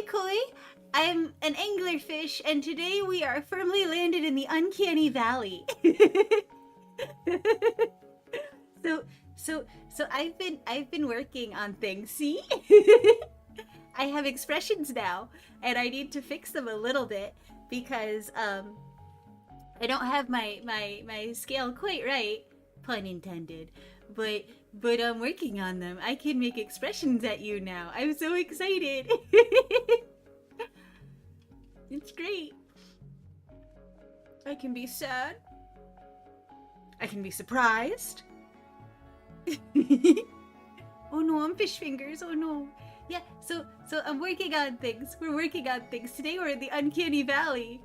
Koi. I'm an anglerfish, and today we are firmly landed in the uncanny valley. so, so I've been working on things. See, I have expressions now, and I need to fix them a little bit because I don't have my scale quite right, pun intended. But I'm working on them. I can make expressions at you now. I'm so excited. It's great. I can be sad. I can be surprised. Oh no, I'm fish fingers. Oh no. Yeah, so I'm working on things. We're working on things. Today we're in the uncanny valley.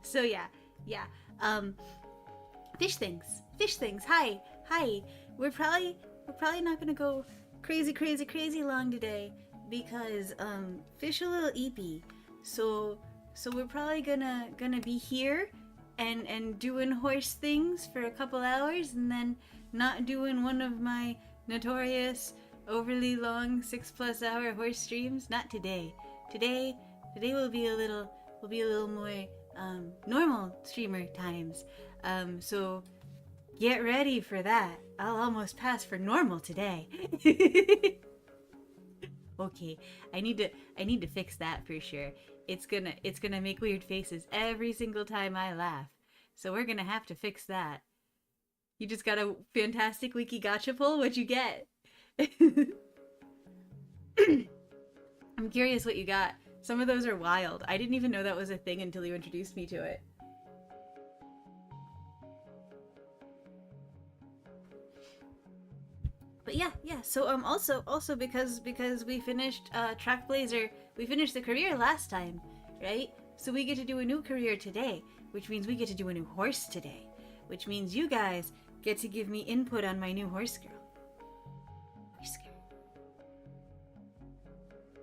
So yeah. Fish things. Hi. We're probably not gonna go crazy long today because fish a little eepy. So we're probably gonna be here and doing horse things for a couple hours and then not doing one of my notorious overly long 6+ hour horse streams. Not today. Today will be a little more normal streamer times. So get ready for that. I'll almost pass for normal today. Okay, I need to fix that for sure. It's gonna make weird faces every single time I laugh. So we're gonna have to fix that. You just got a fantastic wiki gotcha pull? What'd you get? I'm curious what you got. Some of those are wild. I didn't even know that was a thing until you introduced me to it. But yeah. So also because we finished Trackblazer, we finished the career last time, right? So we get to do a new career today, which means we get to do a new horse today, which means you guys get to give me input on my new horse girl.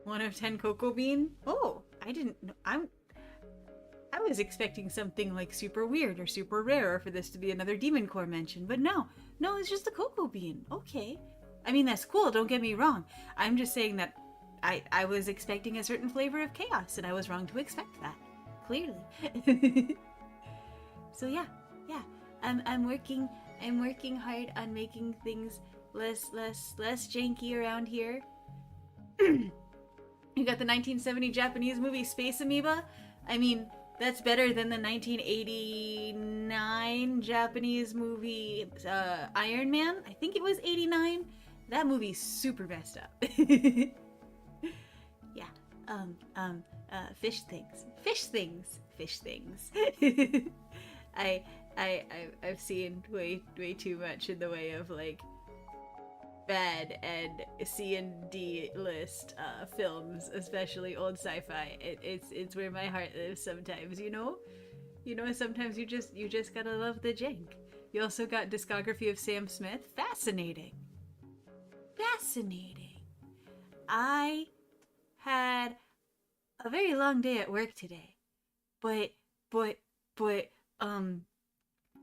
1 of 10 cocoa bean? Oh, I didn't know. I was expecting something like super weird or super rare for this to be another Demon Core mention, but no, it's just a cocoa bean. Okay. I mean, that's cool, don't get me wrong. I'm just saying that I was expecting a certain flavor of chaos, and I was wrong to expect that. Clearly. So yeah. I'm working hard on making things less janky around here. You got the 1970 Japanese movie Space Amoeba? I mean, that's better than the 1989 Japanese movie Iron Man. I think it was 89. That movie's super messed up. Yeah. Fish things. I've seen way too much in the way of like bad and C and D list films, especially old sci-fi. It's where my heart lives sometimes, you know? Sometimes you just gotta love the jank. You also got discography of Sam Smith. Fascinating. I had a very long day at work today, but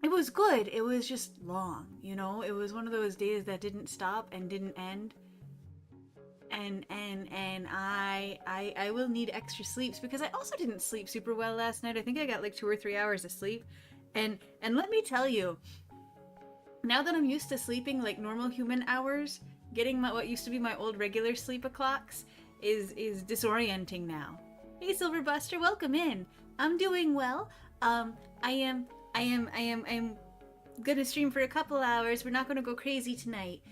it was good. It was just long, you know? It was one of those days that didn't stop and didn't end. And I will need extra sleeps because I also didn't sleep super well last night. I think I got like 2 or 3 hours of sleep. And let me tell you, now that I'm used to sleeping like normal human hours, getting what used to be my old regular sleep o'clocks is disorienting now. Hey Silverbuster, welcome in. I'm doing well. I am gonna stream for a couple hours. We're not gonna go crazy tonight.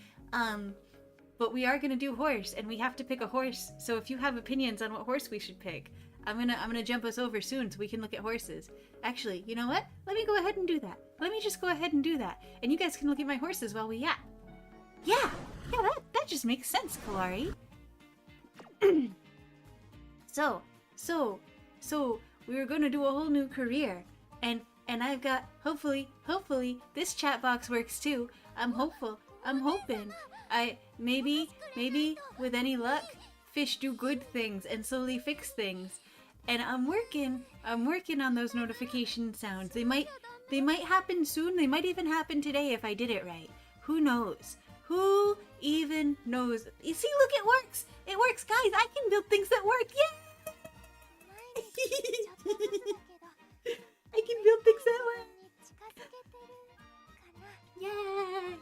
But we are gonna do horse, and we have to pick a horse. So if you have opinions on what horse we should pick, I'm gonna jump us over soon so we can look at horses. Actually, you know what? Let me go ahead and do that. Let me just go ahead and do that, and you guys can look at my horses while we yap. Yeah, that just makes sense, Kalari. So we were gonna do a whole new career, and I've got hopefully this chat box works too. I'm hoping. Maybe with any luck, fish do good things and slowly fix things. And I'm working on those notification sounds. They might happen soon. They might even happen today if I did it right. Who knows? Who even knows. You see, look, it works! It works, guys! I can build things that work! Yay! I can build things that work! Yay!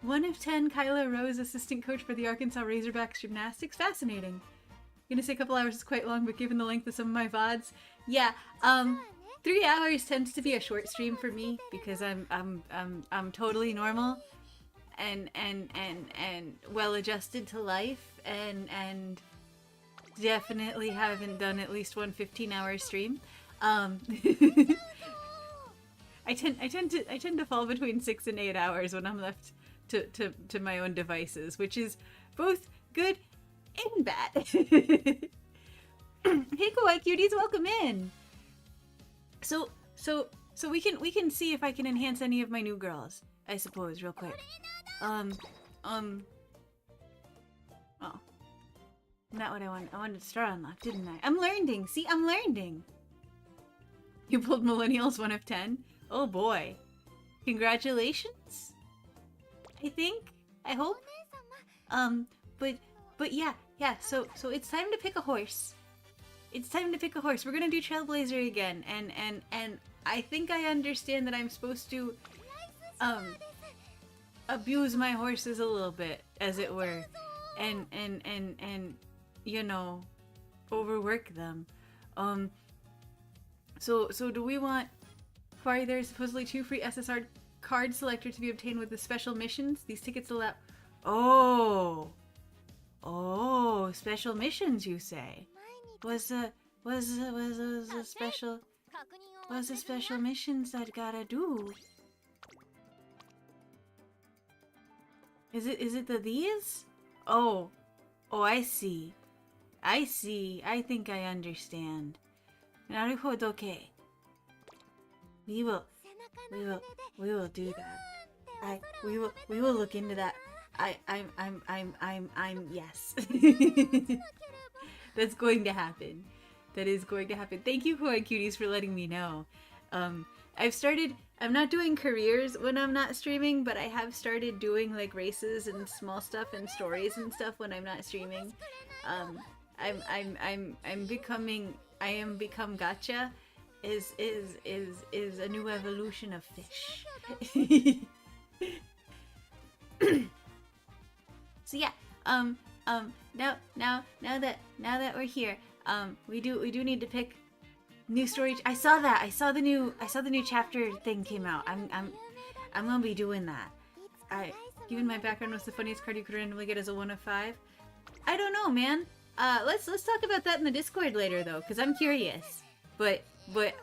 1 of 10, Kyla Rose, assistant coach for the Arkansas Razorbacks gymnastics. Fascinating. Gonna say a couple hours is quite long, but given the length of some of my VODs, yeah, 3 hours tends to be a short stream for me because I'm totally normal and well adjusted to life and definitely haven't done at least one 15-hour stream. I tend to fall between 6 and 8 hours when I'm left to my own devices, which is both good and bad. Hey kawaii cuties, welcome in. So we can see if I can enhance any of my new girls, I suppose, real quick. Oh, not what I wanted. I wanted Star Unlock, didn't I? I'm learning. See, I'm learning. You pulled Millennials 1 of 10. Oh boy. Congratulations. I think. I hope. But yeah. So it's time to pick a horse. It's time to pick a horse. We're gonna do Trailblazer again, and I think I understand that I'm supposed to abuse my horses a little bit, as it were, and you know, overwork them. So do we want? Why there's supposedly 2 free SSR card selector to be obtained with the special missions. These tickets allow. Oh, special missions, you say? Was the special missions that gotta do? Is it these? Oh, I see. I think I understand. Naruhodoke. We will do that. We will look into that. I'm yes. That's going to happen. That is going to happen. Thank you, kawaii cuties, for letting me know. I'm not doing careers when I'm not streaming, but I have started doing like races and small stuff and stories and stuff when I'm not streaming. I am become gacha is a new evolution of fish. So yeah, now that we're here, we do need to pick new story. I saw the new chapter thing came out. I'm gonna be doing that. Given my background, what's the funniest card you could randomly get as a 1 of 5? I don't know, man. Let's talk about that in the Discord later though, because I'm curious. But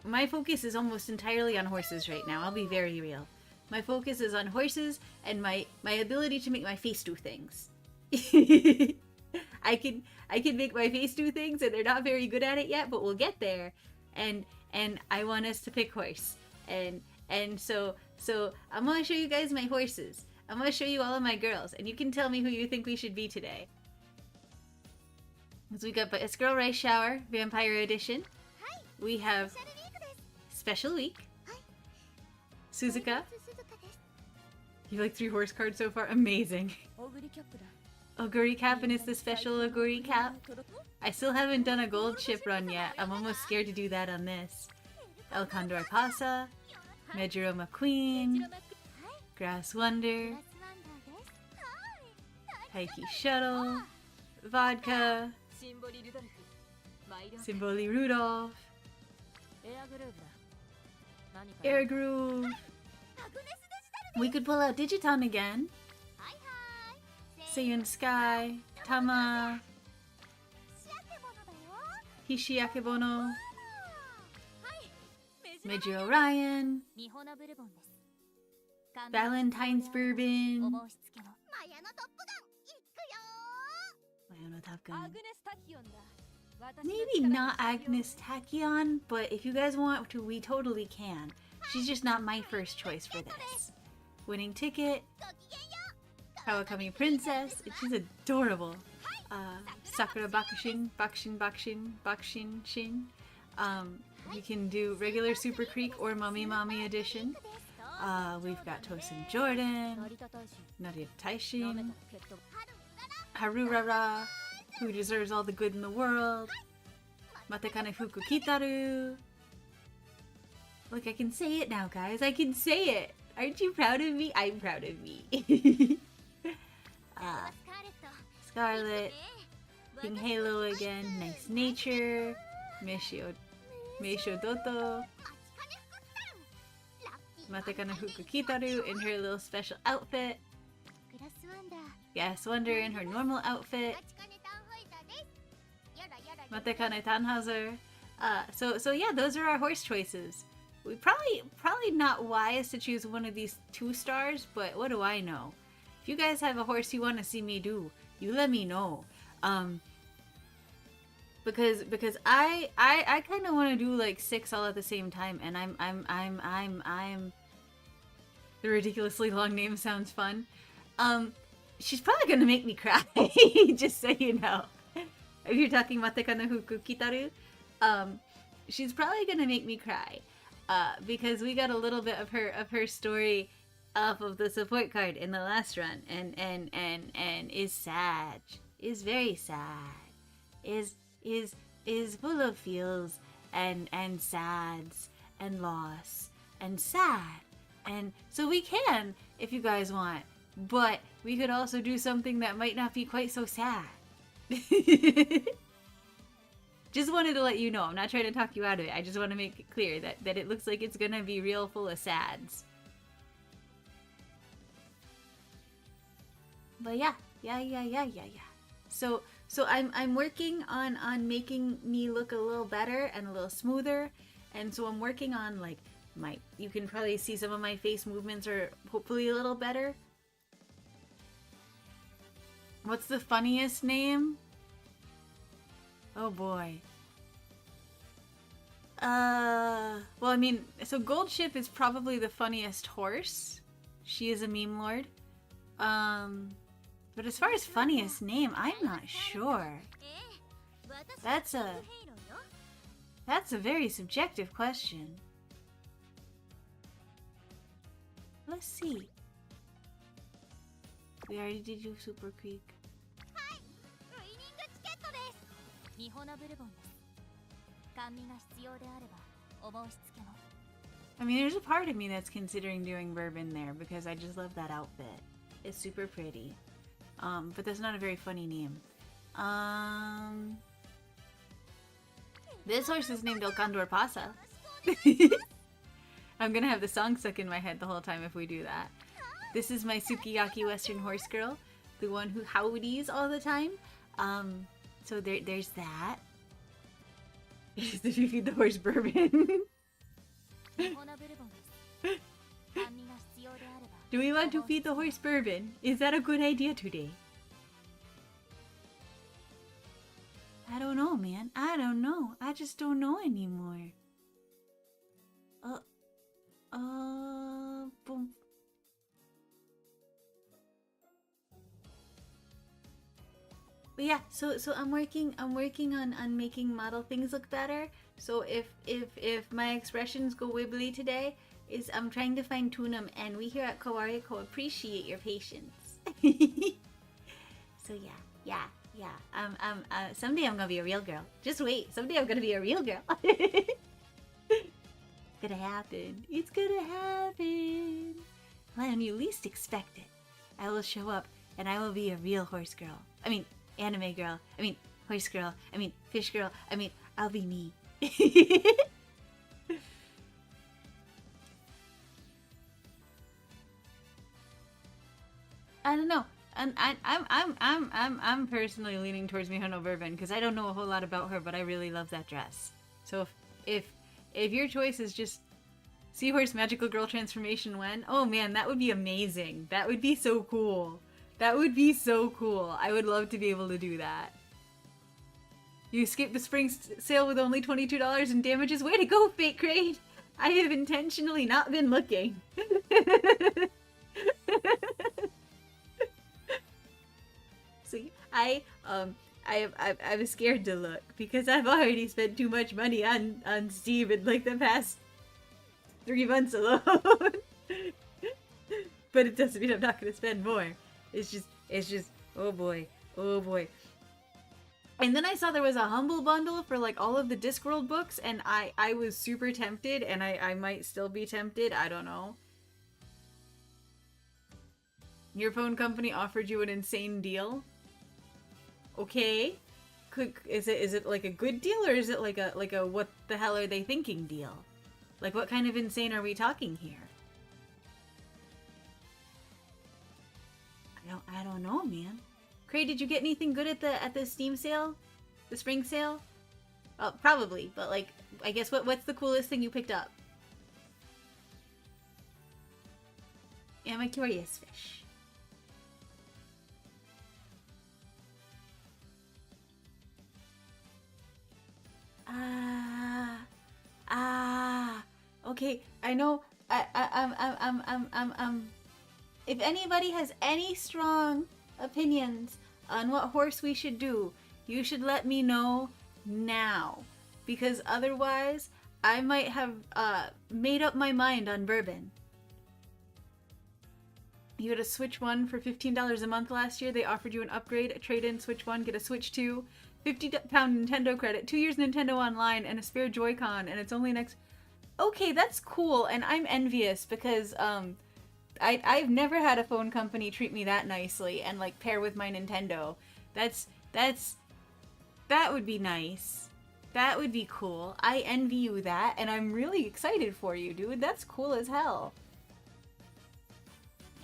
my focus is almost entirely on horses right now. I'll be very real. My focus is on horses and my ability to make my face do things. I can make my face do things, and they're not very good at it yet, but we'll get there. And I want us to pick horse. And so I'm gonna show you guys my horses. I'm gonna show you all of my girls, and you can tell me who you think we should be today. So we got Best Girl Rice Shower Vampire Edition. We have Special Week. Suzuka. You like 3 horse cards so far? Amazing. Oguri Cap, and it's the special Oguri Cap. I still haven't done a gold chip run yet. I'm almost scared to do that on this. El Condor Casa. Mejiro McQueen. Grass Wonder. Heike Shuttle. Vodka. Symboli Rudolph. Air Groove. We could pull out Digiton again. Seiyun Sky. Tama. Hishiakebono. Mejiro Ryan. Valentine's Bourbon. Mayano Top Gun. Maybe not Agnes Tachyon, but if you guys want to, we totally can. She's just not my first choice for this. Winning Ticket. Kawakami Princess. She's adorable. Sakura Bakushin. Bakushin Shin. We can do regular Super Creek or Mummy Mommy edition. We've got Tosin Jordan, Nadia Taishin, Harurara, who deserves all the good in the world, Matekane Fuku Kitaru. Look, I can say it now, guys. I can say it. Aren't you proud of me? I'm proud of me. Scarlet, King Halo again, Nice Nature, Meisho Doto, Matekana Fuku Kitaru in her little special outfit, Gas Wonder in her normal outfit, Matekane Tannhauser. So yeah, those are our horse choices. We probably not wise to choose one of these 2 stars, but what do I know? If you guys have a horse you want to see me do, you let me know. Because I kind of want to do like 6 all at the same time, and I'm the ridiculously long name sounds fun. She's probably gonna make me cry, just so you know. If you're talking Matekana Fuku Kitaru, she's probably gonna make me cry. Because we got a little bit of her story off of the support card in the last run, and is sad, is very sad, is full of feels and sads and loss and sad, and so we can, if you guys want, but we could also do something that might not be quite so sad. Just wanted to let you know. I'm not trying to talk you out of it. I just want to make it clear that it looks like it's gonna be real full of sads. But yeah. So I'm working on making me look a little better and a little smoother, and so I'm working on like you can probably see some of my face movements are hopefully a little better. What's the funniest name? Oh boy. Well, I mean, so Gold Ship is probably the funniest horse. She is a meme lord. But as far as funniest name, I'm not sure. That's a very subjective question. Let's see. We already did do Super Creek. I mean, there's a part of me that's considering doing bourbon there because I just love that outfit. It's super pretty. But that's not a very funny name. This horse is named El Condor Pasa. I'm gonna have the song stuck in my head the whole time if we do that. This is my Sukiyaki Western horse girl, the one who howdies all the time. So there's that. If you feed the horse bourbon. Do we want to feed the horse bourbon? Is that a good idea today? I don't know, man. I don't know. I just don't know anymore. Boom. But yeah, so I'm working on making model things look better. So if my expressions go wibbly today, I'm trying to fine tune them, and we here at Kawariko appreciate your patience. So yeah. Someday I'm gonna be a real girl. Just wait. Someday I'm gonna be a real girl. It's gonna happen. It's gonna happen. When you least expect it, I will show up, and I will be a real horse girl. I mean, anime girl. I mean, horse girl. I mean, fish girl. I mean, I'll be me. I don't know. And I'm personally leaning towards Mihono Bourbon because I don't know a whole lot about her, but I really love that dress. So if your choice is just Seahorse Magical Girl Transformation when, oh man, that would be amazing. That would be so cool. That would be so cool. I would love to be able to do that. You escaped the spring sale with only $22 in damages. Way to go, Fate Crate! I have intentionally not been looking. See, I'm scared to look because I've already spent too much money on Steve in like the past 3 months alone. But it doesn't mean I'm not gonna spend more. It's just, oh boy, oh boy. And then I saw there was a Humble Bundle for like all of the Discworld books, and I was super tempted, and I might still be tempted, I don't know. Your phone company offered you an insane deal? Okay. Is it like a good deal, or is it like a what the hell are they thinking deal? Like, what kind of insane are we talking here? I don't know, man. Cray, did you get anything good at the Steam sale? The spring sale? Oh, probably, but like, I guess what's the coolest thing you picked up? Am I curious, fish? Okay, I know. If anybody has any strong opinions on what horse we should do, you should let me know now. Because otherwise, I might have made up my mind on bourbon. You had a Switch 1 for $15 a month last year. They offered you an upgrade, a trade-in, Switch 1, get a Switch 2, £50 Nintendo credit, 2 years Nintendo Online, and a spare Joy-Con, and it's only next... Okay, that's cool, and I'm envious because, I've never had a phone company treat me that nicely and, like, pair with my Nintendo. That would be nice. That would be cool. I envy you that, and I'm really excited for you, dude. That's cool as hell.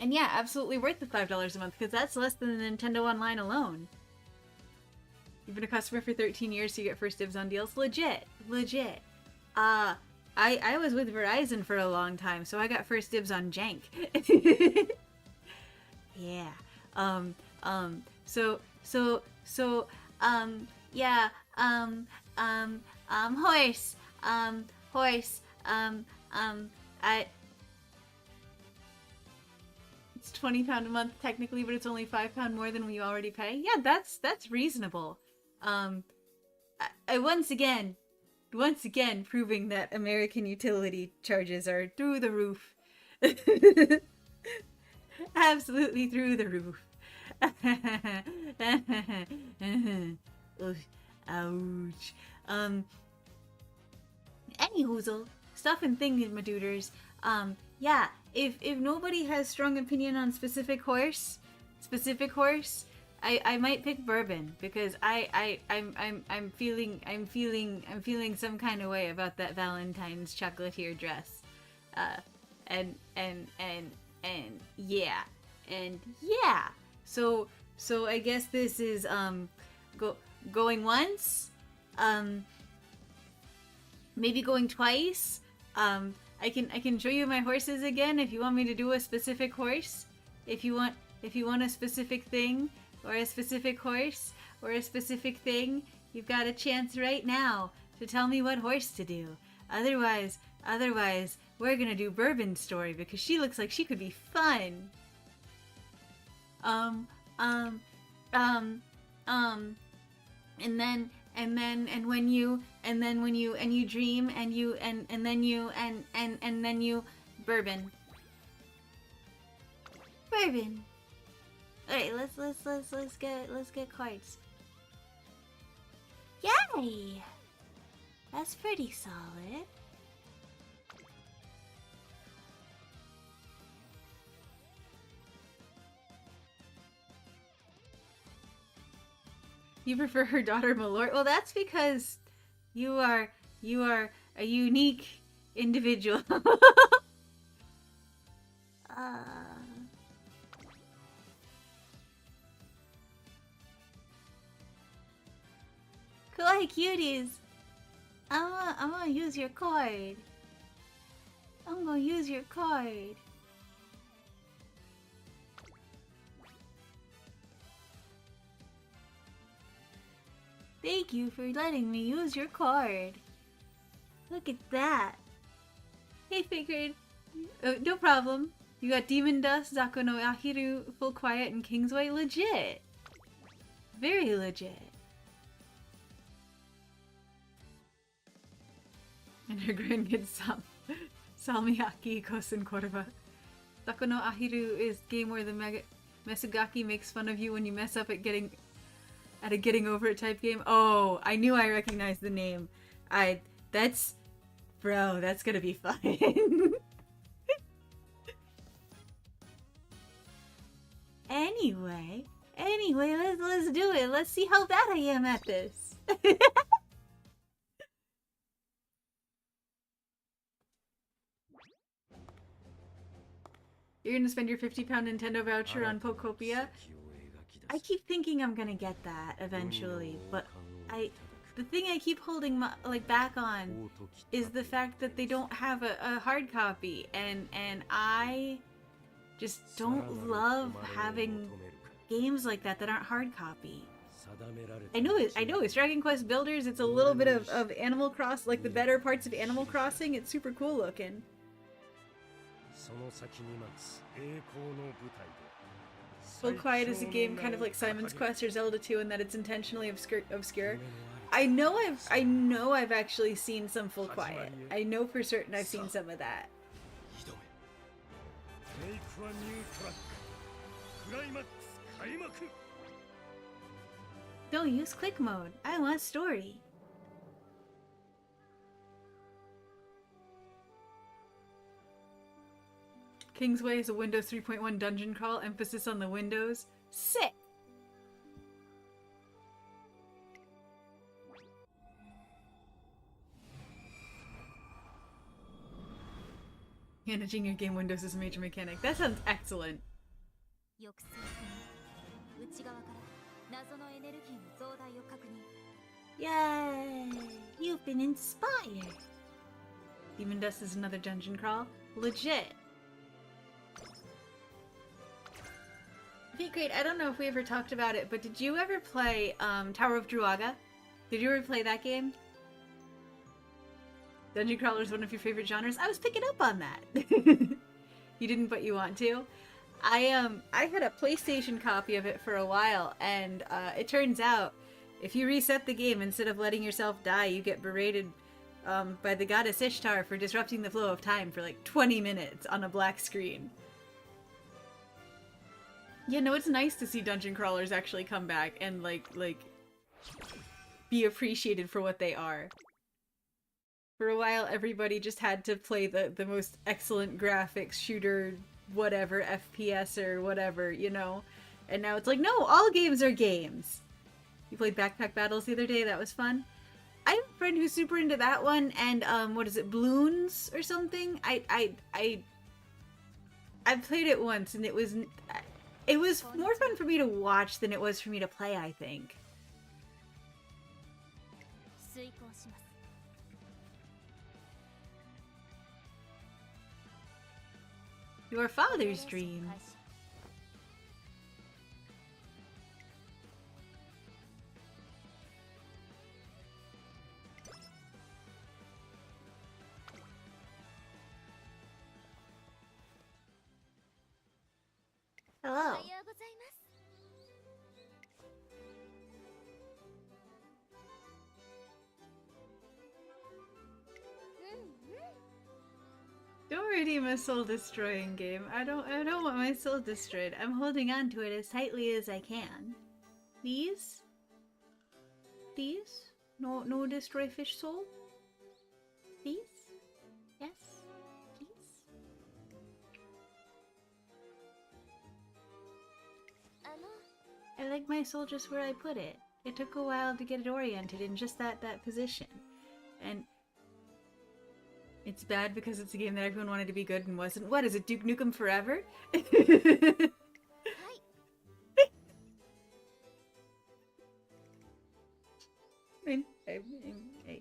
And yeah, absolutely worth the $5 a month, because that's less than the Nintendo Online alone. You've been a customer for 13 years, so you get first dibs on deals. Legit. Legit. I was with Verizon for a long time, so I got first dibs on jank. Yeah. Yeah, horse, it's £20 a month technically, but it's only £5 more than we already pay. Yeah, that's reasonable. Once again, proving that American utility charges are through the roof. Absolutely through the roof. Ouch. Any hoozle, stuff and thingamadooders. Yeah, if nobody has strong opinion on specific horse, I might pick bourbon, because I'm feeling some kind of way about that Valentine's chocolatier dress. And yeah. So I guess this is going once, maybe going twice. I can show you my horses again if you want me to do a specific horse. If you want a specific thing, or a specific horse, or a specific thing, you've got a chance right now to tell me what horse to do. Otherwise, we're gonna do Bourbon's story, because she looks like she could be fun. And then you dream, and then you Bourbon. Alright, let's get cards. Yay! That's pretty solid. You prefer her daughter Malort? Well, that's because you are a unique individual. Kawaii cuties. I'm gonna use your card. I'm gonna use your card. Thank you for letting me use your card. Look at that. Hey, Figured. No problem. You got Demon Dust, Zako no Ahiru, Full Quiet, and Kingsway. Legit. Very legit. And her grandkids Salmiaki, Kosen, Cordova. Dako no Ahiru is game where the Mesugaki makes fun of you when you mess up at a getting over it type game. Oh, I knew I recognized the name. Bro, that's gonna be fun. Anyway, let's do it. Let's see how bad I am at this. You're gonna spend your £50 Nintendo voucher on Pokopia? I keep thinking I'm gonna get that eventually, but the thing I keep holding back on is the fact that they don't have a hard copy, and I just don't love having games like that aren't hard copy. I know it's Dragon Quest Builders. It's a little bit of Animal Cross, like the better parts of Animal Crossing. It's super cool looking. Full Quiet is a game kind of like Simon's Quest or Zelda 2 in that it's intentionally obscure. I know I've actually seen some Full Quiet. I know for certain I've seen some of that. Don't use quick mode. I want story. Kingsway is a Windows 3.1 dungeon crawl, emphasis on the windows. Sick! Managing your game windows is a major mechanic. That sounds excellent. Yay! You've been inspired! Demon Dust is another dungeon crawl. Legit. Okay, great. I don't know if we ever talked about it, but did you ever play Tower of Druaga? Did you ever play that game? Dungeon crawler is one of your favorite genres. I was picking up on that. You didn't, but you want to. I had a PlayStation copy of it for a while, and it turns out if you reset the game instead of letting yourself die, you get berated by the goddess Ishtar for disrupting the flow of time for like 20 minutes on a black screen. Yeah, no, it's nice to see dungeon crawlers actually come back and like be appreciated for what they are. For a while, everybody just had to play the most excellent graphics shooter, whatever, FPS or whatever, you know? And now it's like, no, all games are games. You played Backpack Battles the other day, that was fun. I have a friend who's super into that one, and, what is it, Bloons or something? I played it once, and it was more fun for me to watch than it was for me to play, I think. Your father's dream. Hello. Don't redeem a soul-destroying game. I don't want my soul destroyed. I'm holding on to it as tightly as I can. Please? Please? No destroy fish soul? Please? Yes? Please? I like my soul just where I put it. It took a while to get it oriented in just that position. And it's bad because it's a game that everyone wanted to be good and wasn't. What is it, Duke Nukem Forever?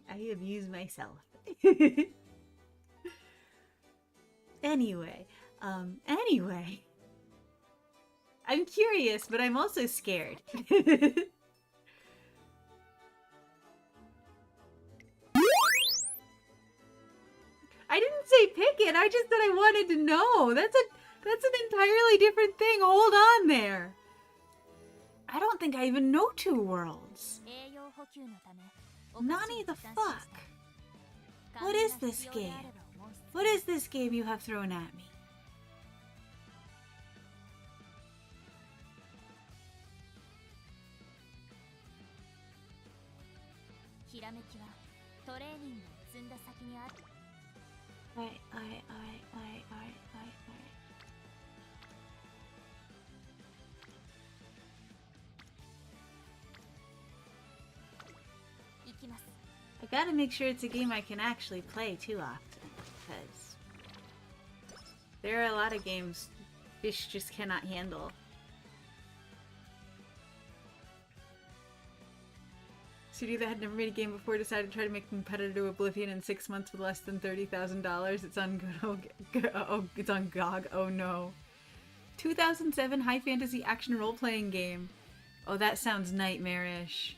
I abuse myself. Anyway. I'm curious, but I'm also scared. I didn't say pick it, I just said I wanted to know. That's an entirely different thing. Hold on there. I don't think I even know Two Worlds. Nani the fuck? What is this game? What is this game you have thrown at me? I gotta make sure it's a game I can actually play too often, because there are a lot of games fish just cannot handle. Studio that had never made a game before decided to try to make competitive Oblivion in 6 months with less than $30,000. It's on it's on GOG. Oh no. 2007 high fantasy action role-playing game. Oh, that sounds nightmarish.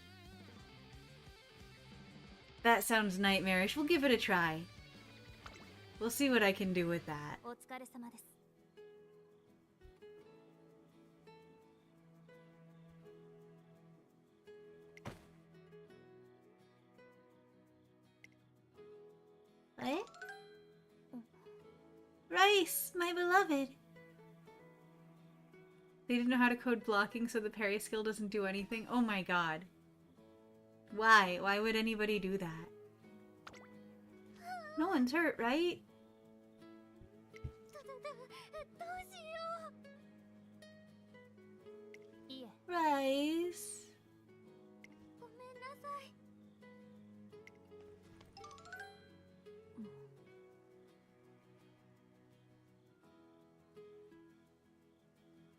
That sounds nightmarish. We'll give it a try. We'll see what I can do with that. What? Rice, my beloved. They didn't know how to code blocking, so the parry skill doesn't do anything. Oh my god. Why? Why would anybody do that? No one's hurt, right? Rice.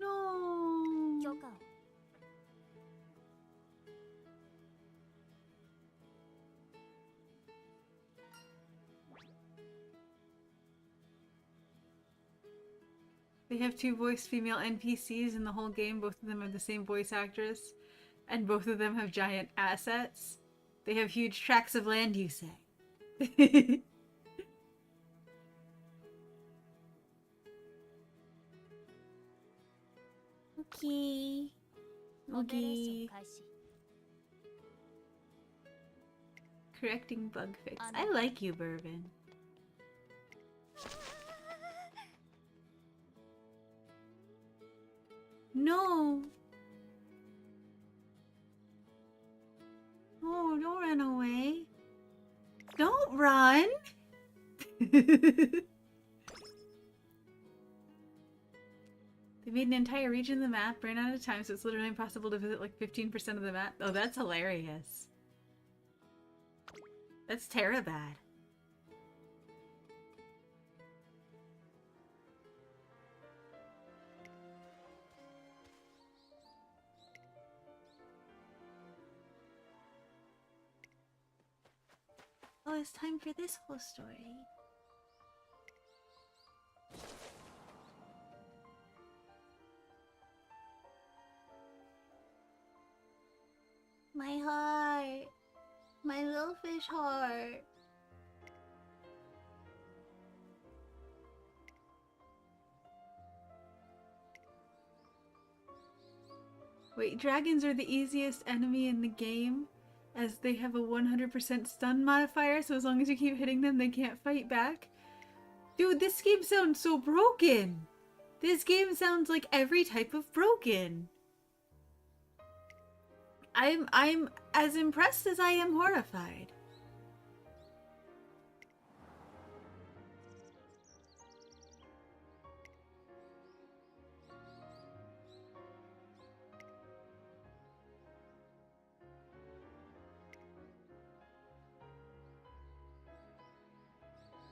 No. They have two voiced female NPCs in the whole game. Both of them have the same voice actress. And both of them have giant assets. They have huge tracts of land, you say. Okay. Okay. Correcting bug fix. I like you, Bourbon. No. Oh, don't run away. Don't run. They made an entire region of the map, ran out of time, so it's literally impossible to visit like 15% of the map. Oh, that's hilarious. That's terrible. Oh, it's time for this whole story. My heart. My little fish heart. Wait, dragons are the easiest enemy in the game, as they have a 100% stun modifier, so as long as you keep hitting them, they can't fight back. Dude, this game sounds so broken! This game sounds like every type of broken. I'm as impressed as I am horrified.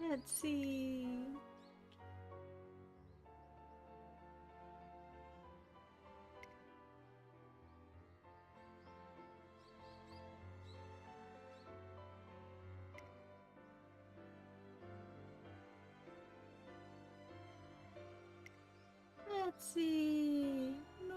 Let's see. Let's see. No.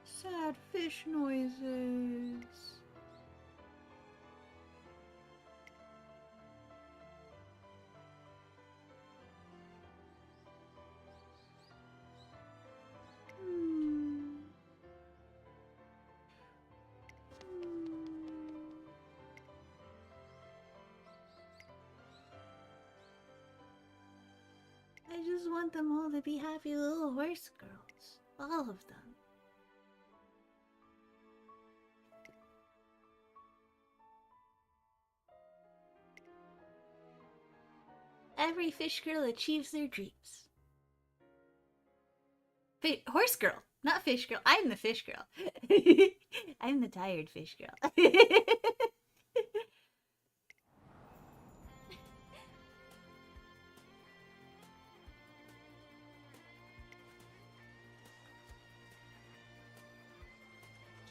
Sad fish noises. want them all to be happy little horse girls. All of them. Every fish girl achieves their dreams. Horse girl, not fish girl. I'm the fish girl. I'm the tired fish girl.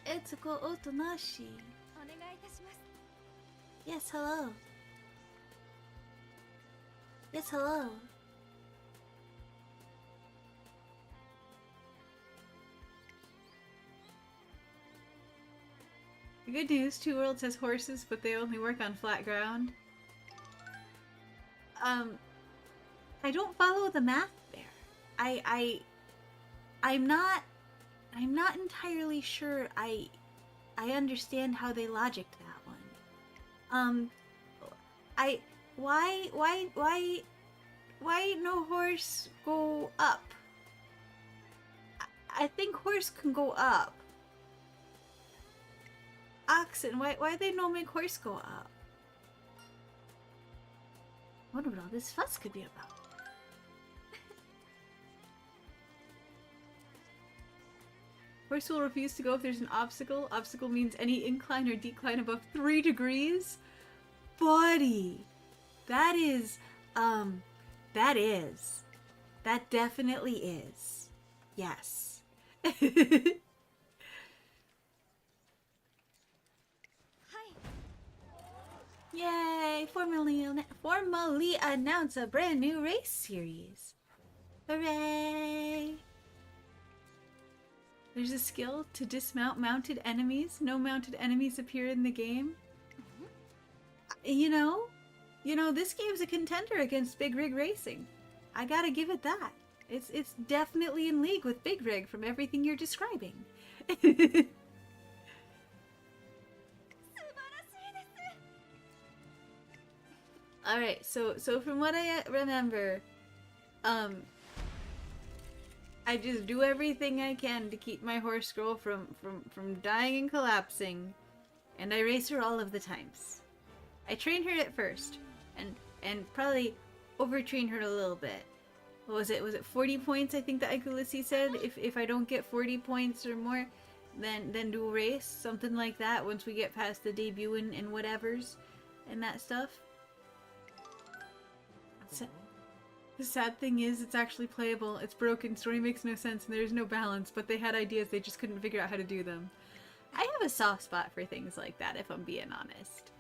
Etsuko Otonashi. Yes, hello. Yes, hello. The good news, Two Worlds has horses, but they only work on flat ground. I don't follow the math there. I'm not entirely sure I understand how they logicked that one. Why no horse go up? I think horse can go up. Oxen, why they no make horse go up? Wonder what all this fuss could be about. Horse will refuse to go if there's an obstacle. Obstacle means any incline or decline above 3 degrees. Buddy, that definitely is. Yes. Yay! Formally announce a brand new race series. Hooray! There's a skill to dismount mounted enemies. No mounted enemies appear in the game. You know, this game's a contender against Big Rig Racing. I gotta give it that. It's definitely in league with Big Rig from everything you're describing. Alright, so from what I remember, I just do everything I can to keep my horse girl from dying and collapsing, and I race her all of the times. I train her at first, and probably overtrain her a little bit. What was it 40 points? I think that Ikulisi said if I don't get 40 points or more, then do a race, something like that. Once we get past the debut and whatevers and that stuff. The sad thing is, it's actually playable. It's broken. Story makes no sense, and there's no balance. But they had ideas. They just couldn't figure out how to do them. I have a soft spot for things like that, if I'm being honest.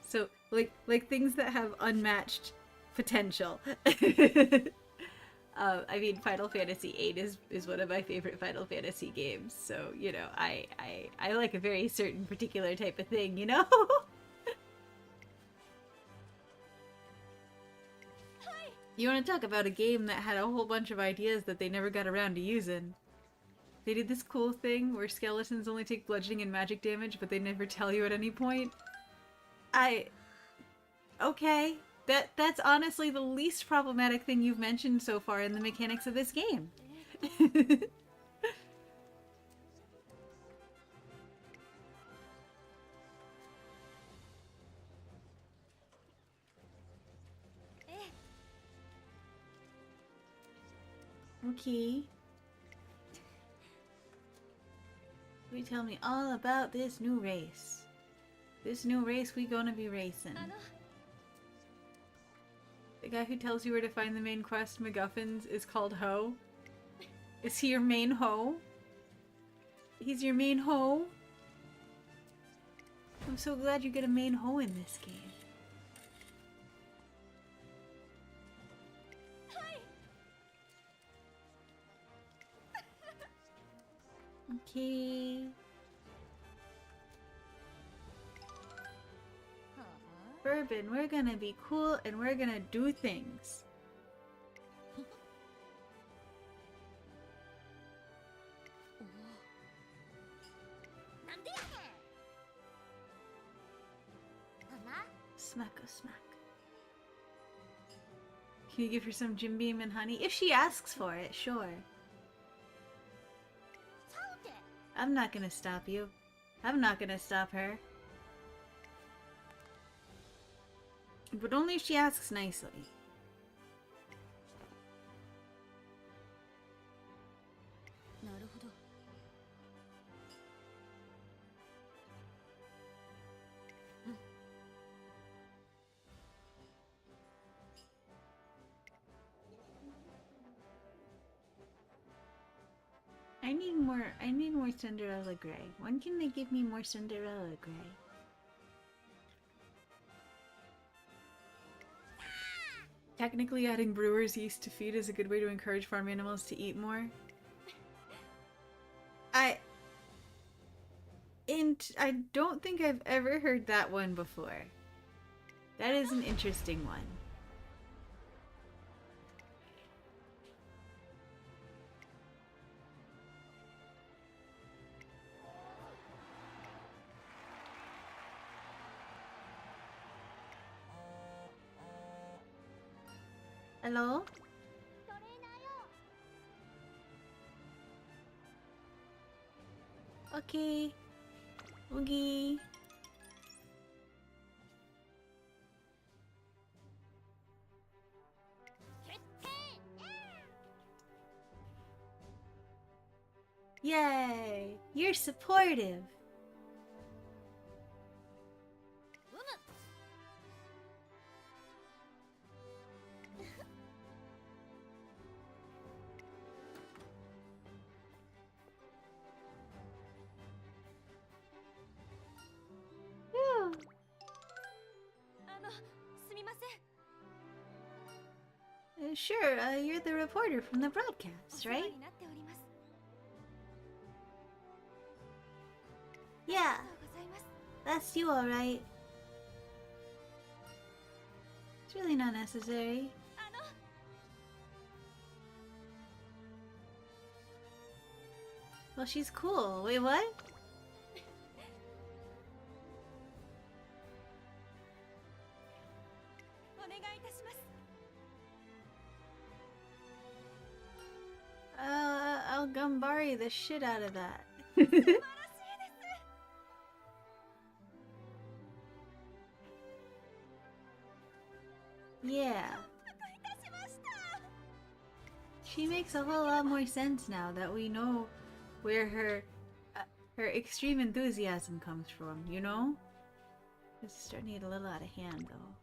So, like things that have unmatched potential. I mean, Final Fantasy VIII is one of my favorite Final Fantasy games. So, you know, I like a very certain particular type of thing, you know? You want to talk about a game that had a whole bunch of ideas that they never got around to using. They did this cool thing where skeletons only take bludgeoning and magic damage, but they never tell you at any point. Okay. That's honestly the least problematic thing you've mentioned so far in the mechanics of this game. Okay. You tell me all about this new race. This new race we gonna be racing. The guy who tells you where to find the main quest MacGuffins is called Ho. Is he your main Ho? He's your main Ho? I'm so glad you get a main Ho in this game. Okay. Bourbon, we're gonna be cool and we're gonna do things. Smack a smack. Can you give her some Jim Beam and honey? If she asks for it, sure. I'm not gonna stop you. I'm not gonna stop her. But only if she asks nicely. I need more Cinderella Grey. When can they give me more Cinderella Grey? Technically adding brewer's yeast to feed is a good way to encourage farm animals to eat more. I don't think I've ever heard that one before. That is an interesting one. Hello? Okay. Oogie. Yay! You're supportive. Whew. Sure, you're the reporter from the broadcast, right? Yeah, that's you, alright. It's really not necessary. Well, she's cool. Wait, what? I'll Gambari the shit out of that. Yeah. She makes a whole lot more sense now that we know where her extreme enthusiasm comes from, you know? This is starting to get a little out of hand, though.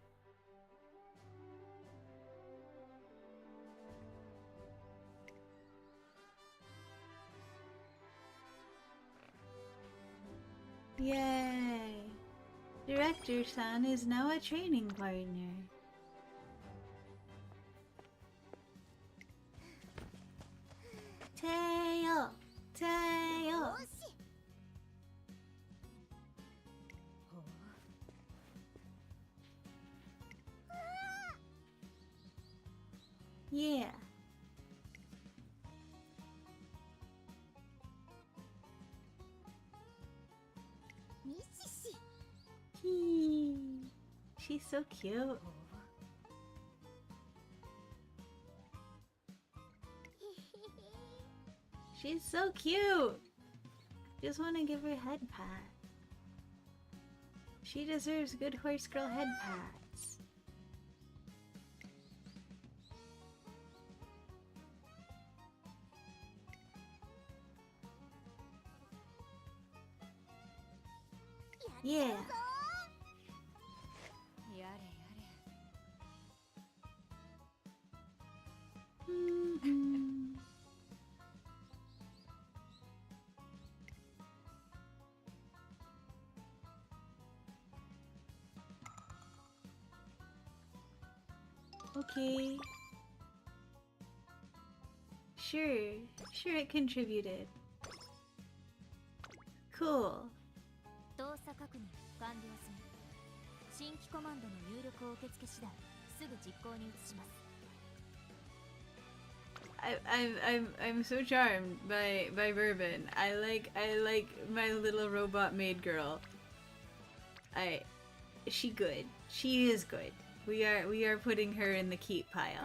Yay! Director-san is now a training partner. Tail! Tail! Yeah. She's so cute. She's so cute. Just want to give her a head pat. She deserves good horse girl head pats. Yeah. Okay. Sure it contributed. Cool. I'm so charmed by Bourbon. I like my little robot maid girl. She good. She is good. We are putting her in the keep pile.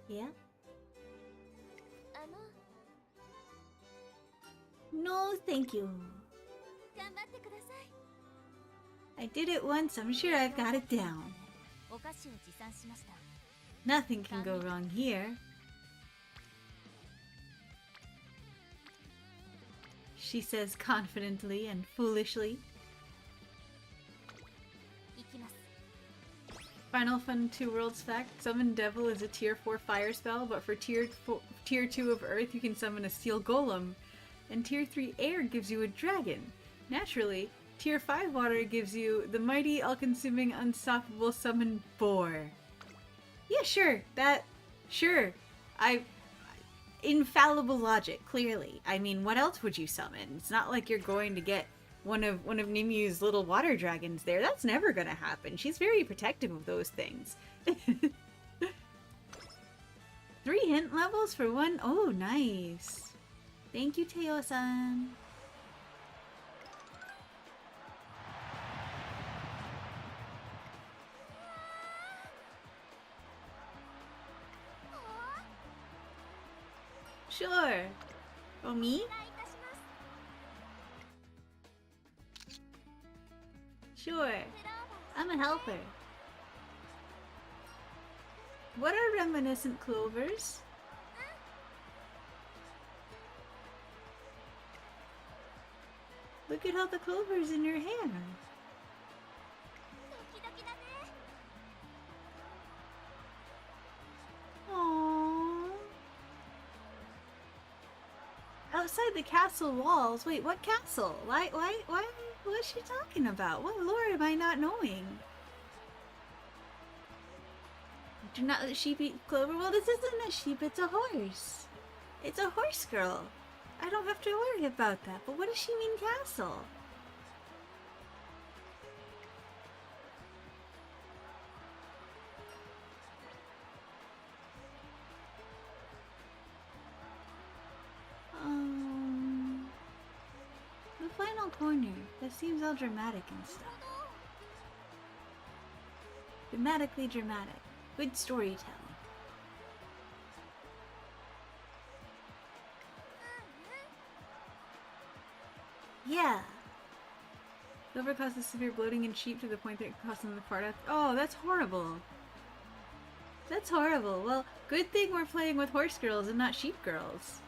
Yeah? No, thank you. I did it once, I'm sure I've got it down. Nothing can go wrong here. She says confidently and foolishly. Final Fun 2 Worlds fact: Summon Devil is a tier 4 fire spell, but for tier 2 of Earth you can summon a Steel Golem. And tier 3 Air gives you a dragon. Naturally, tier 5 Water gives you the mighty, all-consuming, unstoppable summon Boar. Yeah, sure. Sure. Infallible logic, clearly. I mean, what else would you summon? It's not like you're going to get one of Nimu's little water dragons there. That's never gonna happen. She's very protective of those things. 3 hint levels for 1? Oh, nice. Thank you, Teo-san. Sure. Oh, me? Sure. I'm a helper. What are reminiscent clovers? Look at all the clovers in your hair. Aww. Outside the castle walls. Wait, what castle? Why, what's she talking about? What lore am I not knowing? Do not let sheep eat clover. Well, this isn't a sheep, it's a horse. It's a horse girl. I don't have to worry about that. But what does she mean, castle? The final corner. That seems all dramatic and stuff. Dramatically dramatic. Good storytelling. Yeah. Clover causes severe bloating in sheep to the point that it costs them the part of— Oh, that's horrible. That's horrible. Well, good thing we're playing with horse girls and not sheep girls.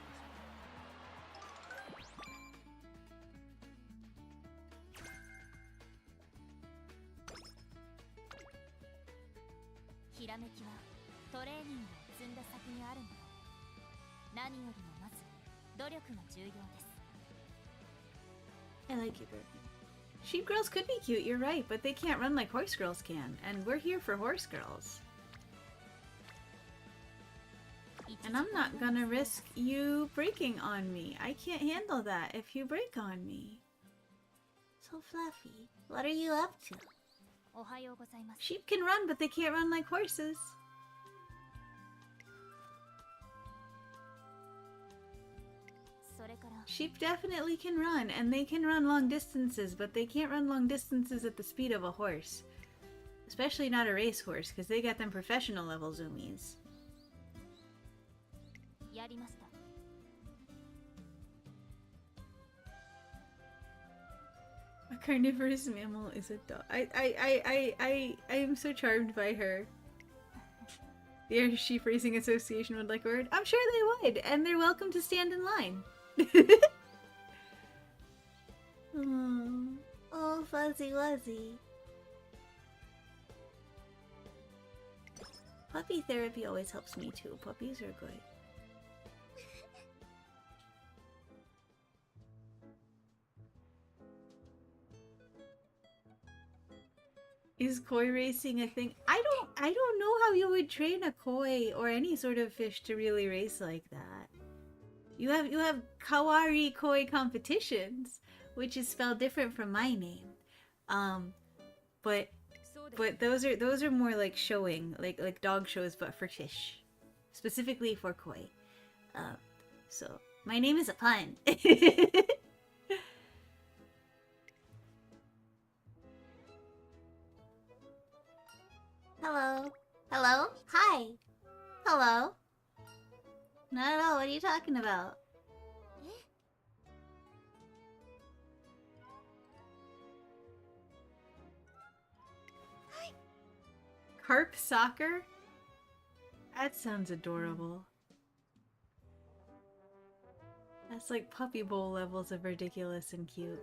I like you, Burton. Sheep girls could be cute, you're right, but they can't run like horse girls can, and we're here for horse girls. And I'm not gonna risk you breaking on me. I can't handle that if you break on me. So Fluffy, what are you up to? Sheep can run, but they can't run like horses. Sheep definitely can run, and they can run long distances, but they can't run long distances at the speed of a horse. Especially not a racehorse, because they got them professional level zoomies. A carnivorous mammal is a dog. I am so charmed by her. The Irish Sheep Racing Association would like a word. I'm sure they would, and they're welcome to stand in line. Oh, Fuzzy Wuzzy. Puppy therapy always helps me too. Puppies are good. Is koi racing a thing? I don't know how you would train a koi or any sort of fish to really race like that. You have kawari koi competitions, which is spelled different from my name. But those are more like showing, like dog shows, but for fish, specifically for koi. So, my name is a pun. Hello. Hello? Hi. Hello. Not at all. What are you talking about? Carp soccer? That sounds adorable. That's like puppy bowl levels of ridiculous and cute.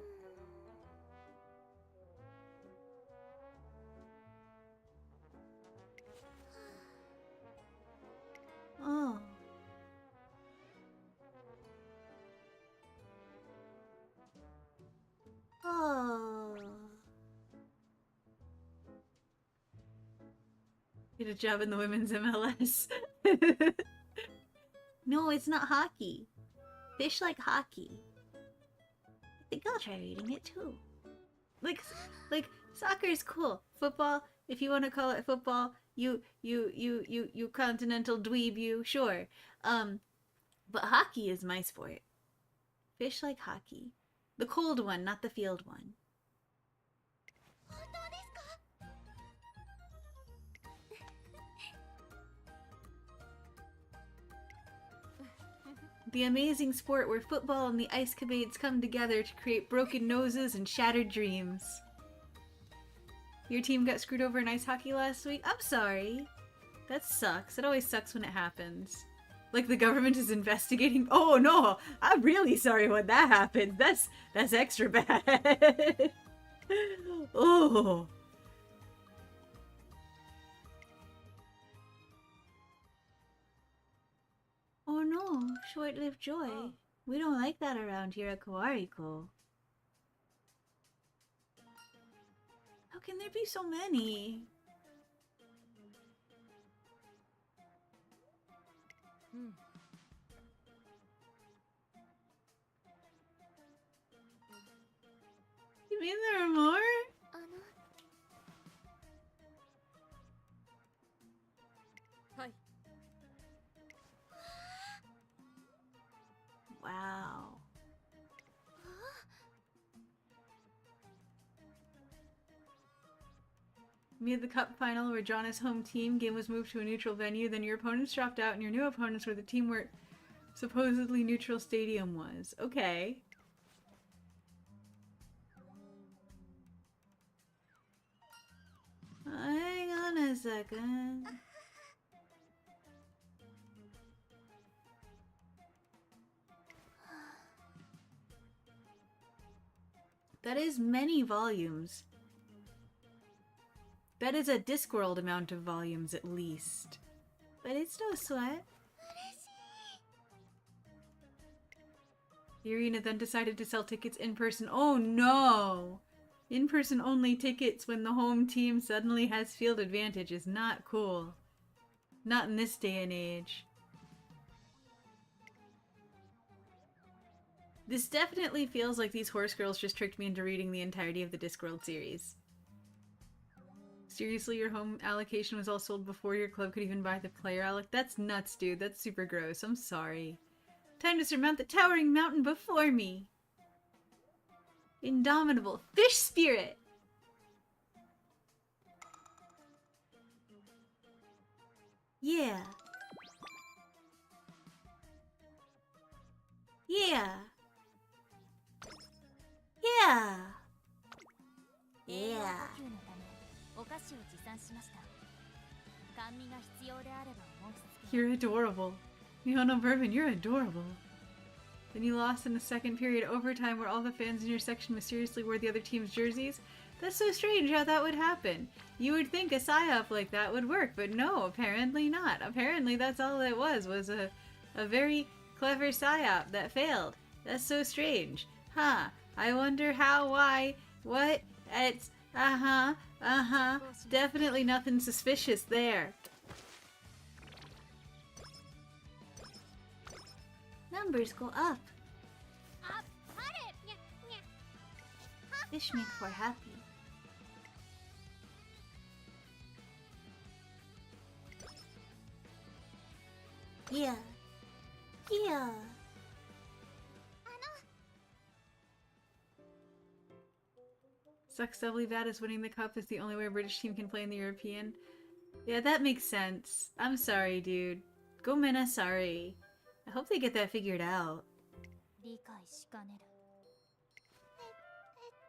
Oh. Oh. Get a job in the women's MLS. No, it's not hockey. Fish like hockey. I think I'll try reading it too. Like soccer is cool. Football, if you want to call it football, you continental dweeb, you sure. But hockey is my sport. Fish like hockey. The cold one, not the field one. The amazing sport where football and the ice capades come together to create broken noses and shattered dreams. Your team got screwed over in ice hockey last week? I'm sorry. That sucks. It always sucks when it happens. Like the government is investigating. Oh no, I'm really sorry when that happens. That's extra bad. Oh. Oh no, short-lived joy. We don't like that around here at Kawariko. How can there be so many? You mean there are more? Wow. Made the cup final where John's home team game was moved to a neutral venue, then your opponents dropped out and your new opponents were the team where supposedly neutral stadium was. Okay. Hang on a second. That is many volumes. That is a Discworld amount of volumes at least. But it's no sweat. The arena then decided to sell tickets in person. Oh no! In-person only tickets when the home team suddenly has field advantage is not cool. Not in this day and age. This definitely feels like these horse girls just tricked me into reading the entirety of the Discworld series. Seriously, your home allocation was all sold before your club could even buy the player alloc? That's nuts, dude. That's super gross. I'm sorry. Time to surmount the towering mountain before me. Indomitable fish spirit. Yeah. Yeah. Yeah. Yeah. You're adorable. Mihono Bourbon, you're adorable. Then you lost in the second period overtime where all the fans in your section mysteriously wore the other team's jerseys? That's so strange how that would happen. You would think a psyop like that would work, but no, apparently not. Apparently that's all it was a very clever psyop that failed. That's so strange. Huh. I wonder how, why, what, it's, definitely nothing suspicious there. Numbers go up. Fish make for happy. Yeah. Yeah. Sucks doubly bad as winning the cup is the only way a British team can play in the European. Yeah, that makes sense. I'm sorry, dude. Go Mena, sorry. I hope they get that figured out.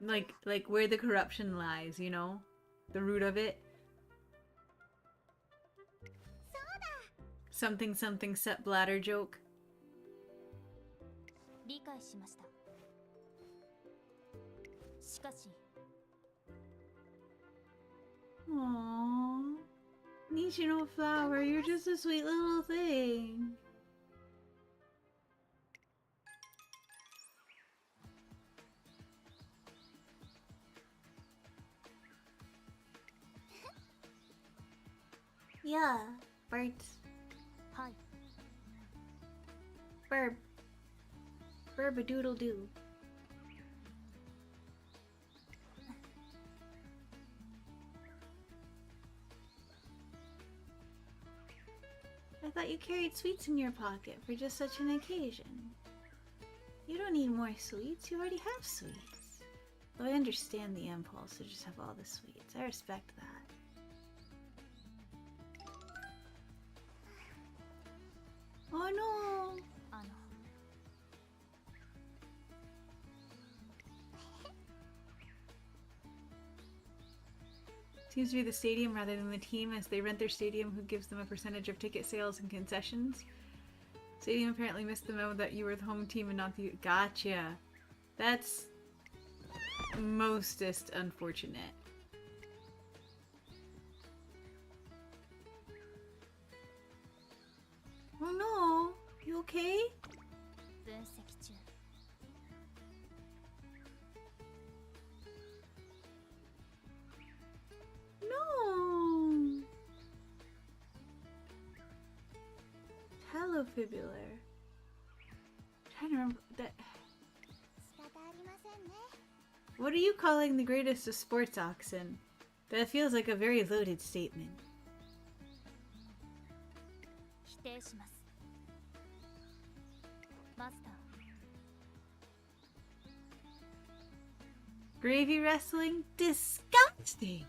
Like where the corruption lies, you know? The root of it. Something something set bladder joke. Aww. Nishino Flower, you're just a sweet little thing. Yeah, Bert. Hi. Burb. Burb-a-doodle-doo. I thought you carried sweets in your pocket for just such an occasion. You don't need more sweets, you already have sweets. Though I understand the impulse to just have all the sweets. I respect that. Oh no! Seems to be the stadium rather than the team, as they rent their stadium, who gives them a percentage of ticket sales and concessions. Stadium apparently missed the memo that you were the home team and not the— Gotcha! That's mostest unfortunate. Oh no! You okay? No! Talofibular. Trying to remember that. What are you calling the greatest of sports oxen? That feels like a very loaded statement. Gravy wrestling? Disgusting!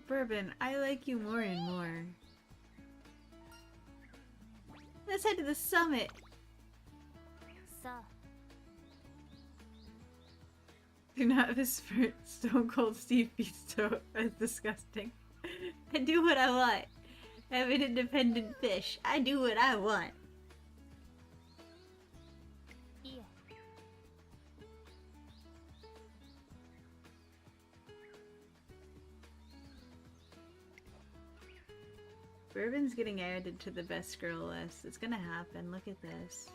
Bourbon, I like you more and more. Let's head to the summit! Do not besmirch Stone Cold Steve Beasto as disgusting. I do what I want. I'm an independent fish. I do what I want. Bourbon's getting added to the best girl list. It's gonna happen. Look at this.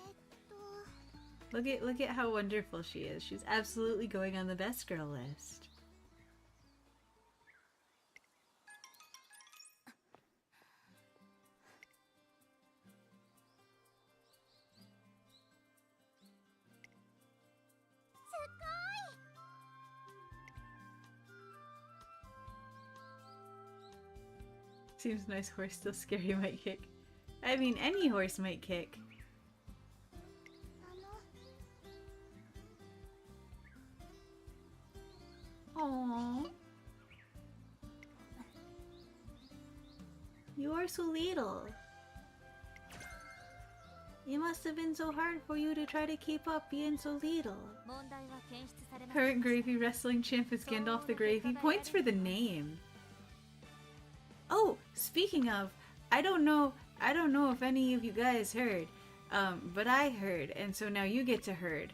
Look at how wonderful she is. She's absolutely going on the best girl list. Seems nice horse, still scary, might kick. I mean, any horse might kick. Aww. You are so little. It must have been so hard for you to try to keep up being so little. Current Gravy Wrestling Champ is Gandalf the Gravy. Points for the name. Oh, speaking of, I don't know if any of you guys heard, but I heard, and so now you get to heard.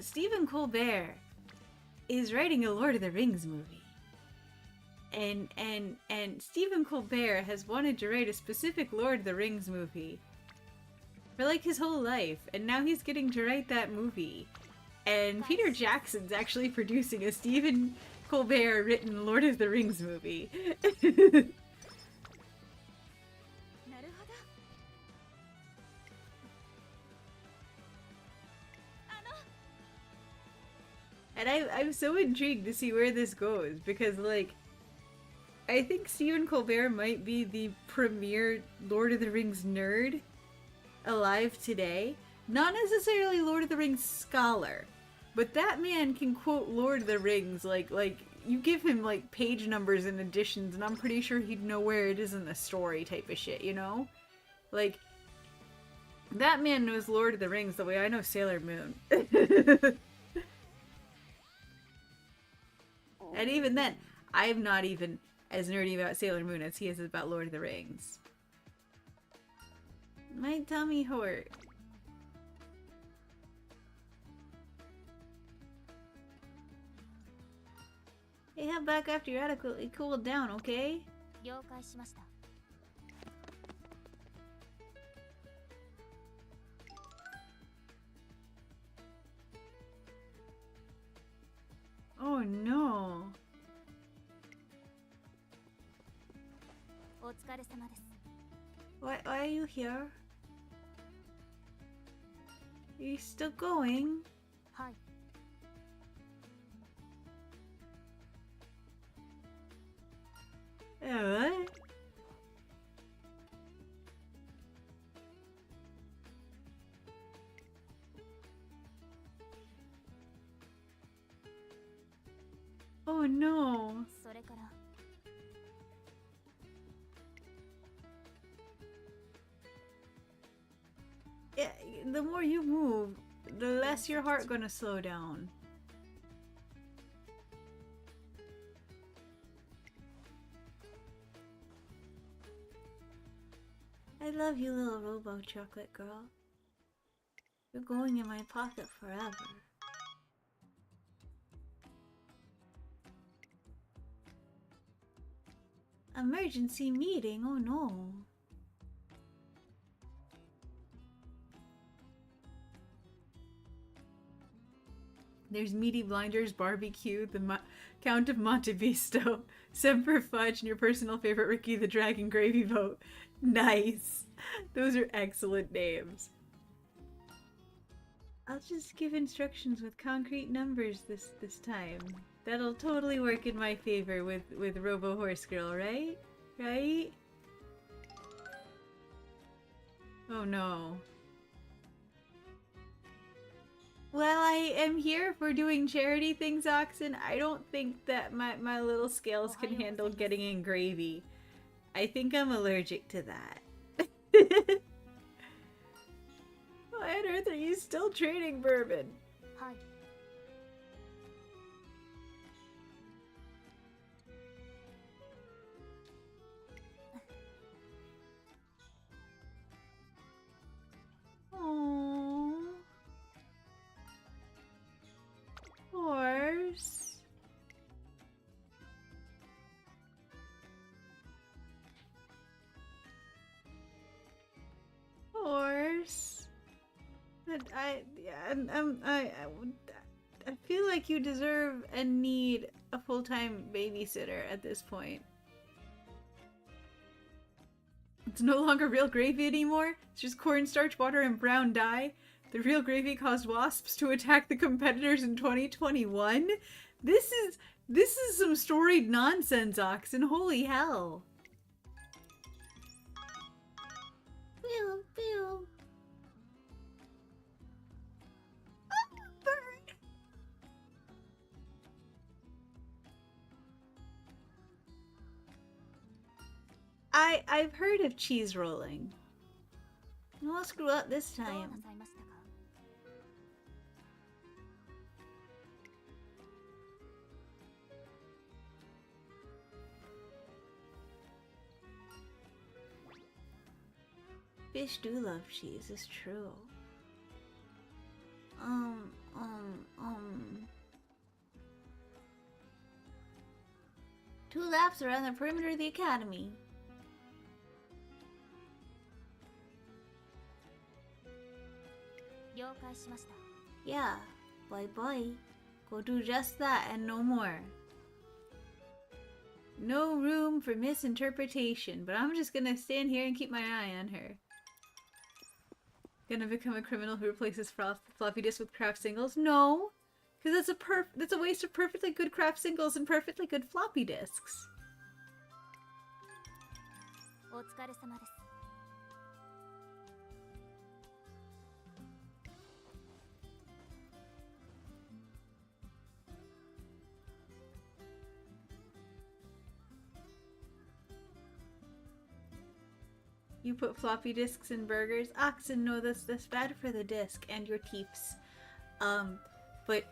Stephen Colbert is writing a Lord of the Rings movie. And Stephen Colbert has wanted to write a specific Lord of the Rings movie for like his whole life, and now he's getting to write that movie. And Peter Jackson's actually producing a Stephen Colbert written Lord of the Rings movie. And I'm so intrigued to see where this goes, because like I think Stephen Colbert might be the premier Lord of the Rings nerd alive today. Not necessarily Lord of the Rings scholar, but that man can quote Lord of the Rings like you give him like page numbers and editions and I'm pretty sure he'd know where it is in the story type of shit, you know? Like, that man knows Lord of the Rings the way I know Sailor Moon. And even then, I'm not even as nerdy about Sailor Moon as he is about Lord of the Rings. My tummy hurt. Hey, head back after you're adequately cooled down, okay? Oh no. Why are you here? Are you still going? What? Oh no. Yeah, the more you move, the less your heart gonna slow down. I love you, little robo chocolate girl. You're going in my pocket forever. Emergency meeting, oh no. There's Meaty Blinders, Barbecue, the Count of Monte Visto, Semper Fudge, and your personal favorite Ricky the Dragon Gravy Boat. Nice. Those are excellent names. I'll just give instructions with concrete numbers this time. That'll totally work in my favor with Robo Horse Girl, right? Right? Oh no. Well, I am here for doing charity things, Oxen. I don't think that my little scales can handle getting in gravy. I think I'm allergic to that. Why on earth are you still trading bourbon? Aww. Horse. Horse. But I feel like you deserve and need a full-time babysitter at this point. It's no longer real gravy anymore. It's just cornstarch, water, and brown dye. The real gravy caused wasps to attack the competitors in 2021. This is some storied nonsense, Oxen. Holy hell. Pew, pew. Oh, bird. I've heard of cheese rolling. I won't screw up this time. Fish do love cheese, it's true. Two laps around the perimeter of the academy. Yeah, bye bye. Go do just that and no more. No room for misinterpretation, but I'm just gonna stand here and keep my eye on her. Gonna become a criminal who replaces floppy disks with craft singles? No, because that's a waste of perfectly good craft singles and perfectly good floppy disks. You put floppy disks in burgers? Oxen, no, that's bad for the disc and your teeps. But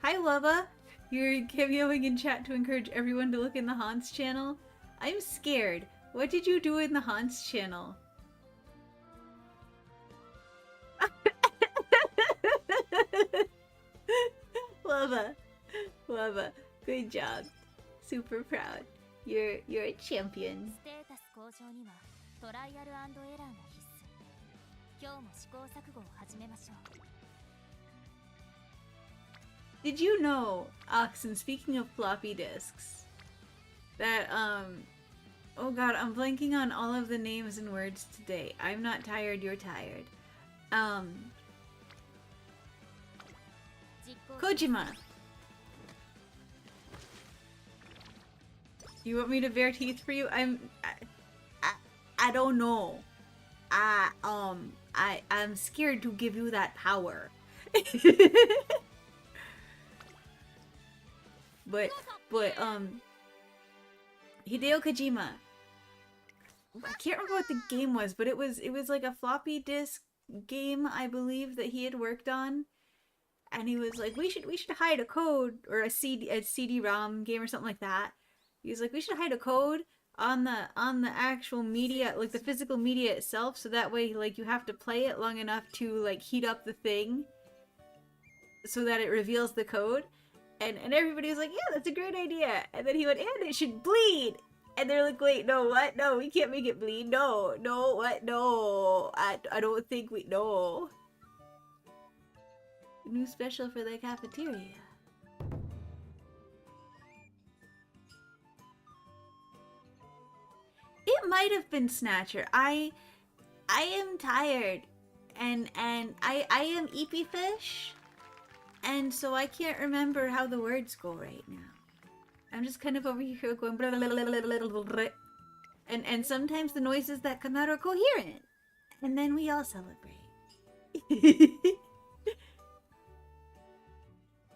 hi Lava! You're cameoing in chat to encourage everyone to look in the Hans channel. I'm scared. What did you do in the Hans channel? Lava, good job. Super proud. You're a champion. Did you know, Oxen, speaking of floppy disks, that, oh god, I'm blanking on all of the names and words today. I'm not tired, you're tired. Kojima! You want me to bare teeth for you? I don't know. I'm scared to give you that power. but Hideo Kojima. I can't remember what the game was, but it was like a floppy disk game, I believe, that he had worked on. And he was like, we should hide a code, or a CD-ROM game or something like that. He was like, we should hide a code on the actual media, like the physical media itself, so that way, like, you have to play it long enough to, like, heat up the thing so that it reveals the code. And everybody was like, yeah, that's a great idea. And then he went, and it should bleed. And they're like, wait, no, what? No, we can't make it bleed. No, what? No, I don't think we, no. New special for the cafeteria. It might have been Snatcher. I am tired, and I am Eepy Fish, and so I can't remember how the words go right now. I'm just kind of over here going blah, blah, blah, blah, blah, blah, blah. And sometimes the noises that come out are coherent, and then we all celebrate.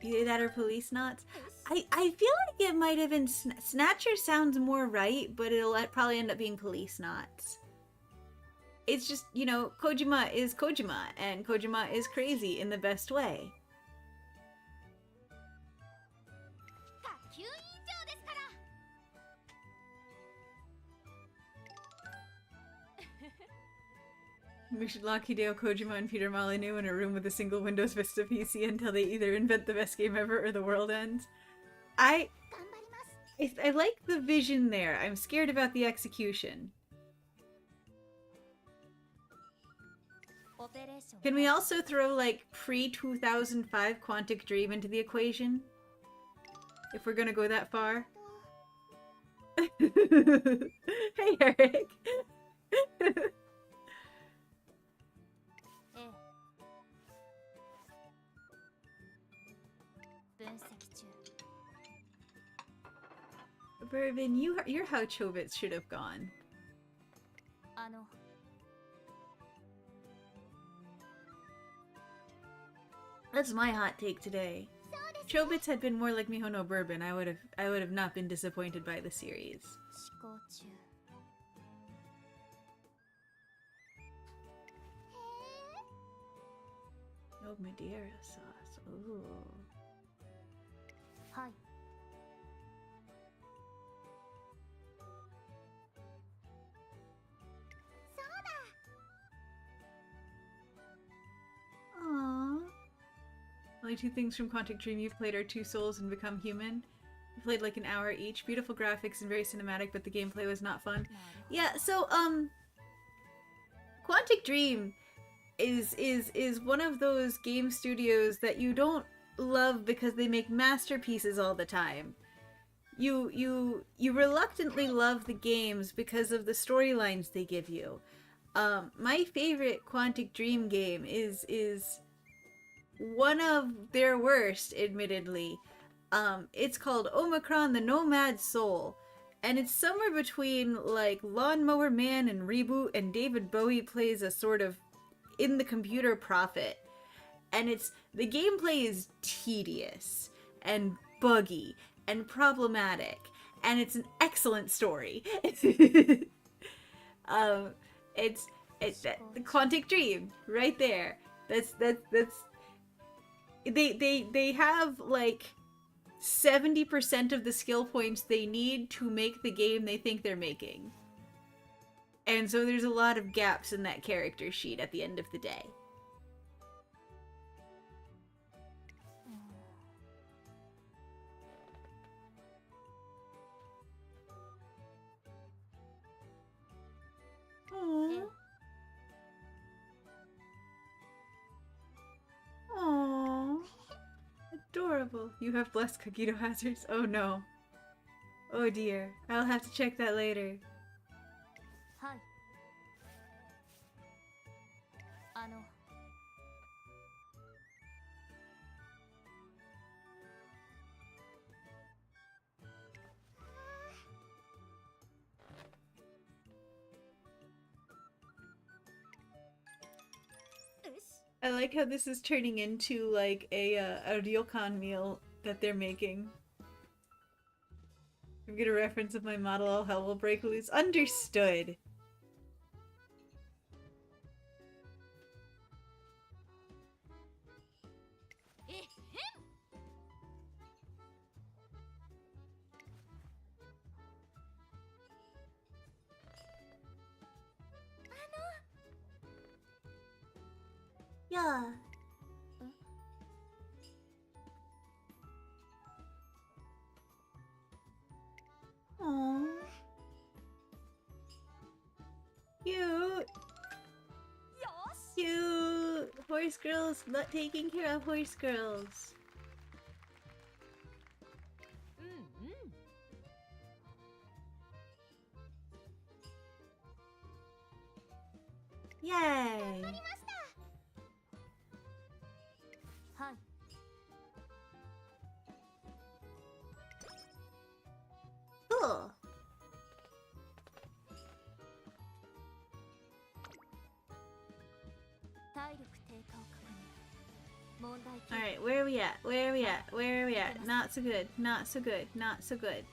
Either that or Police Knots. I feel like it might have been Snatcher sounds more right, but it'll probably end up being Police Knots. It's just, you know, Kojima is Kojima, and Kojima is crazy in the best way. We should lock Hideo Kojima and Peter Molyneux in a room with a single Windows Vista PC until they either invent the best game ever or the world ends. I like the vision there. I'm scared about the execution. Can we also throw, like, pre-2005 Quantic Dream into the equation? If we're gonna go that far? Hey, Eric! Bourbon, you're how Chobits should have gone. That's my hot take today. Chobits had been more like Mihono Bourbon, I would have not been disappointed by the series. Oh, Madeira sauce. Ooh. Hi. Aww. Only two things from Quantic Dream you've played are Two Souls and Become Human. You played like an hour each. Beautiful graphics and very cinematic, but the gameplay was not fun. Yeah, so, Quantic Dream is one of those game studios that you don't love because they make masterpieces all the time. You reluctantly love the games because of the storylines they give you. My favorite Quantic Dream game is one of their worst, admittedly. It's called Omicron: The Nomad Soul, And it's somewhere between like Lawnmower Man and Reboot, and David Bowie plays a sort of in the computer prophet. And the gameplay is tedious and buggy and problematic, and it's an excellent story. um, it's the Quantic Dream right there. That's they have like 70% of the skill points they need to make the game they think they're making. And so there's a lot of gaps in that character sheet at the end of the day. Aww. Aww. Adorable. You have blessed Cogito hazards? Oh no. Oh dear. I'll have to check that later. Hi. I like how this is turning into like a ryokan meal that they're making. I'm gonna reference of my model, all hell will break loose. Understood. Yeah. Aww. Cute. Cute. Horse girls not taking care of horse girls. Yay. Cool. Alright, where are we at? Where are we at? Where are we at? Not so good. Not so good. Not so good.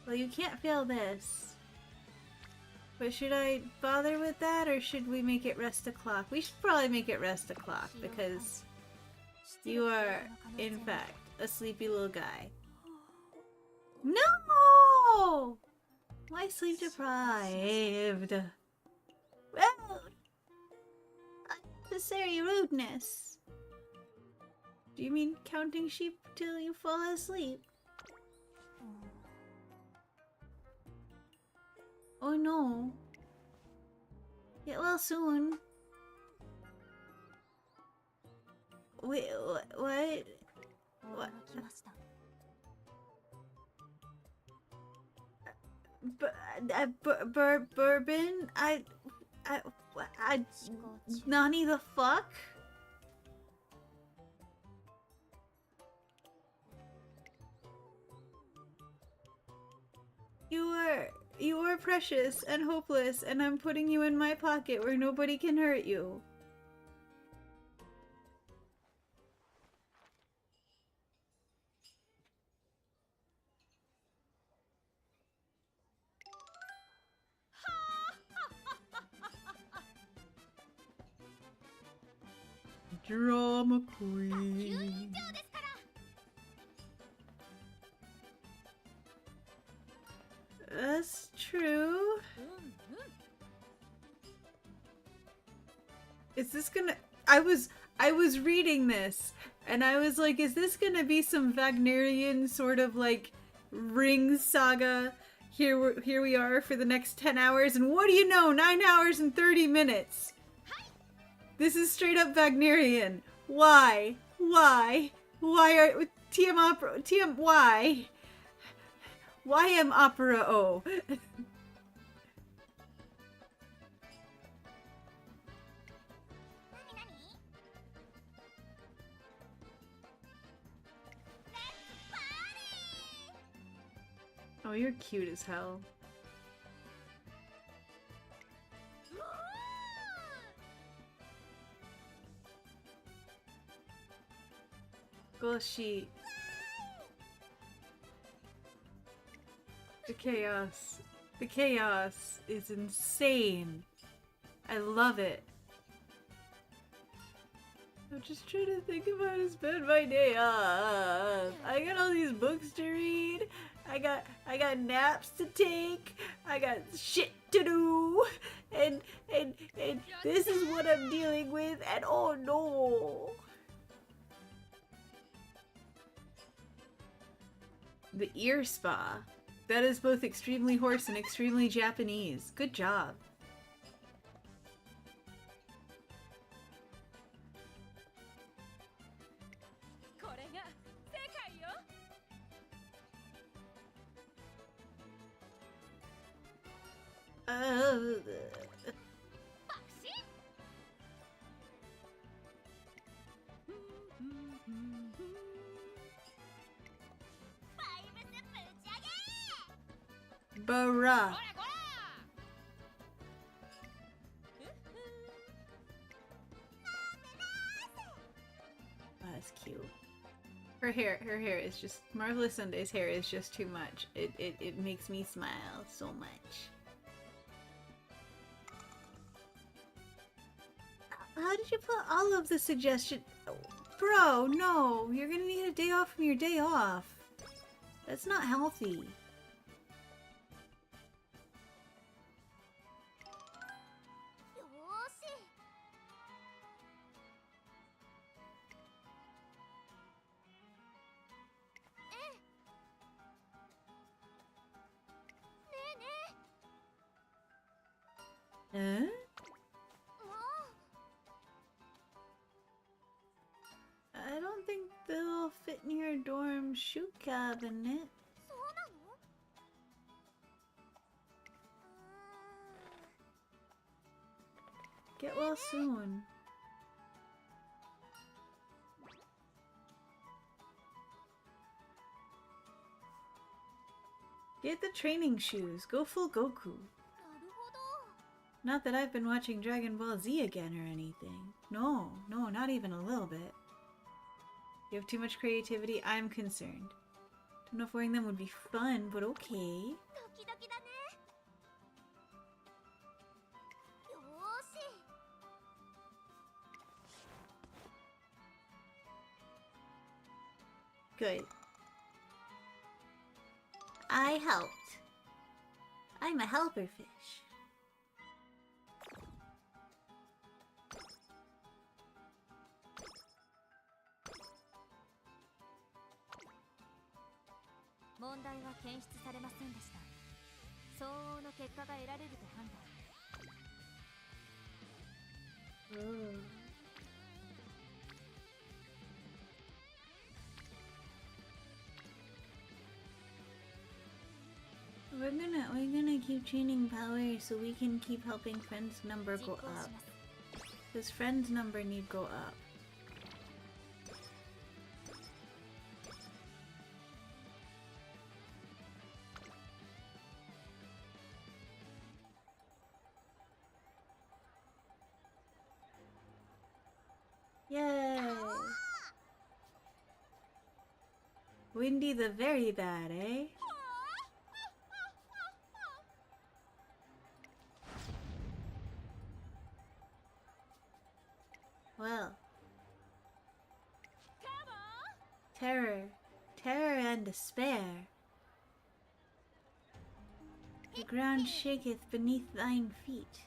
Well, you can't fail this. But should I bother with that, or should we make it rest o'clock? We should probably make it rest o'clock, because you are, in fact, a sleepy little guy. No! Why sleep deprived? Rude! Unnecessary rudeness. Do you mean counting sheep till you fall asleep? Oh no. Get well soon. Wait, what? What? Bourbon? Nani the fuck? You are precious and hopeless, and I'm putting you in my pocket where nobody can hurt you. Drama queen. That's true. Is this gonna... I was reading this, and I was like, is this gonna be some Wagnerian sort of like Ring saga? Here we are for the next 10 hours, and what do you know? 9 hours and 30 minutes. This is straight up Wagnerian. Why? Why? Why are... TM Opera... TM... Why? Why am Opera O? Oh, you're cute as hell. Goshi. The chaos. The chaos is insane. I love it. I'm just trying to think of how to spend my day off. I got all these books to read. I got naps to take. I got shit to do. And this is what I'm dealing with, and oh no. The ear spa. That is both extremely horse and extremely Japanese. Good job. Bruh. Oh, that's cute. Her hair is just Marvelous Sunday's hair is just too much. It makes me smile so much. How did you put all of the suggestion? Bro, no, you're gonna need a day off from your day off. That's not healthy. Huh? I don't think they'll fit in your dorm shoe cabinet. Get well soon. Get the training shoes. Go full Goku. Not that I've been watching Dragon Ball Z again or anything. No, not even a little bit. You have too much creativity, I'm concerned. Don't know if wearing them would be fun, but okay. Good. I helped. I'm a helper fish. We're gonna keep training power so we can keep helping friends' number go up. Because friends' number need go up. Yay! Windy the very bad, eh? Well. Terror. Terror and despair. The ground shaketh beneath thine feet.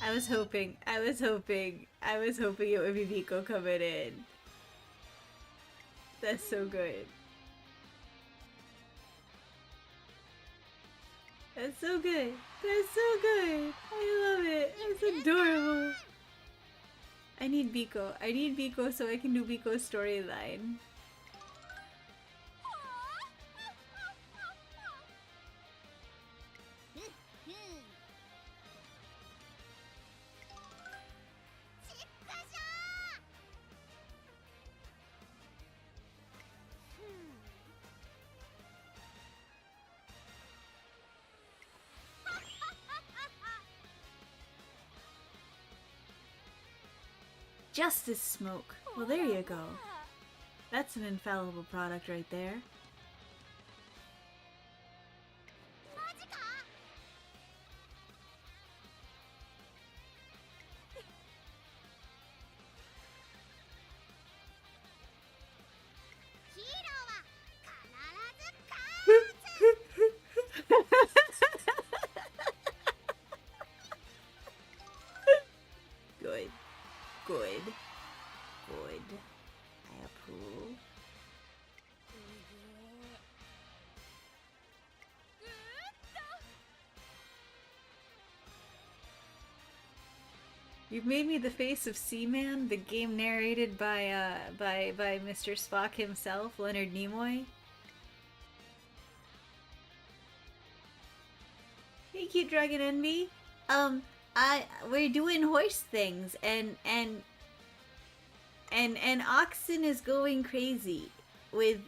I was hoping it would be Miko coming in. That's so good. That's so good. That's so good. I love it. It's adorable. I need Biko. I need Biko so I can do Biko's storyline. Justice smoke. Well, there you go. That's an infallible product right there. Good. Good. Good. I approve. You've made me the face of Seaman, the game narrated by Mr. Spock himself, Leonard Nimoy. Hey, cute Dragon Envy. We're doing horse things, and Oxen is going crazy with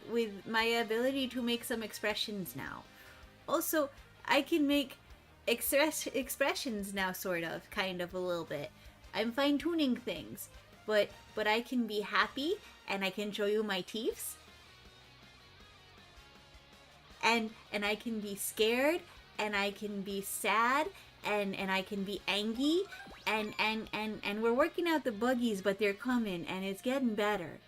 my ability to make some expressions now. Also, I can make expressions now, sort of, kind of, a little bit. I'm fine-tuning things, but I can be happy, and I can show you my teeth, and I can be scared, and I can be sad, and I can be angry, and we're working out the buggies, but they're coming, and it's getting better.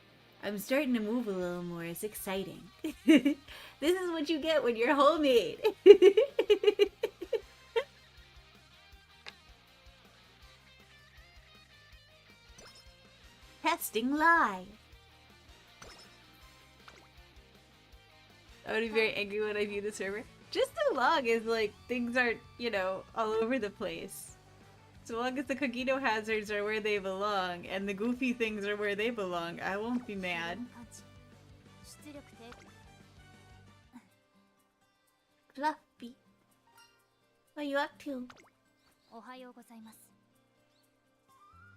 I'm starting to move a little more. It's exciting. This is what you get when you're homemade. Testing live. I would be very angry when I view the server. Just so long as, like, things aren't, you know, all over the place. So long as the Kogito hazards are where they belong, and the goofy things are where they belong, I won't be mad. Fluffy. What are you up to?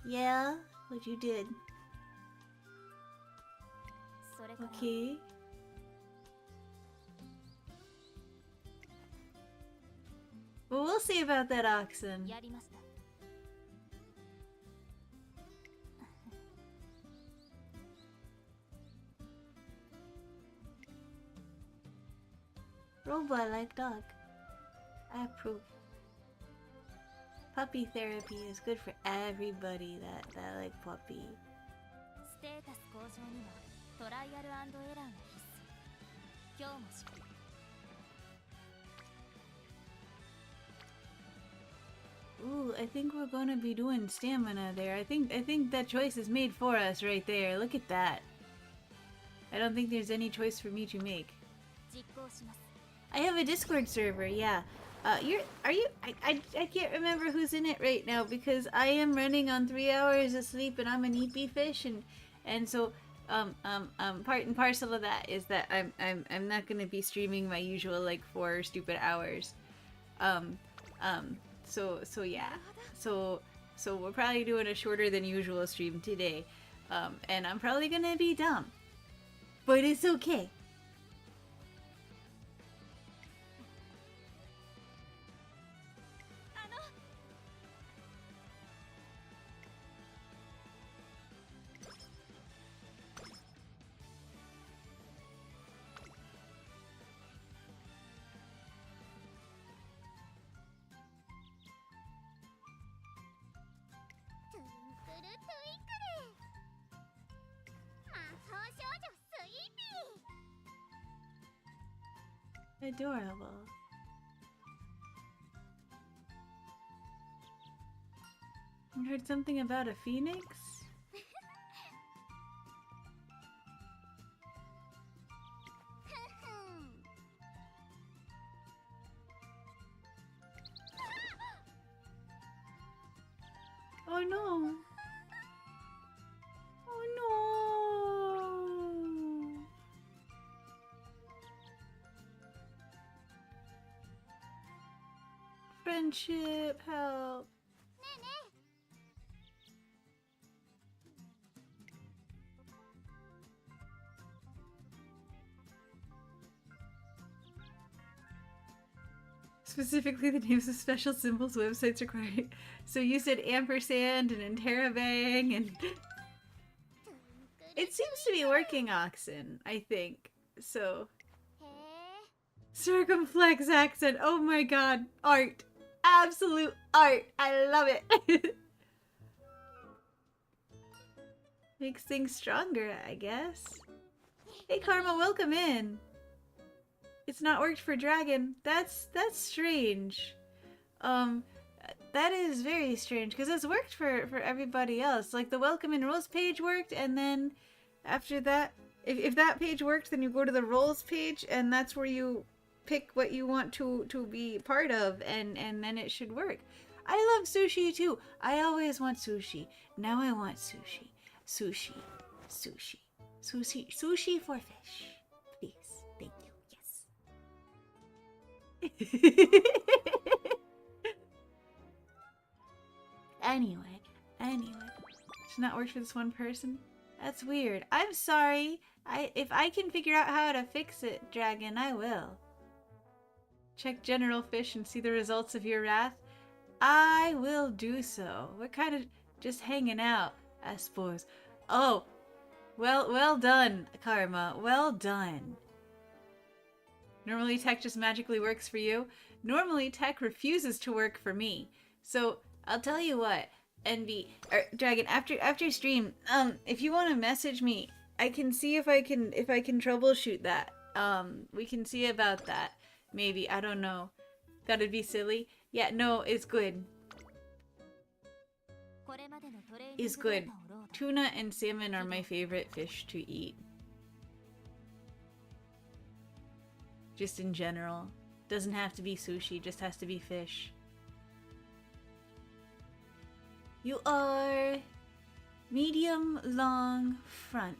Yeah? What you did? Okay. Well, we'll see about that oxen. Robot like dog. I approve. Puppy therapy is good for everybody that like puppy. Ooh, I think we're gonna be doing stamina there. I think that choice is made for us right there. Look at that. I don't think there's any choice for me to make. I have a Discord server, yeah. I can't remember who's in it right now because I am running on 3 hours of sleep and I'm an EP fish and so part and parcel of that is that I'm not gonna be streaming my usual like 4 stupid hours. So yeah. So we're probably doing a shorter than usual stream today. And I'm probably gonna be dumb. But it's okay. Adorable. I heard something about a phoenix? Oh no! Oh no! Friendship, help. Specifically the names of special symbols websites require. So you said ampersand and interrobang and It seems to be working, Oxen, I think. So, へえ circumflex accent. Oh my god. Art. Absolute art. I love it. Makes things stronger, I guess. Hey Karma, welcome in. It's not worked for Dragon. That's strange. That is very strange because it's worked for everybody else. Like the welcome in roles page worked, and then after that, if that page worked, then you go to the roles page, and that's where you pick what you want to be part of, and then it should work. I love sushi too. I always want sushi. Now I want sushi. Sushi. Sushi. Sushi. Sushi for fish. Please. Thank you. Yes. Anyway. It's not worked for this one person? That's weird. I'm sorry. If I can figure out how to fix it, Dragon, I will. Check General Fish and see the results of your wrath. I will do so. We're kind of just hanging out, I suppose. Oh, well done, Karma. Well done. Normally tech just magically works for you. Normally tech refuses to work for me. So I'll tell you what, Envy or Dragon, after stream, if you want to message me, I can see if I can troubleshoot that. We can see about that. Maybe, I don't know. That'd be silly. Yeah, no, it's good. これまでのトレーニン Is グデー good. タをロード Tuna and salmon are my favorite fish to eat. Just in general. Doesn't have to be sushi, just has to be fish. You are medium long front.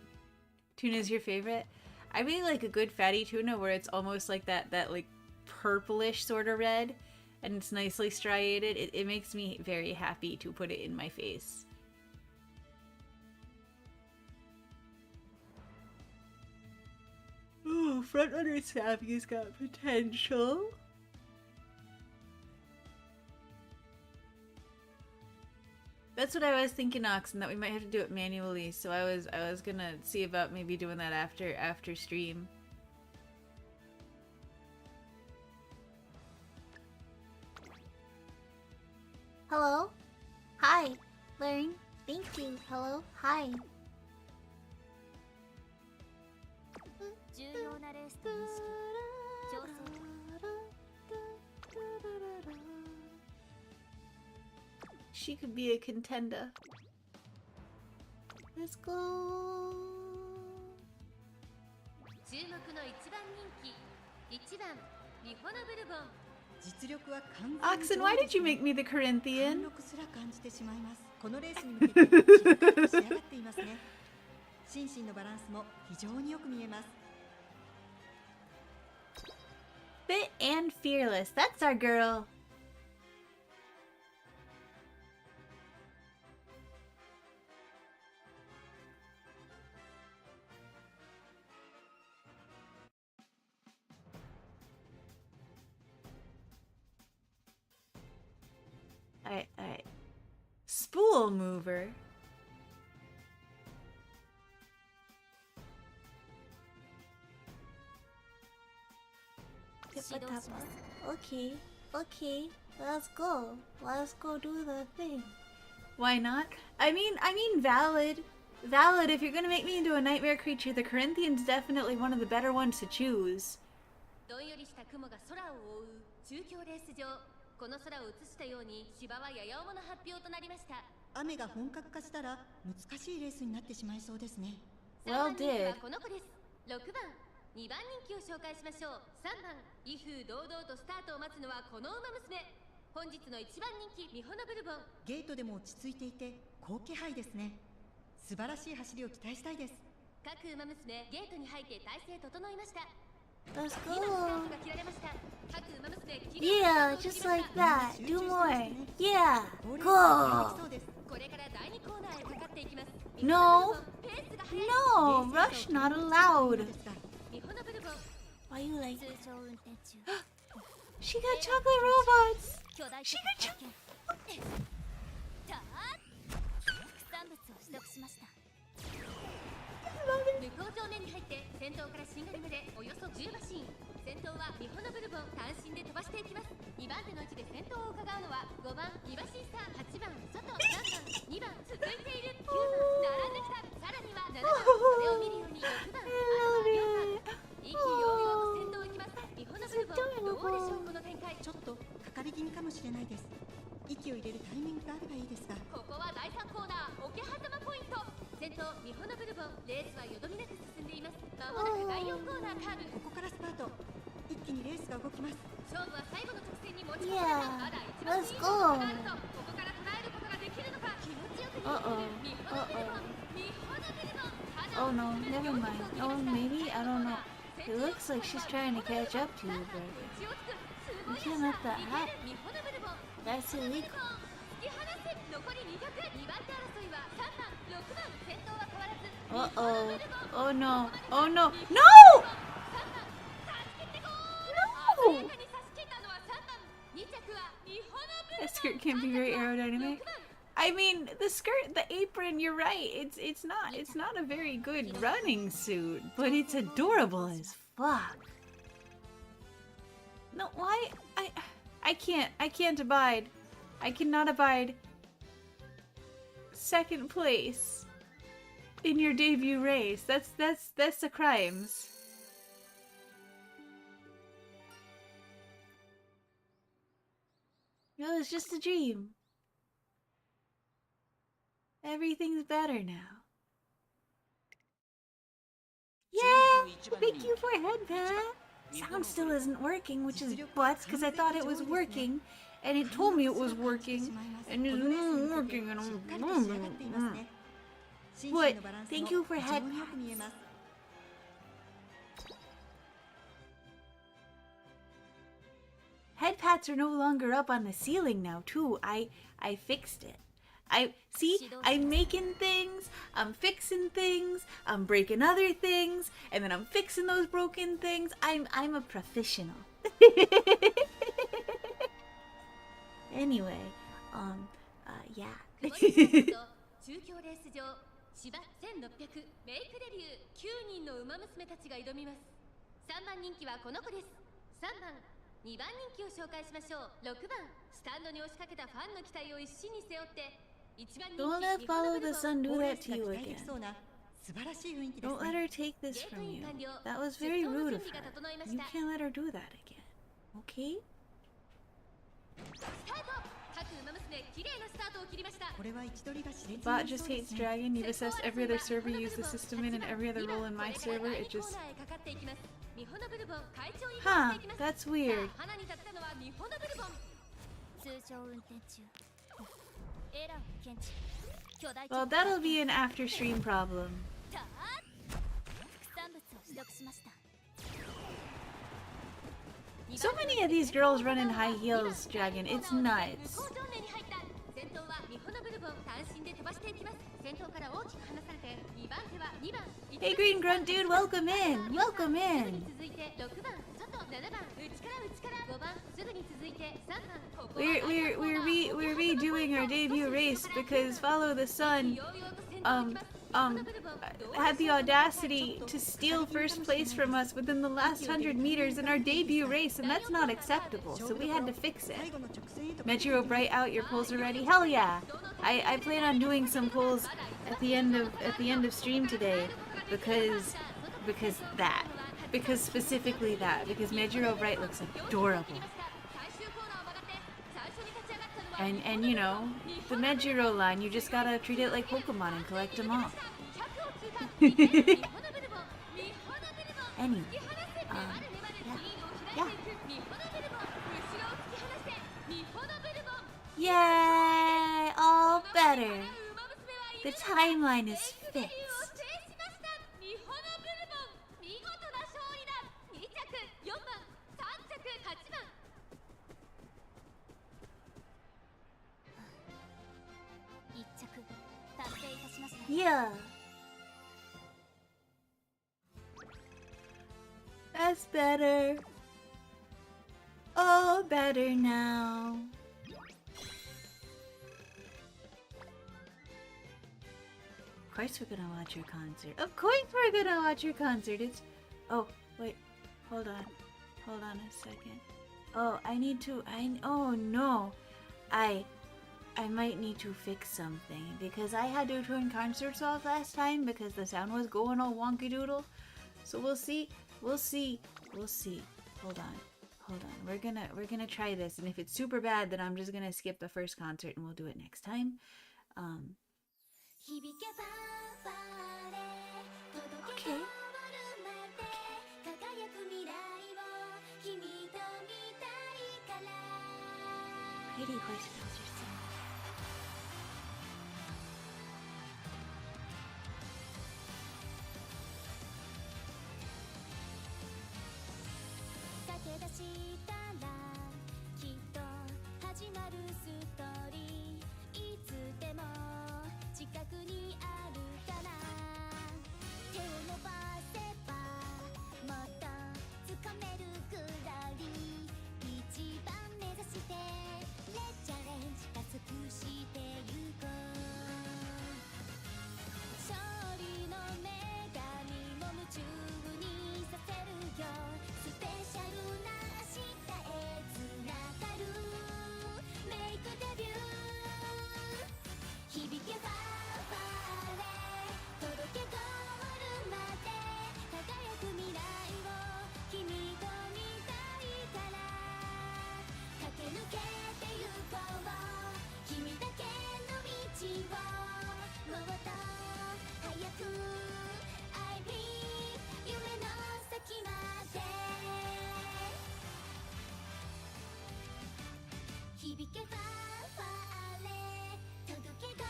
Tuna's your favorite? I really like a good fatty tuna where it's almost like that like purplish sort of red, and it's nicely striated. It makes me very happy to put it in my face. Oh, front runner Savvy's got potential. That's what I was thinking, Oxen, that we might have to do it manually. So I was gonna see about maybe doing that after stream. Hello? Hi. Learn. Thank you. Hello? Hi. 重要なレースと認識調整 She could be a contender. Let's go. 注目の一番人気1番ミホノブルボン 実力は完全に Oxen, why did you make me the 貫 Corinthian? 禄すら感じてしまいます。このレースに向けてしっかり仕上がっていますね。心身のバランスも非常によく見えます。 Fit and fearless. That's our girl. Alright. Spool mover. Okay. Let's go. Let's go do the thing. Why not? I mean, valid. Valid, if you're gonna make me into a nightmare creature, the Corinthian's definitely one of the better ones to choose. どんよりした雲が空を覆う中京レース場この空を映したように芝はやや重の発表となりました。雨が本格化したら難しいレースになってしまいそうですね。 Well 3番人気は did. この子です。6番2番人気を紹介しましょう。3番威風堂々とスタートを待つのはこの馬娘。本日の1番人気ミホノブルボン。ゲートでも落ち着いていて好気配ですね。素晴らしい走りを期待したいです。各馬娘ゲートに入って体勢整いました。 Let's 今スター go. トが切られました。各馬娘切り Yeah, スタートを切り just ま like した that. 集 Do 中して more. ますね。 Yeah. 好レース Go. ができそうです。これから第2コーナーへかかっていきます。 No. ペースが速い。 No, rush not allowed. ですが ミホノブルボン。 Why you like 通常運転中。 She got chocolate robots. 巨大シ的ガチ発見たー副産物を取得しました向こう上面に入って先頭からしんがりまでおよそ10馬身。先頭はミホノブルボン単身で飛ばしていきます。2番手の位置で先頭を伺うのは5番リバシーサー、8番外、3番2番続いている9番並んできた。さらには7番それを見るように6番あとは4番意気揚々と先頭行きます。ミホノブルボンどうでしょうこの展開。ちょっとかかり気味かもしれないです。息を入れるタイミングがあればいいですが。ここは第3コーナー桶狭間ポイント。先頭ミホノブルボンレースはよどみなく進んでいます。まもなく第4コーナーカーブ。ここからスパート。一気にレースが動きます。勝負は最後の直線に持ち込 Yeah, まれた。まだ let's 一 go. 番いいところがあるとここから捉えることができるのか。気持ちよく逃げてくるミホノブルボン。ミホノブルボン。 Oh no, never mind. Oh, maybe? I don't know. It looks like she's trying to catch up to you, but you can't let that happen. That's illegal. 突き放す。残り200。2番手争いは3番6番。先頭は変わらず Uh-oh. Oh no. Oh no. No! No! That skirt can't be very aerodynamic. I mean, the skirt, the apron, you're right. It's not a very good running suit, but it's adorable as fuck. No, why? I can't abide. I cannot abide second place in your debut race. That's the crimes. No, it's just a dream. Everything's better now. Yeah! Thank you for head pat! Sound still isn't working, which is butts, because I thought it was working, and it told me it was working, and it's not working, and I'm... But, thank you for head pats. Head pats are no longer up on the ceiling now, too. I fixed it. I'm making things, I'm fixing things, I'm breaking other things, and then I'm fixing those broken things. I'm a professional. Anyway, yeah. 中京レース場芝1600メイクデビュー9人の馬娘たちが挑みます。3番人気はこの子です。3番2番人気を紹介しましょう。6番スタンドに押しかけたファンの期待を一身に背負って1番人気 Don't let follow the sun do that to you 期待で again. きそうな素晴らしい雰囲気です Don't let ね。 her take this from you. That was very rude of her. You can't let her do that again. Okay? スタート。各馬娘綺麗なスタートを切りました。これは位置取りが熾烈に Bot なり just そうで hates すね。 Dragon. You've assessed every other server used the system in and every other role in my server. It just... Huh, that's weird. Well, that'll be an after-stream problem. So many of these girls run in high heels, Dragon. It's nuts. Hey, Green Grunt Dude, welcome in. Welcome in. We're redoing our debut race because Follow the Sun had the audacity to steal first place from us within the last 100 meters in our debut race, and that's not acceptable, so we had to fix it. Metro Bright out, your polls are ready? Hell yeah! I plan on doing some polls at the end of stream today because specifically that, because Metro Bright looks adorable. And you know, the Medjiro line, you just gotta treat it like Pokemon and collect them all. Anyway, yeah. Yay! All better. The timeline is fixed. Yeah. That's better. Oh, better now. course we're gonna watch your concert. Of course we're gonna watch your concert. It's... Oh, wait. Hold on. Hold on a second. Oh, I need to... Oh, no. I might need to fix something because I had to turn concerts off last time because the sound was going all wonky doodle. So we'll see. We'll see. We'll see. Hold on. Hold on. We're gonna try this, and if it's super bad, then I'm just gonna skip the first concert and we'll do it next time. Okay. Pretty horse girls are singing. 駆け出したらきっと始まるストーリーいつでも近くにあるから手を伸ばせばもっと掴めるくらい一番目指してレチャレンジ加速してゆこう勝利の女神も夢中にさせるよスペシャルな明日へつながるメイクデビュー響けファンファーレ届けゴールまで輝く未来を君と見たいから駆け抜けてゆこう君だけの道をもっと早く I believe 夢の先まで響けファンファーレ届けゴー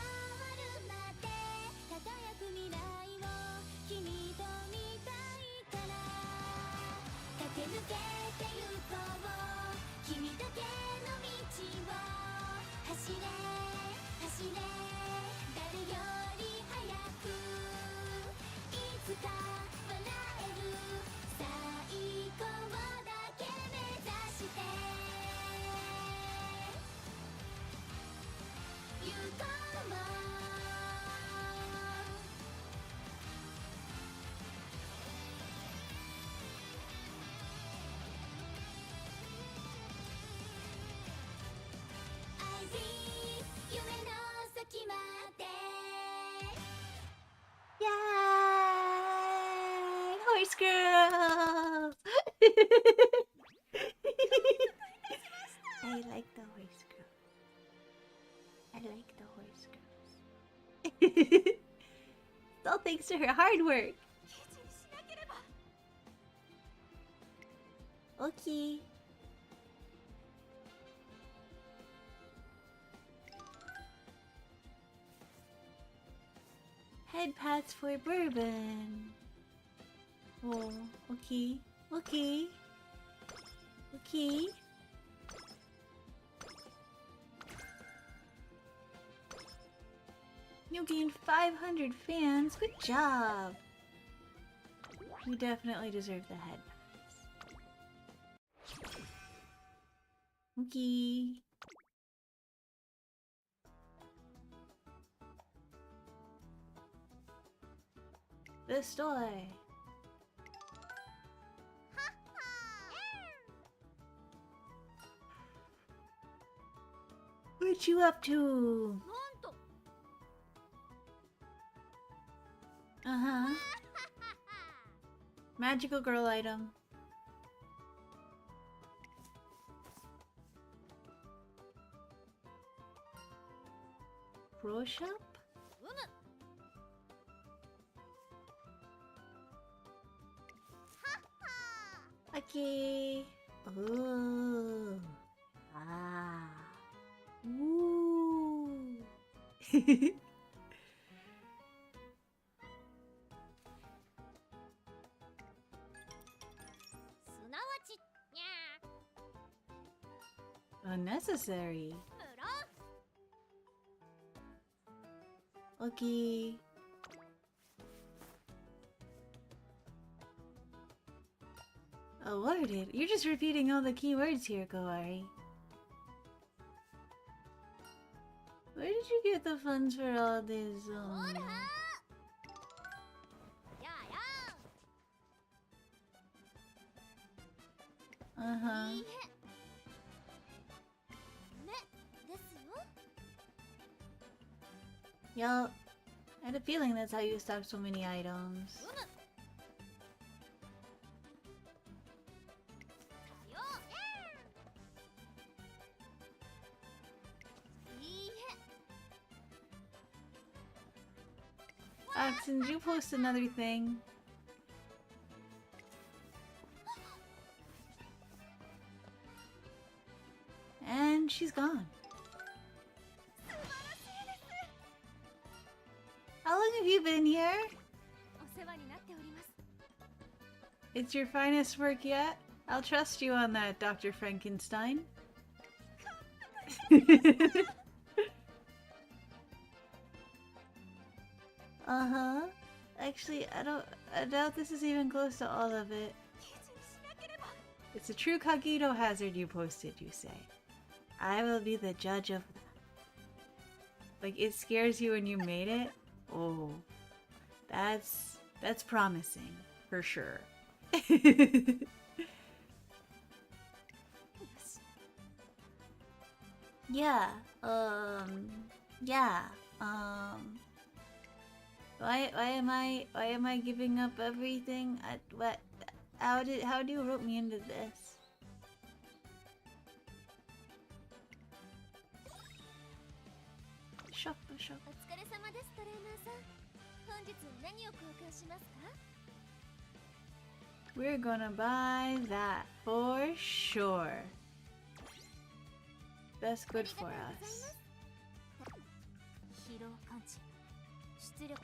ルまで輝く未来を君と見たいから駆け抜けてゆこう君だけの道を走れ走れ誰より早くいつか笑える最高だけ目指してゆこうもI believe 夢の先まで Yay! Horse girls! I like the horse girls. I like the horse girls. It's all thanks to her hard work. 記事にしなければ Okay. Head paths for bourbon. Oh, okay. Okay. Okay. You gained 500 fans. Good job. You definitely deserve the head pass. Okay. The store. What you up to? なんと Uh-huh. Magical girl item. Pro shop? うむ Okay. Oh. Ah. Ooh. すなわちにゃ Unnecessary. ー無論 Okay. Awarded? You're just repeating all the keywords here, Kawari. Where did you get the funds for all this, ほら Uh-huh. いいえ。ね、ですよ。 Yo, I had a feeling that's how you stop so many items. よいいえ。 Oxen, did you post another thing? And she's gone. How long have you been here? お世話になっております。 It's your finest work yet? I'll trust you on that, Dr. Frankenstein. Uh-huh. Actually, I doubt this is even close to all of it. It's a true Kagito hazard you posted, you say. I will be the judge of that. Like, it scares you when you made it? Oh. That's promising, for sure. Yeah, yeah, why am I giving up everything? How do you rope me into this? Shop. お疲れ様です、トレーナーさん。本日何を交換しますか？ We're gonna buy that for sure. That's good for us. 疲労感知、出力。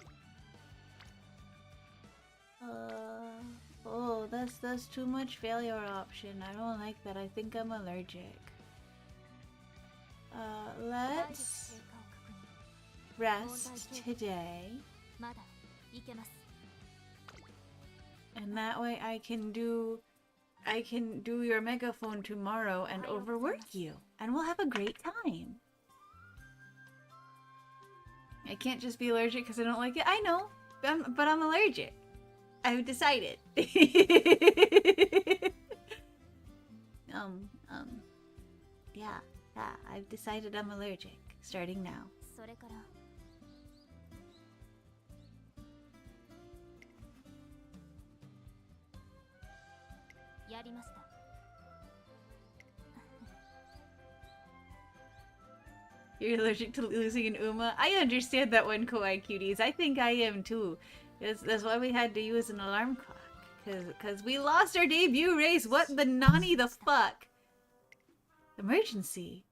Oh, that's too much failure option. I don't like that. I think I'm allergic. Let's rest today. まだいけます。 And that way I can do your megaphone tomorrow and overwork you. And we'll have a great time. I can't just be allergic because I don't like it. I know, but I'm allergic. I've decided. Yeah, I've decided I'm allergic, starting now. それから。やりました。 You're allergic to losing an Uma? I understand that one, Kawaii Cuties. I think I am too. That's why we had to use an alarm clock. Cause we lost our debut race. What the nani the fuck? Emergency.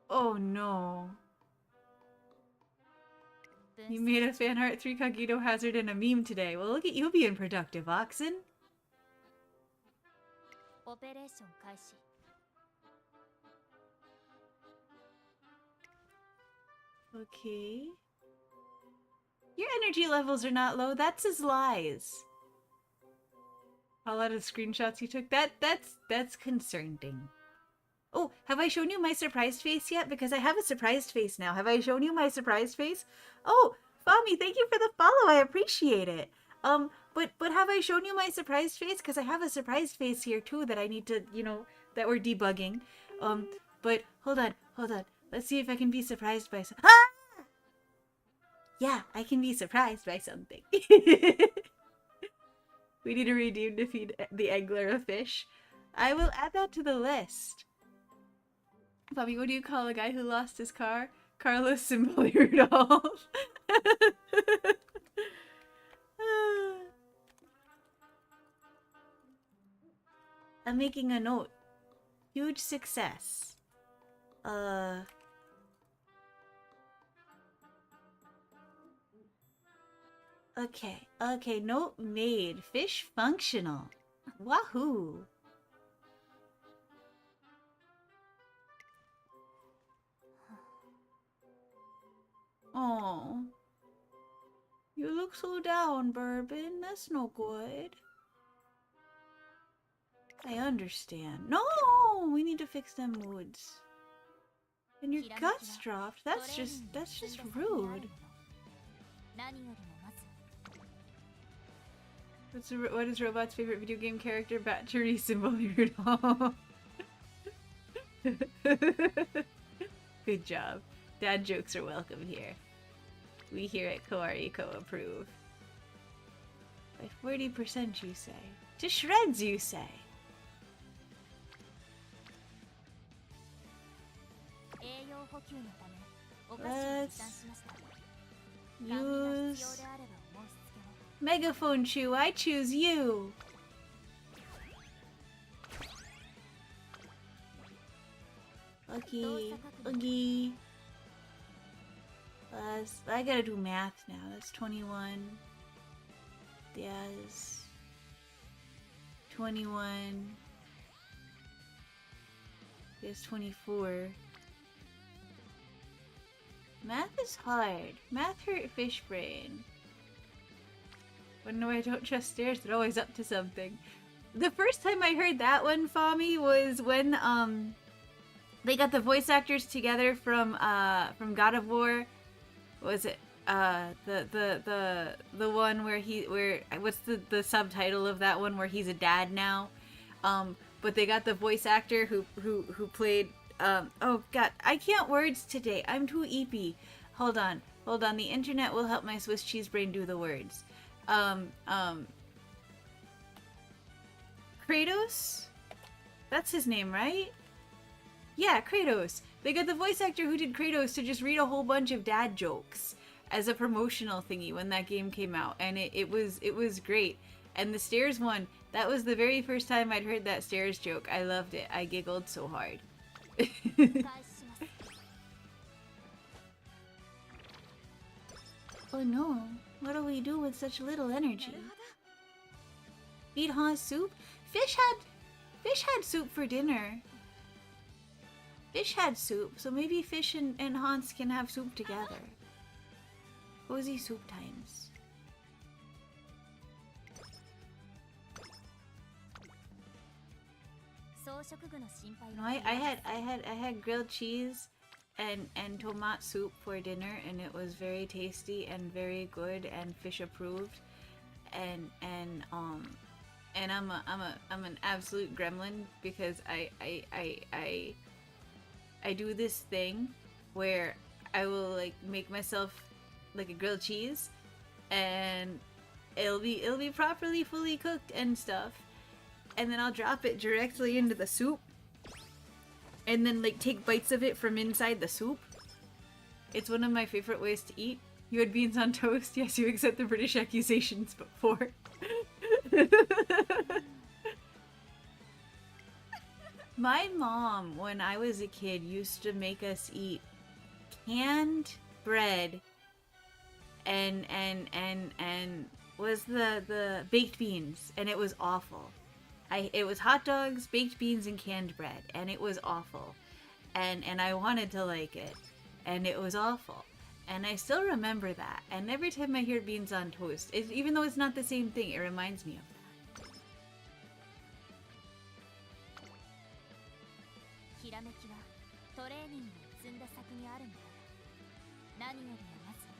Oh no. You made a fan art 3 Kagito hazard and a meme today. Well, look at you being productive, Oxen. オペレーション開始。 Okay. Your energy levels are not low. That's his lies. A lot of screenshots you took. That's concerning. Oh, have I shown you my surprised face yet? Because I have a surprised face now. Have I shown you my surprised face? Oh, Fami, thank you for the follow. I appreciate it. But have I shown you my surprised face? Because I have a surprised face here too that I need to, that we're debugging. But hold on. Let's see if I can be surprised by some. Ah! Yeah, I can be surprised by something. We need a redeem to feed the Eggler a fish. I will add that to the list. Bobby, what do you call a guy who lost his car? Carlos Simply Rudolph. I'm making a note. Huge success. Okay, note made. Fish functional. Wahoo. Oh. You look so down, Bourbon. That's no good. I understand. No! We need to fix them moods. And your guts dropped. That's just rude. What is Robot's favorite video game character? Battery symbol Rudolph. Good job. Dad jokes are welcome here. We here at Koariko approve. By 40% you say. To shreds you say. Let's use Megaphone Chew. I choose you. Okay, okay. I gotta do math now. That's 21. There's 21. There's 24. Math is hard. Math hurt fish brain. When no, I don't trust stairs, they're always up to something. The first time I heard that one, Fami, was when they got the voice actors together from God of War. What was it? The one where what's the subtitle of that one where he's a dad now? But they got the voice actor who played oh god, I can't words today. I'm too eepy. Hold on. The internet will help my Swiss cheese brain do the words. Kratos? That's his name, right? Yeah, Kratos. They got the voice actor who did Kratos to just read a whole bunch of dad jokes as a promotional thingy when that game came out, and it was great. And the stairs one, that was the very first time I'd heard that stairs joke. I loved it. I giggled so hard. Oh no, what do we do with such little energy? Eat Hans soup? Fish had soup for dinner. Fish had soup, so maybe Fish and Hans can have soup together. Cozy soup times. No, I had grilled cheese and tomat soup for dinner, and it was very tasty and very good and Fish approved. And I'm an absolute gremlin because I do this thing where I will like make myself like a grilled cheese, and it'll be properly fully cooked and stuff, and then I'll drop it directly into the soup and then like take bites of it from inside the soup. It's one of my favorite ways to eat. You had beans on toast? Yes, you accept the British accusations before. My mom, when I was a kid, used to make us eat canned bread and was the baked beans, and it was awful. It was hot dogs, baked beans, and canned bread, and it was awful. And I wanted to like it, and it was awful. And I still remember that. And every time I hear beans on toast, even though it's not the same thing, it reminds me of that.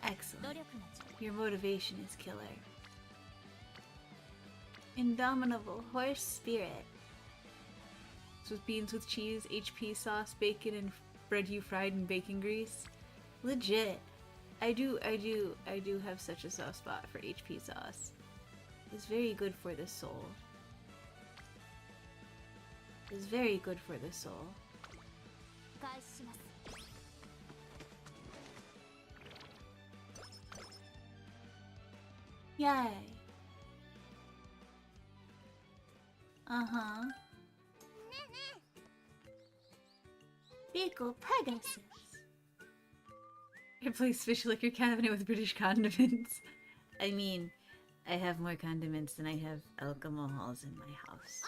Excellent. Your motivation is killer. Indomitable horse spirit. It's with beans with cheese, HP sauce, bacon, and bread you fried in bacon grease. Legit. I do have such a soft spot for HP sauce. It's very good for the soul. It's very good for the soul. Yay. Uh-huh. Pickle Pegasus. Replace fish liquor cabinet with British condiments. I mean, I have more condiments than I have alcohols in my house.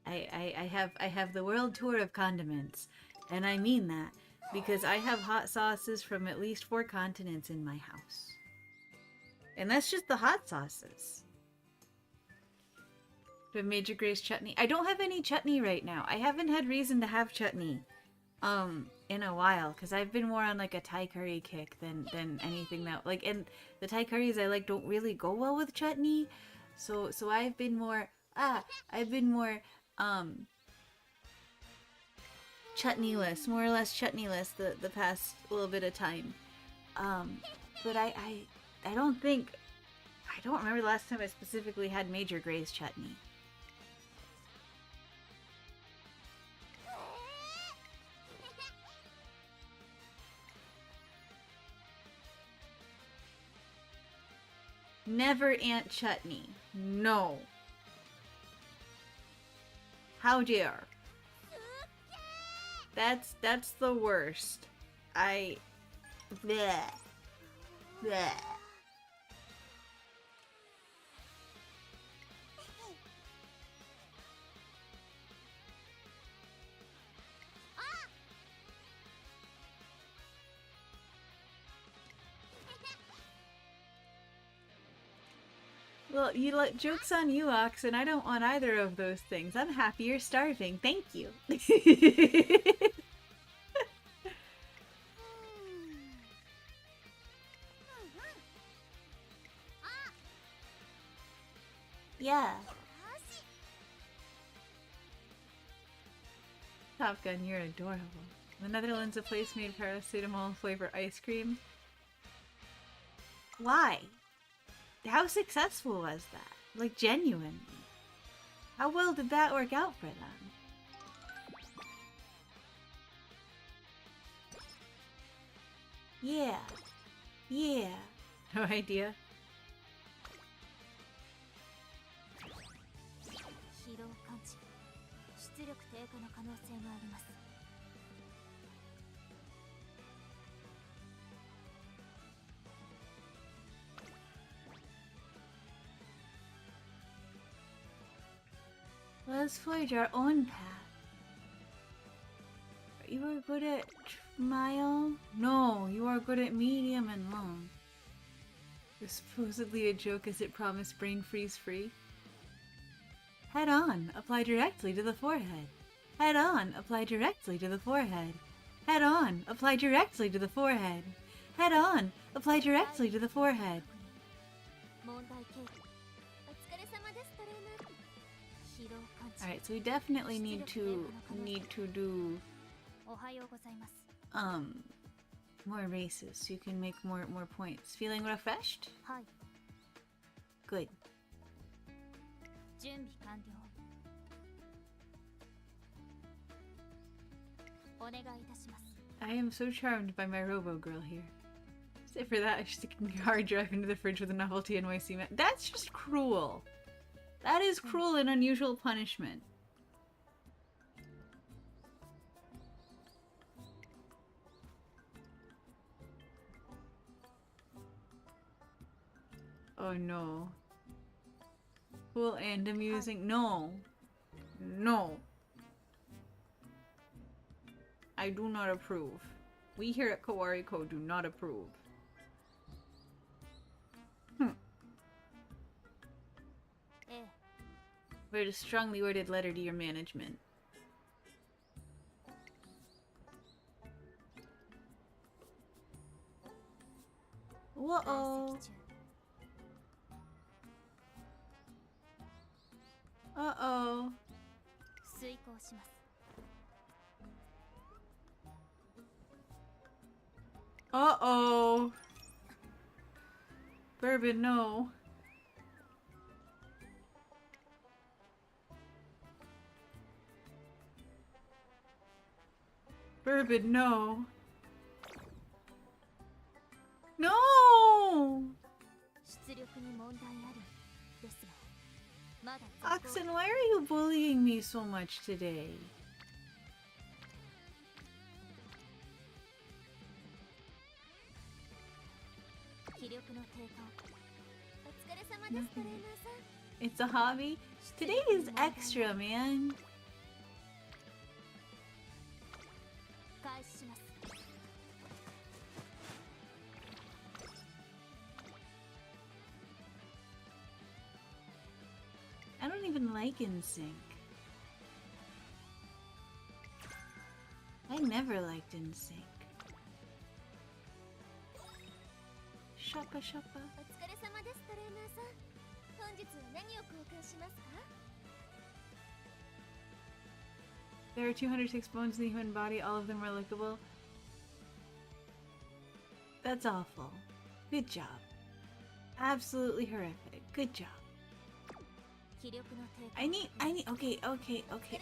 I have the world tour of condiments, and I mean that because I have hot sauces from at least 4 continents in my house. And that's just the hot sauces. But Major Gray's chutney. I don't have any chutney right now. I haven't had reason to have chutney. in a while, because I've been more on like a Thai curry kick than anything that like, and the Thai curries I like don't really go well with chutney, so I've been more chutneyless, more or less chutneyless the past little bit of time. But I don't think, I don't remember the last time I specifically had Major Gray's chutney. Never Aunt Chutney. No. How dare. That's the worst. Bleh. Bleh. Well, you let jokes on you, Ox, and I don't want either of those things. I'm happy you're starving. Thank you. Yeah. Top Gun, you're adorable. The Netherlands, a place made paracetamol flavor ice cream. Why? How successful was that? Like, genuinely. How well did that work out for them? Yeah. Yeah. No idea. 疲労感知出力低下の可能性があります Let's forge our own path. You are good at mile? No, you are good at medium and long. You're supposedly a joke as it promised brain freeze free. Head on, apply directly to the forehead. Head on, apply directly to the forehead. Head on, apply directly to the forehead. Head on, apply directly to the forehead. 問題形成お疲れ様ですトレーナー疲労感知 Alright, so we definitely need to do おはようございます more races so you can make more points. Feeling refreshed? はい Good. 準備完了お願いいたします I am so charmed by my robo girl here. Except for that, she's sticking a hard drive into the fridge with a novelty NYC man. That's just cruel. That is cruel and unusual punishment. Oh no. Cool and amusing. No. No. I do not approve. We here at Kawariko do not approve. Write a strongly worded letter to your management. Whoa. Uh-oh. 遂行します Uh-oh. Bourbon, no. Bourbon, no. No! 出力に問題ありですがまだ Oxen, why are you bullying me so much today? 気力の低下お疲れ様ですトレーナーさん It's a hobby? Today is extra, man. 開始します I don't even like NSYNC. I never liked NSYNC. Shoppa shoppa. お疲れ様ですトレーナーさん。本日は何を交換しますか？ There are 206 bones in the human body. All of them are lickable. That's awful. Good job. Absolutely horrific. Good job. 気力の低下。Okay.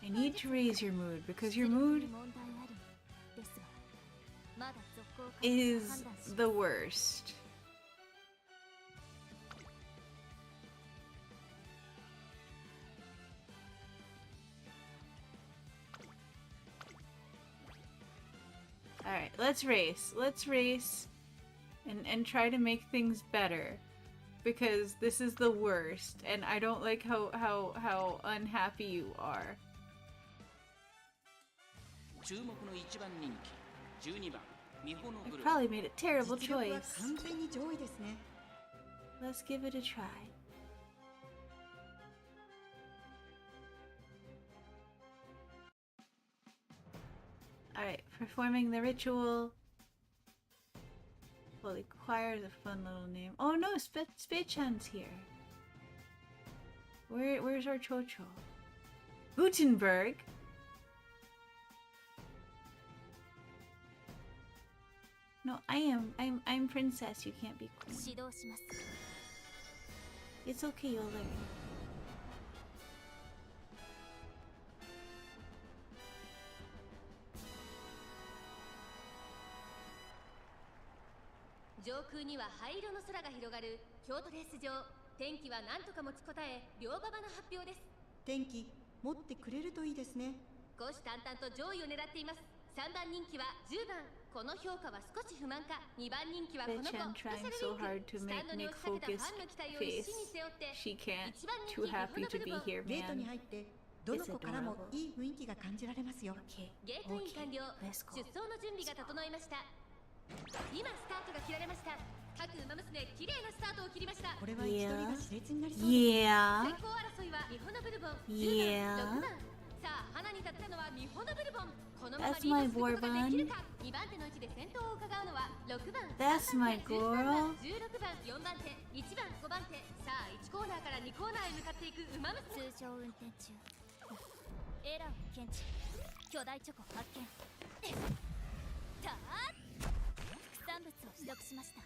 I need to raise your mood because your mood 問題ありですが、まだ続行を判 is 断し the worst. Alright, let's race. Let's race and try to make things better. Because this is the worst, and I don't like how unhappy you are. 注目の一番人気12番ミホノ I ブルー probably made a terrible 実力は choice. 完全に上位ですね。 Let's give it a try. Alright, performing the ritual. Well, the choir is a fun little name. Oh no, Spechan's here. Where's our Chocho? Gutenberg? No, I'm princess, you can't be queen. 指導します。 It's okay, you'll learn. 上空には灰色の空が広がる京都レース場。天気は何とか持ちこたえ両馬場の発表です。天気持ってくれるといいですね。虎視眈々と上位を狙っています。3番人気は10番。この評価は少し不満か。2番人気はこの子 Betchan スペシャ trying ル so ウィー hard ク。 to スタンドに make 押しかけたフ focused ァンの期待を face. 一身に背負って She can't. 1番人 Too 気 happy to be ミホノブルボン here, ゲート man. に入ってどの子からもいい雰囲気が感じられますよ。 Okay. ゲートイン完了。 Let's go. 出走の準備が整いました。今スタートが切られました。各馬娘綺麗なスタートを切りました。これは位置取りが熾烈になりそうです。 Yeah. 先行争いはミホノブルボン Yeah. 10番6番。さあ花に立ったのはミホノブルボン。このまま That's リー my ドすることができる Bourbon. か。2番手の位置で先頭を伺うのは6番 That's 3番 my 手13 girl. 番16番4番手1番5番手。さあ1コーナーから2コーナーへ向かっていく馬娘。通常運転中。エラーを検知。巨大チョコ発見。たー副産物を取得しました。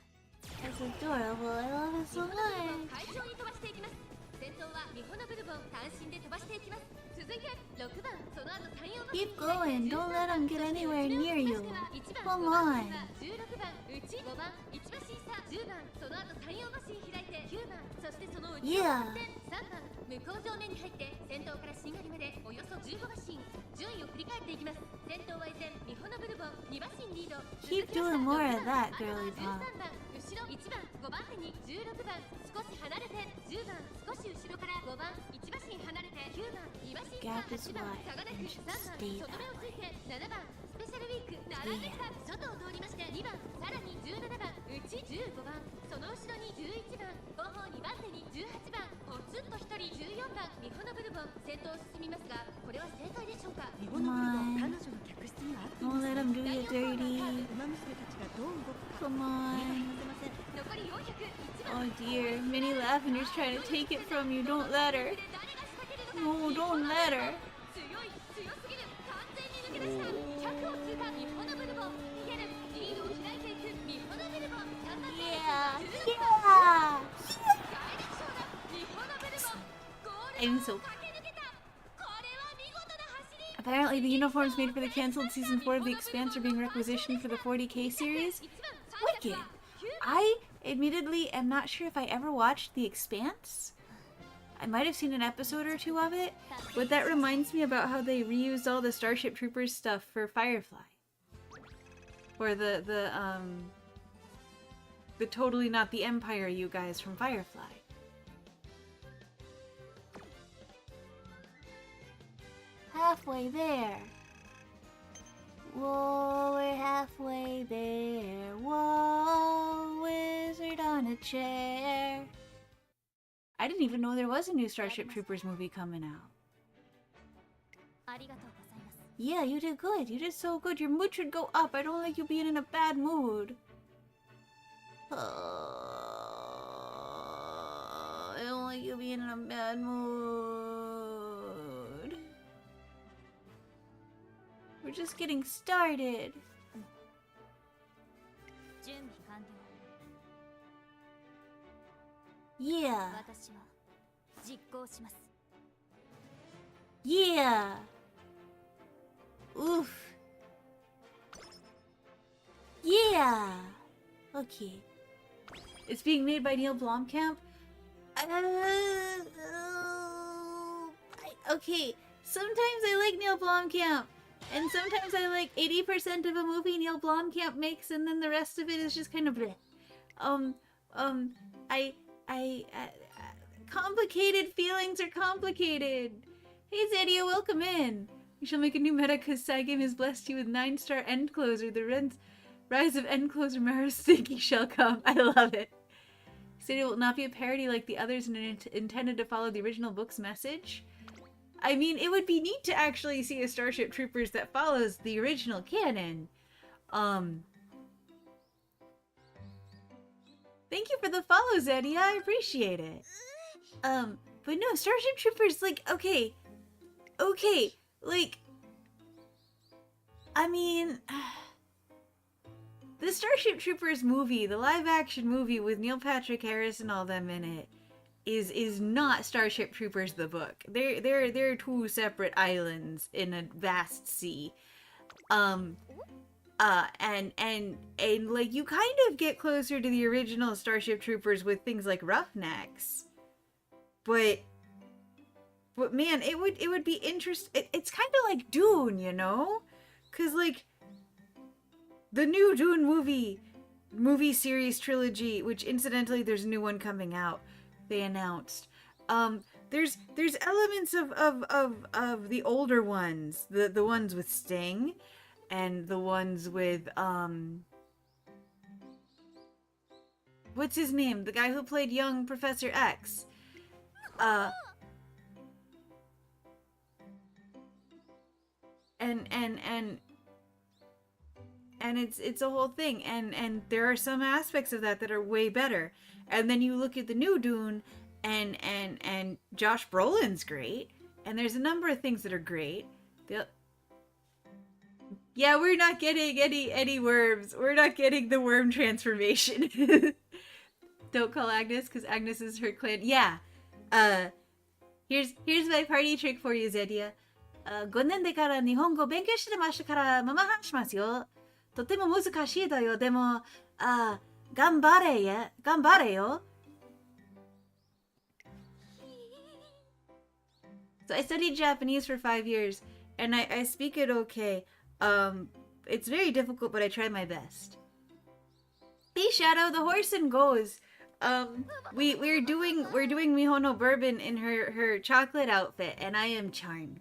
That's adorable. I love it so ミホノブルボン much. 快調に飛ばしていきます。先頭はミホノブルボン単身で飛ばしていきます。続いて6番その後3、4番 Keep going. Don't let them get anywhere near you. 1 Come 番 on 16番内5番1馬審査10番その後3、4馬審開いて9番そしてその内 Yeah. 3番向こう上面に入って先頭からしんがりまでおよそ15馬審順位を振り返っていきます。先頭は依然ミホノブルボン2馬審リード。 Keep doing more of that, girly 13 pop. 番後ろ1番5番手に16番少し離れて10番少し後ろから5番1馬身離れて9番2馬身 Gap is 8番 wide 差がなく and 3 should 番 stay 外目をついて7番スペシャルウィーク並んできた外を通りまして2番さらに17番内15番その後ろに11番後方2番手に18番ポツンと1人14番ミホノブルボン先頭を進みますがこれは正解でしょうか。日本のブルボン彼女の客室には合っていま Don't す let ね。 them do you dirty. 馬娘たちがどう動くか Come 目が on. 離せません。残り401 Oh 番 dear. Minnie Lavender's trying to take it from you. Don't let her. No, don't let her. 強い強すぎる完全に抜け出した100を通過ミホノブルボン逃げるリードを開いていくミホノブルボン3番手 Yeah. 16 Yeah. 大力勝だミホノブルボンゴール I'm ライン so を駆け抜けたこれは見事な走り Apparently, the uniforms made for the canceled season 4 of The Expanse are being requisitioned for the 40K series. Wicked! I admittedly am not sure if I ever watched The Expanse. I might have seen an episode or two of it, but that reminds me about how they reused all the Starship Troopers stuff for Firefly. Or the totally not the Empire you guys from Firefly. Halfway there. Whoa, we're halfway there. Whoa, wizard on a chair. I didn't even know there was a new Starship Troopers movie coming out. ありがとうございます。Yeah, you did good. You did so good. Your mood should go up. I don't like you being in a bad mood. I don't like you being in a bad mood. We're just getting started. 準備完了。 Yeah. 私は実行します。 Yeah. Oof. Yeah. Okay. It's being made by Neil Blomkamp. Okay. Sometimes I like Neil Blomkamp, and sometimes I like 80% of a movie Neil Blomkamp makes, and then the rest of it is just kind of bleh. Complicated feelings are complicated. Hey Zadia, welcome in. We shall make a new meta because Sagame has blessed you with 9-star end closer. The rise of end closer Mara's thinking shall come. I love it. Zadia will not be a parody like the others and intended to follow the original book's message. I mean, it would be neat to actually see a Starship Troopers that follows the original canon. Thank you for the follow, Zadia. I appreciate it. But no, Starship Troopers, like, okay, like, I mean, the Starship Troopers movie, the live-action movie with Neil Patrick Harris and all them in it, is not Starship Troopers the book. They're two separate islands in a vast sea. And like you kind of get closer to the original Starship Troopers with things like Roughnecks. But man, it would be interesting. It's kind of like Dune, you know? Cause like the new Dune movie series trilogy, which incidentally there's a new one coming out. They announced. There's elements of the older ones, the ones with Sting, and the ones with what's his name? The guy who played young Professor X. And it's a whole thing, and there are some aspects of that are way better. And then you look at the new Dune, and Josh Brolin's great, and there's a number of things that are great. Yeah, we're not getting any worms. We're not getting the worm transformation. Don't call Agnes, because Agnes is her clan. Yeah. Here's my party trick for you, Zedia. 5年でから日本語勉強してましたからママ話しますよ。とても難しいだよ。でも、頑張れよ。So I studied Japanese for 5 years, and I speak it okay. It's very difficult, but I try my best. Hey Shadow, the horse and goes. We're doing Mihono Bourbon in her chocolate outfit, and I am charmed.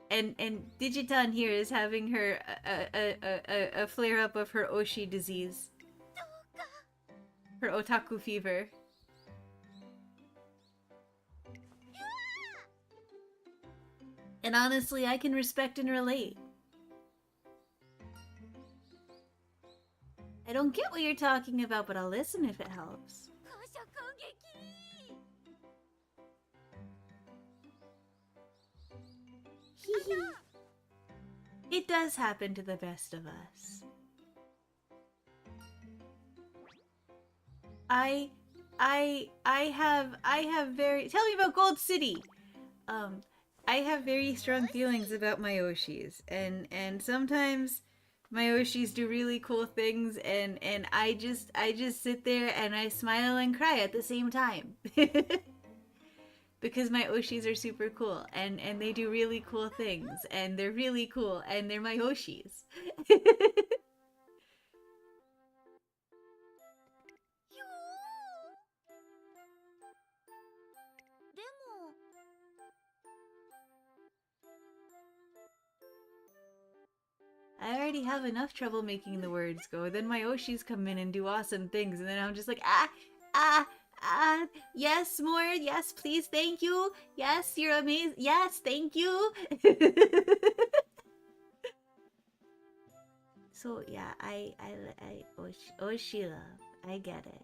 and Digiton here is having her a flare up of her Oshi disease, her otaku fever. And honestly, I can respect and relate. I don't get what you're talking about, but I'll listen if it helps. It does happen to the best of us. I have very... Tell me about Gold City! I have very strong feelings about my Oshis, and sometimes my Oshis do really cool things, and I just sit there and I smile and cry at the same time. Because my Oshis are super cool, and they do really cool things, and they're really cool, and they're my Oshis. I already have enough trouble making the words go. Then my Oshis come in and do awesome things, and then I'm just like, god. Yes, more. Yes, please. Thank you. Yes, you're amazing. Yes, thank you. So yeah, Oshila, I get it.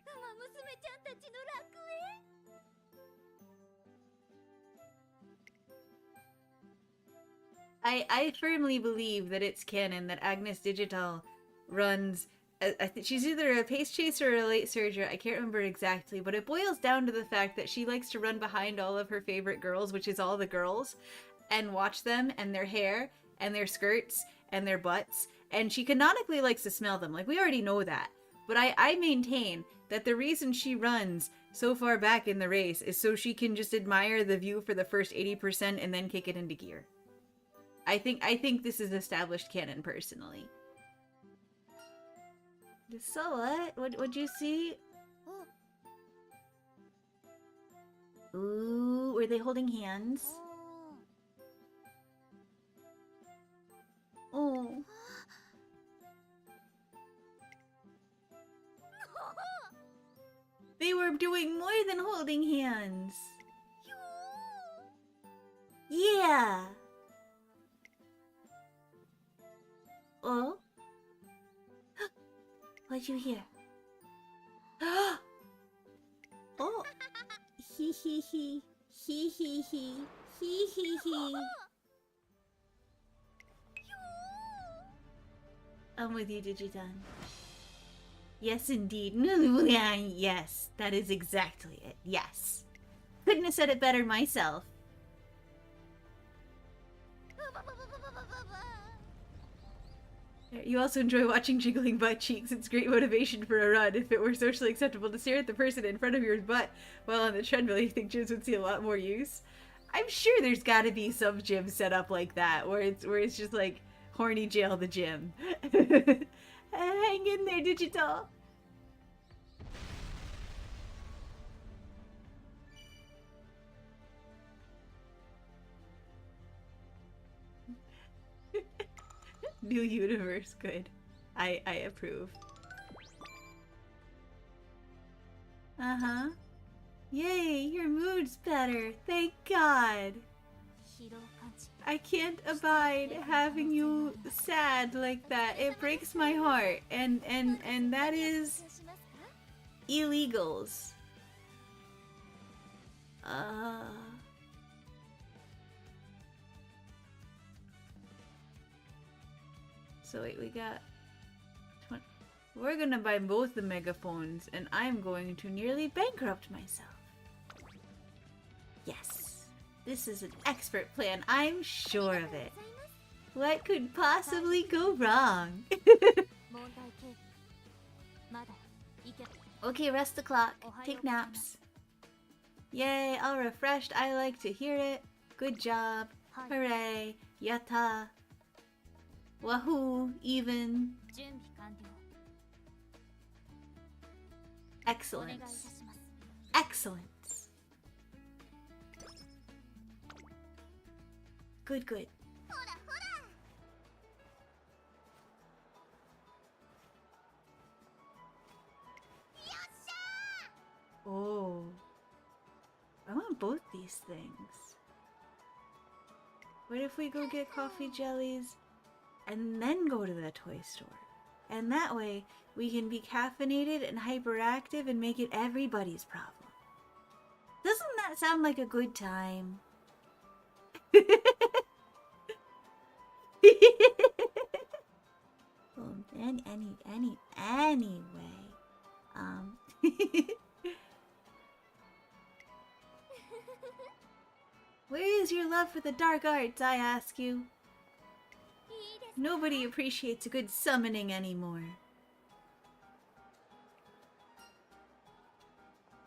ウマ娘ちゃんたちの楽園。 I firmly believe that it's canon that Agnes Digital runs. I think she's either a pace chaser or a late surger. I can't remember exactly, but it boils down to the fact that she likes to run behind all of her favorite girls, which is all the girls, and watch them and their hair and their skirts and their butts. And she canonically likes to smell them. Like, we already know that. But I maintain that the reason she runs so far back in the race is so she can just admire the view for the first 80% and then kick it into gear. I think this is established canon personally. So what? What'd you see? Ooh, were they holding hands? Oh. They were doing more than holding hands. Yeah. Oh? What'd you hear? Oh! Hee hee hee. Hee hee hee. Hee hee hee. I'm with you, Digitan. Yes, indeed. Yes, that is exactly it. Yes. Couldn't have said it better myself. You also enjoy watching jiggling butt cheeks. It's great motivation for a run. If it were socially acceptable to stare at the person in front of your butt while on the treadmill, you think gyms would see a lot more use? I'm sure there's gotta be some gym set up like that, where it's just like horny jail the gym. Hang in there, Digital. New universe, good. I approve. Uh-huh. Yay, your mood's better. Thank God. I can't abide having you sad like that. It breaks my heart. And that is illegals. So wait, we got 20. We're gonna buy both the megaphones, and I'm going to nearly bankrupt myself. Yes, this is an expert plan. I'm sure of it. What could possibly go wrong? Okay, rest the clock. Take naps. Yay, all refreshed. I like to hear it. Good job. Hooray. Yatta. Wahoo, even. Excellence. Excellence. Good, good. Oh. I want both these things. What if we go get coffee jellies and then go to the toy store? And that way, we can be caffeinated and hyperactive and make it everybody's problem. Doesn't that sound like a good time? Well, anyway, where is your love for the dark arts, I ask you? Nobody appreciates a good summoning anymore.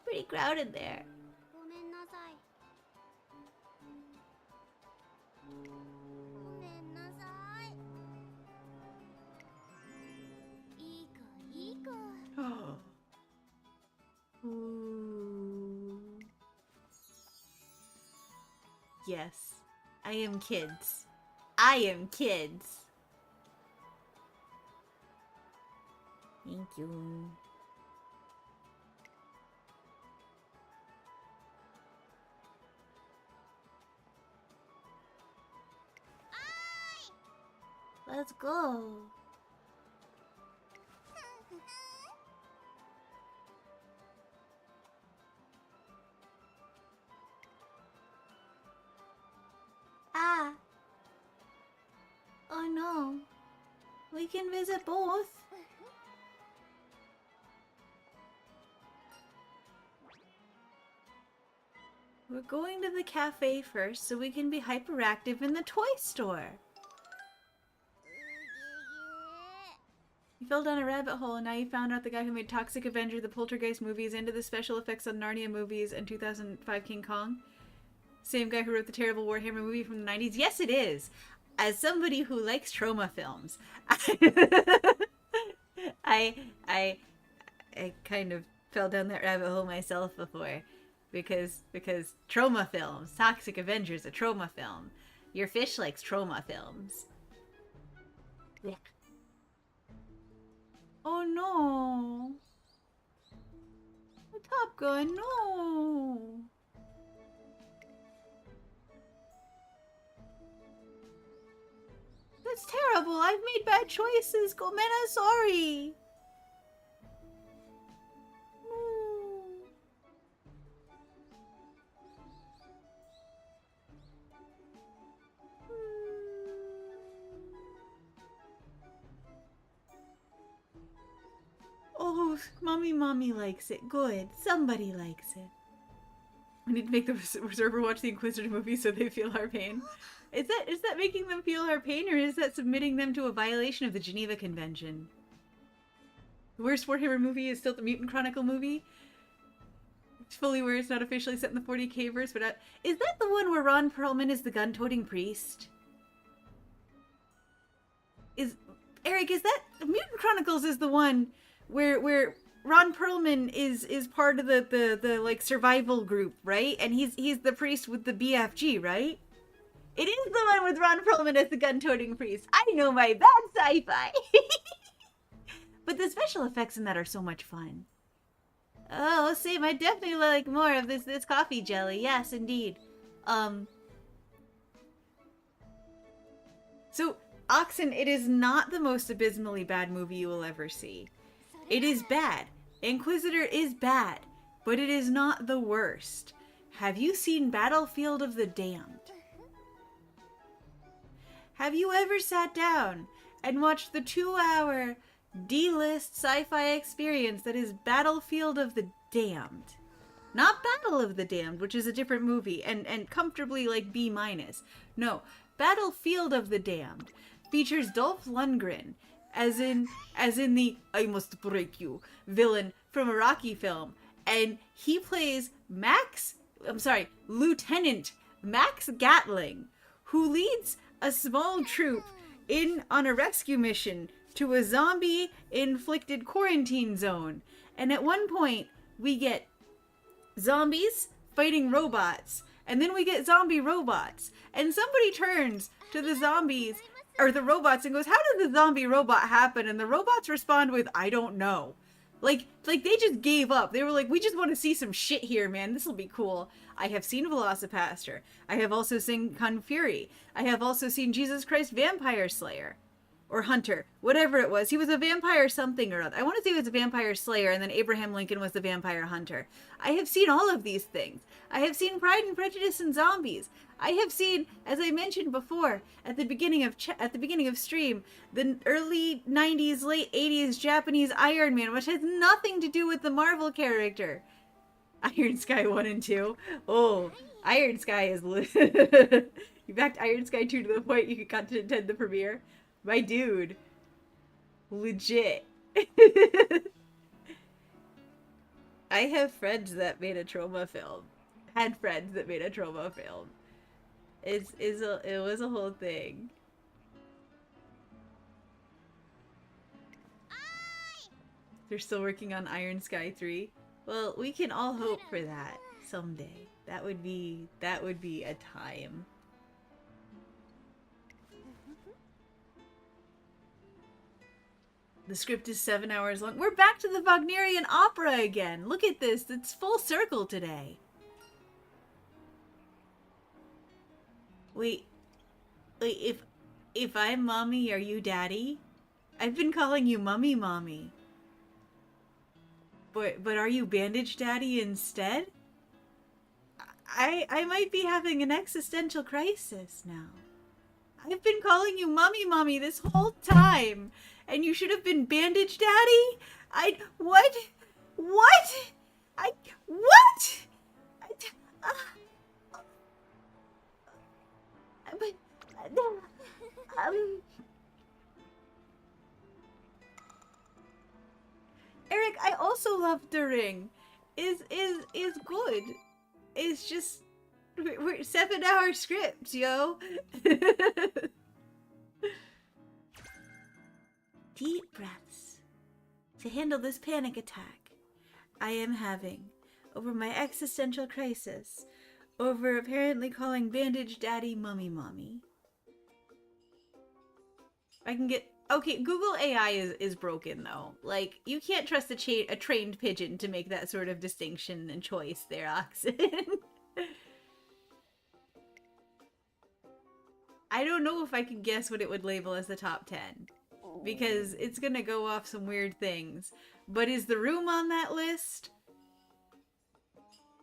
Pretty crowded there. Oh. Ooh. Yes, I am kids. I am kids. Thank you. Let's go. Ah. Oh no. We can visit both. We're going to the cafe first so we can be hyperactive in the toy store. You fell down a rabbit hole and now you found out the guy who made Toxic Avenger, the Poltergeist movies, into the special effects on Narnia movies and 2005 King Kong. Same guy who wrote the terrible Warhammer movie from the 90s. Yes, it is. As somebody who likes trauma films, I kind of fell down that rabbit hole myself before. Because trauma films, Toxic Avenger's a trauma film. Your fish likes trauma films. Yeah. Oh no. Top Gun, no. That's terrible. I've made bad choices. Gomena, sorry. Oh, mommy likes it. Good. Somebody likes it. We need to make the observer watch the Inquisitor movie so they feel our pain. Is that making them feel our pain, or is that submitting them to a violation of the Geneva Convention? The worst Warhammer movie is still the Mutant Chronicle movie. It's fully aware it's not officially set in the 40k verse, but is that the one where Ron Perlman is the gun-toting priest? Eric, is that Mutant Chronicles is the one where Ron Perlman is part of the like survival group, right? And he's the priest with the BFG, right? It is the one with Ron Perlman as the gun-toting priest. I know my bad sci-fi. But the special effects in that are so much fun. Oh, same. I definitely like more of this coffee jelly. Yes, indeed. So, Oxen, it is not the most abysmally bad movie you will ever see. It is bad. Inquisitor is bad, but it is not the worst. Have you seen Battlefield of the Damned? Have you ever sat down and watched the 2-hour D-list sci-fi experience that is Battlefield of the Damned? Not Battle of the Damned, which is a different movie and comfortably like B-. No, Battlefield of the Damned features Dolph Lundgren as in the I must break you villain from a Rocky film, and he plays Lieutenant Max Gatling, who leads a small troop on a rescue mission to a zombie-inflicted quarantine zone. And at one point, we get zombies fighting robots, and then we get zombie robots. And somebody turns to the zombies, or the robots, and goes, "How did the zombie robot happen?" And the robots respond with, "I don't know." Like they just gave up. They were like, "We just want to see some shit here, man. This will be cool." I have seen Velocipaster. I have also seen Kung Fury. I have also seen Jesus Christ Vampire Slayer. Or Hunter. Whatever it was. He was a vampire something or other. I want to say he was a vampire slayer, and then Abraham Lincoln was the vampire hunter. I have seen all of these things. I have seen Pride and Prejudice and Zombies. I have seen, as I mentioned before, at the beginning of stream, the early 90s, late 80s Japanese Iron Man, which has nothing to do with the Marvel character. Iron Sky 1 and 2. Oh, Iron Sky is you backed Iron Sky 2 to the point you got to attend the premiere. My dude. Legit. I have friends that made a trauma film. Had friends that made a trauma film. It was a whole thing. They're still working on Iron Sky 3. Well, we can all hope for that someday. That would be a time. The script is 7 hours long. We're back to the Wagnerian opera again. Look at this. It's full circle today. Wait, If I'm mommy, are you daddy? I've been calling you mummy mommy. But are you bandage daddy instead? I might be having an existential crisis now. I've been calling you mummy mommy this whole time, and you should have been bandage daddy? What? What? What? Eric, I also love The Ring. Is good. It's just we're 7-hour scripts, yo. Deep breaths to handle this panic attack I am having over my existential crisis over apparently calling Bandage Daddy Mummy Mommy. I can get... Okay, Google AI is broken, though. Like, you can't trust a trained pigeon to make that sort of distinction and choice there, Oxen. I don't know if I can guess what it would label as the top 10. Because it's gonna go off some weird things. But is The Room on that list?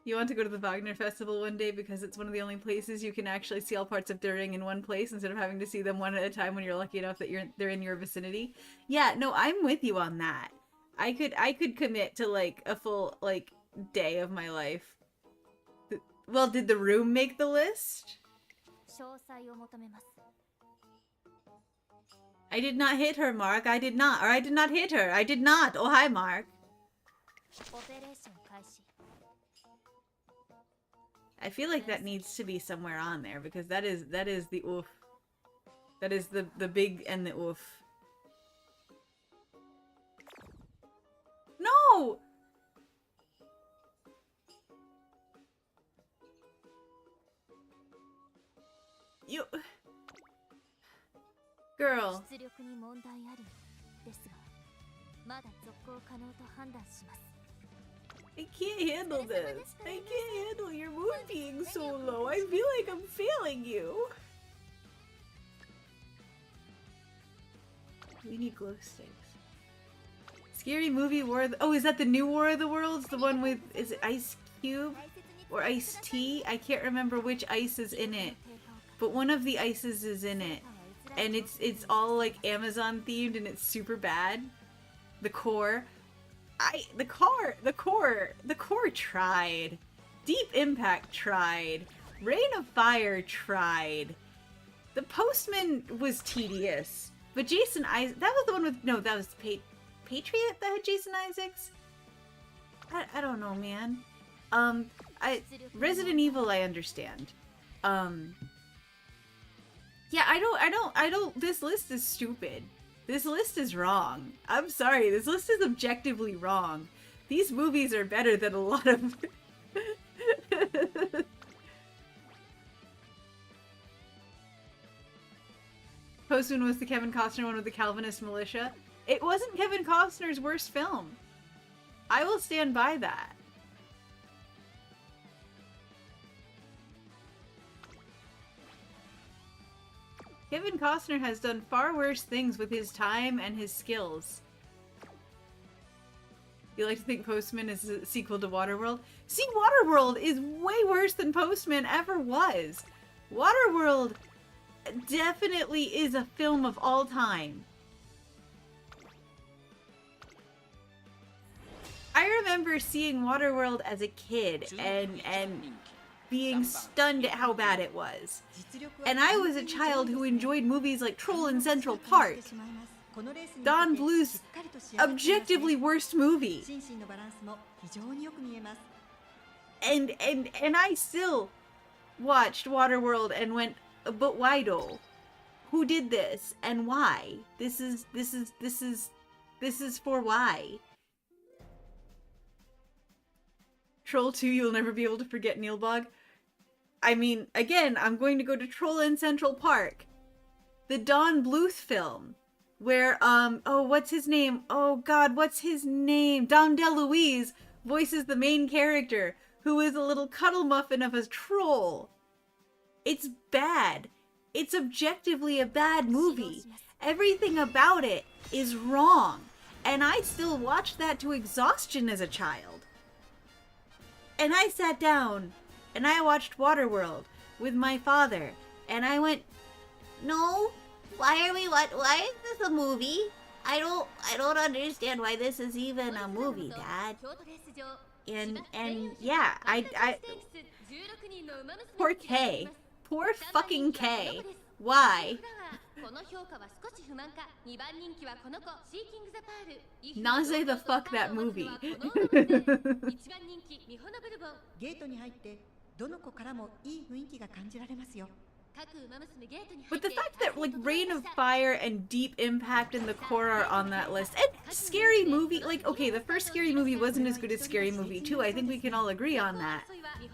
You want to go to the Wagner Festival one day because it's one of the only places you can actually see all parts of Der Ring in one place instead of having to see them one at a time when you're lucky enough that they're in your vicinity. Yeah, no, I'm with you on that. I could commit to like a full like day of my life. Well, did The Room make the list? I did not hit her, Mark. I did not. Or I did not hit her. I did not. Oh, hi, Mark. I feel like that needs to be somewhere on there because that is the oof. That is the big and the oof. No! You... Girl. I can't handle this. I can't handle your mood being so low. I feel like I'm failing you. We need glow sticks. Scary movie War of the... Oh, is that the new War of the Worlds? The one with... Is it Ice Cube? Or Ice Tea? I can't remember which ice is in it. But one of the ices is in it. And it's all like Amazon themed and it's super bad. The core. The core tried. Deep Impact tried. Reign of Fire tried. The Postman was tedious. But Jason Isaacs, that was the one with, no, that was Patriot that had Jason Isaacs? I don't know, man. Resident Evil I understand. Yeah, I don't, this list is stupid. This list is wrong. I'm sorry, this list is objectively wrong. These movies are better than a lot of... Postman was the Kevin Costner one with the Calvinist militia. It wasn't Kevin Costner's worst film. I will stand by that. Kevin Costner has done far worse things with his time and his skills. You like to think Postman is a sequel to Waterworld? See, Waterworld is way worse than Postman ever was. Waterworld definitely is a film of all time. I remember seeing Waterworld as a kid and being stunned at how bad it was. And I was a child who enjoyed movies like Troll in Central Park. Don Bluth's objectively worst movie. And I still watched Waterworld and went, but why though? Who did this and why? This is for why? Troll 2, you'll never be able to forget Neilbog. I mean, again, I'm going to go to Troll in Central Park. The Don Bluth film. Where, oh, what's his name? Oh god, what's his name? Dom DeLuise voices the main character, who is a little cuddle muffin of a troll. It's bad. It's objectively a bad movie. Everything about it is wrong. And I still watched that to exhaustion as a child. And I sat down and I watched Waterworld with my father. And I went, no, why is this a movie? I don't understand why this is even a movie, Dad. And yeah, I poor K. Poor fucking K. Why? Naze the fuck that movie. ゲートに入ってどの子からもいい雰囲気が感じられますよ。 But the fact that like Reign of Fire and Deep Impact and The Core are on that list, and Scary Movie, like okay, the first Scary Movie wasn't as good as Scary Movie 2. I think we can all agree on that.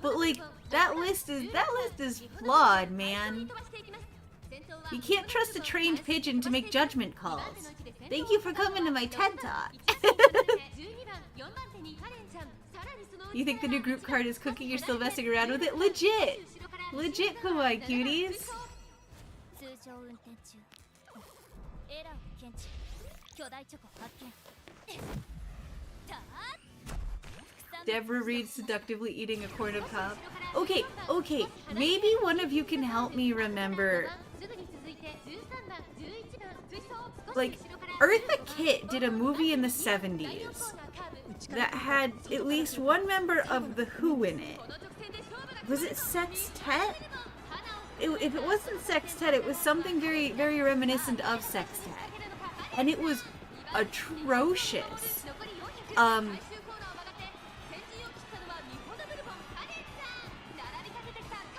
But like that list is flawed, man. You can't trust a trained pigeon to make judgment calls. Thank you for coming to my TED Talk. You think the new group card is cooking? You're still messing around with it? Legit! Legit kawaii cuties. 通常運転中エラーを検知巨大チョコ発見たー Deborah Reed seductively eating a corn of cob. Okay, okay, maybe one of you can help me remember. Like, Eartha Kitt did a movie in the 70s that had at least one member of The Who in it. Was it Sextet? If it wasn't Sextet, it was something very, very reminiscent of Sextet. And it was atrocious.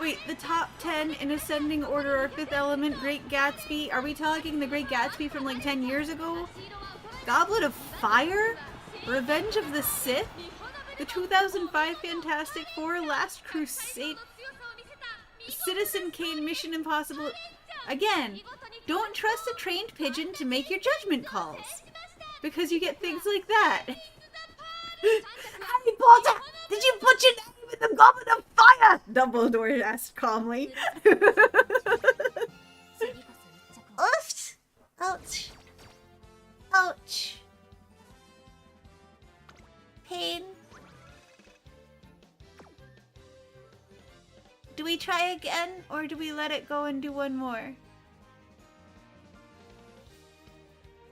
Wait, the top 10 in ascending order are Fifth Element, Great Gatsby. Are we talking the Great Gatsby from like 10 years ago? Goblet of Fire? Revenge of the Sith? The 2005 Fantastic Four, Last Crusade, Citizen Kane, Mission Impossible. Again, don't trust a trained pigeon to make your judgment calls, because you get things like that. Harry Potter, did you put your name in the Goblet of Fire? Dumbledore asked calmly. Oops! Ouch! Ouch! Pain. Do we try again, or do we let it go and do one more?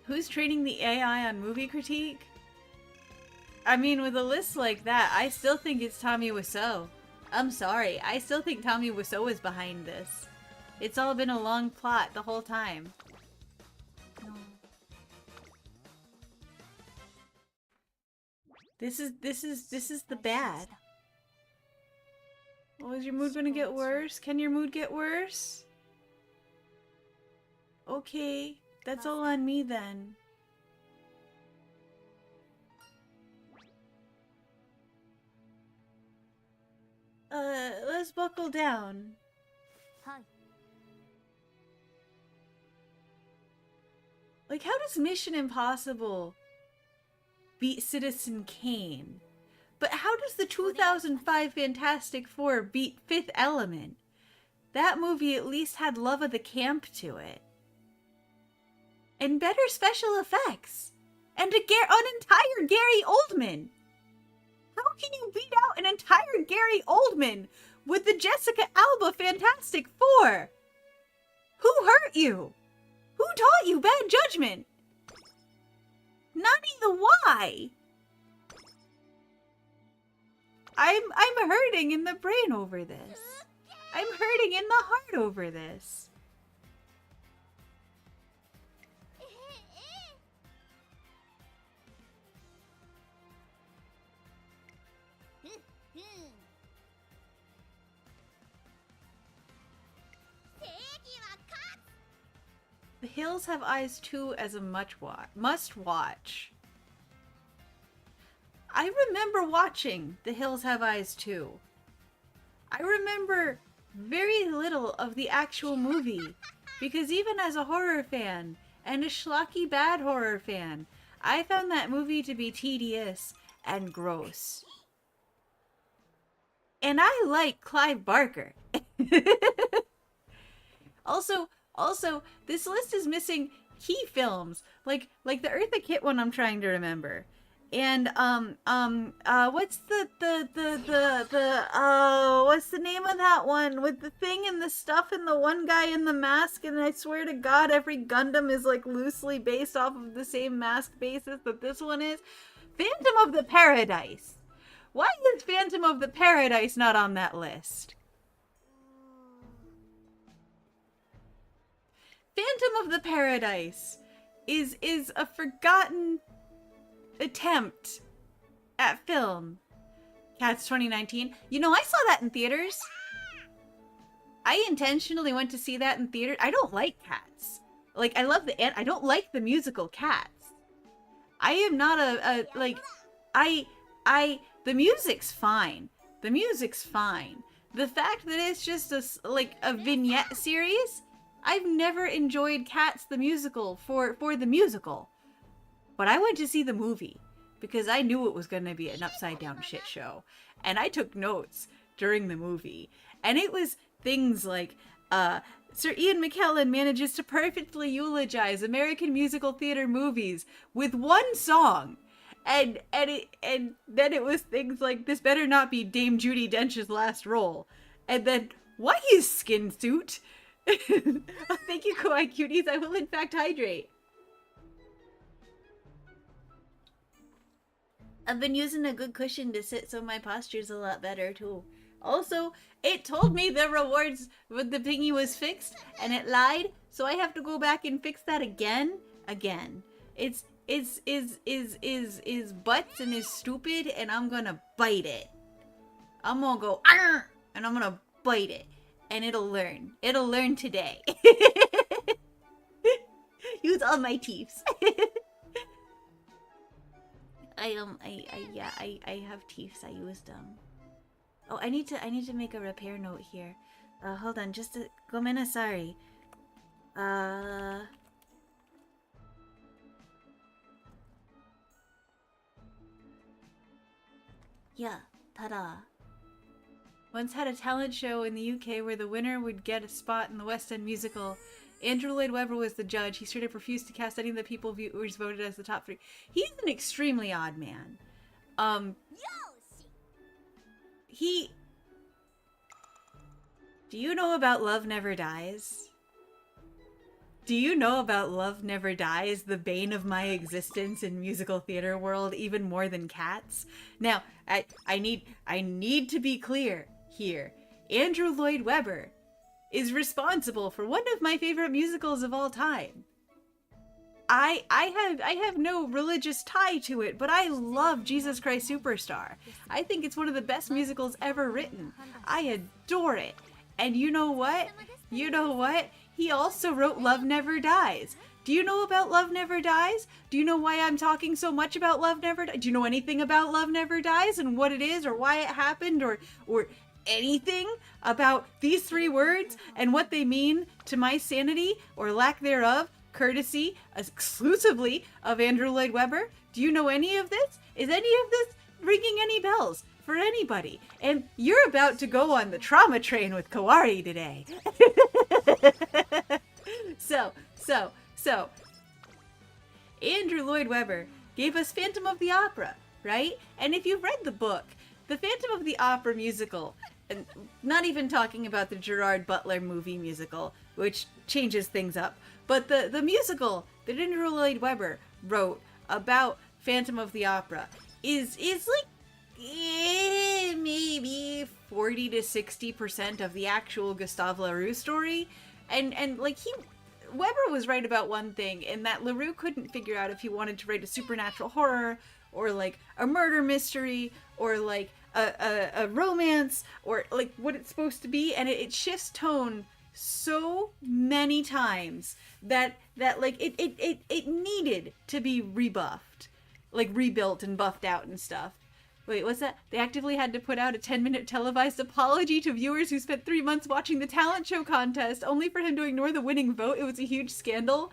Who's training the AI on movie critique? I mean, with a list like that, I still think it's Tommy Wiseau. I'm sorry, I still think Tommy Wiseau is behind this. It's all been a long plot the whole time. No. This is the bad. Oh, is your mood gonna get worse? Can your mood get worse? Okay, that's all on me then. Let's buckle down. Hi. Like, how does Mission Impossible beat Citizen Kane? But how does the 2005 Fantastic Four beat Fifth Element? That movie at least had love of the camp to it. And better special effects. And an entire Gary Oldman. How can you beat out an entire Gary Oldman with the Jessica Alba Fantastic Four? Who hurt you? Who taught you bad judgment? Nani the why? I'm hurting in the brain over this. I'm hurting in the heart over this. The Hills Have Eyes 2 as a must watch. I remember watching The Hills Have Eyes 2. I remember very little of the actual movie, because even as a horror fan, and a schlocky bad horror fan, I found that movie to be tedious and gross. And I like Clive Barker. Also, this list is missing key films, like the Eartha Kitt one I'm trying to remember. And what's what's the name of that one with the thing and the stuff and the one guy in the mask? And I swear to God, every Gundam is like loosely based off of the same mask basis that this one is. Phantom of the Paradise. Why is Phantom of the Paradise not on that list? Phantom of the Paradise is a forgotten attempt at film. Cats 2019. You know, I saw that in theaters. I intentionally went to see that in theater. I don't like Cats. Like, I love I don't like the musical Cats. I am not the music's fine. The music's fine. The fact that it's just a vignette series, I've never enjoyed Cats the musical for the musical. But I went to see the movie because I knew it was going to be an upside down shit show. And I took notes during the movie. And it was things like, Sir Ian McKellen manages to perfectly eulogize American musical theater movies with one song. And then it was things like, this better not be Dame Judi Dench's last role. And then, why his skin suit? Oh, thank you, Kawaii Cuties. I will in fact hydrate. I've been using a good cushion to sit so my posture's a lot better too. Also, it told me the rewards with the thingy was fixed and it lied, so I have to go back and fix that again. It's butts and is stupid and I'm gonna bite it. I'm gonna go Arr! And I'm gonna bite it and it'll learn. It'll learn today. Use all my teeths. I have teeths. I used them. Oh, I need to make a repair note here. Hold on, just a gomena sorry. Yeah, ta-da. Once had a talent show in the UK where the winner would get a spot in the West End musical. Andrew Lloyd Webber was the judge. He straight up refused to cast any of the people viewers voted as the top 3. He's an extremely odd man. Do you know about Love Never Dies? Do you know about Love Never Dies, the bane of my existence in musical theater world, even more than Cats? Now, I need to be clear here. Andrew Lloyd Webber is responsible for one of my favorite musicals of all time. I have no religious tie to it, but I love Jesus Christ Superstar. I think it's one of the best musicals ever written. I adore it. And you know what? He also wrote Love Never Dies. Do you know about Love Never Dies? Do you know why I'm talking so much about Love Never Dies? Do you know anything about Love Never Dies and what it is or why it happened or anything about these 3 words and what they mean to my sanity or lack thereof, courtesy exclusively of Andrew Lloyd Webber? Do you know any of this? Is any of this ringing any bells for anybody? And you're about to go on the trauma train with Kawari today. So, Andrew Lloyd Webber gave us Phantom of the Opera, right? And if you've read the book, the Phantom of the Opera musical, and not even talking about the Gerard Butler movie musical, which changes things up, but the musical that Andrew Lloyd Webber wrote about Phantom of the Opera is like maybe 40 to 60% of the actual Gustave Leroux story, and like Webber was right about one thing, in that Leroux couldn't figure out if he wanted to write a supernatural horror or like a murder mystery or like a romance or like what it's supposed to be, and it shifts tone so many times that like it needed to be rebuffed, like rebuilt and buffed out and stuff. Wait, what's that? They actively had to put out a 10-minute televised apology to viewers who spent 3 months watching the talent show contest, only for him to ignore the winning vote. It was a huge scandal.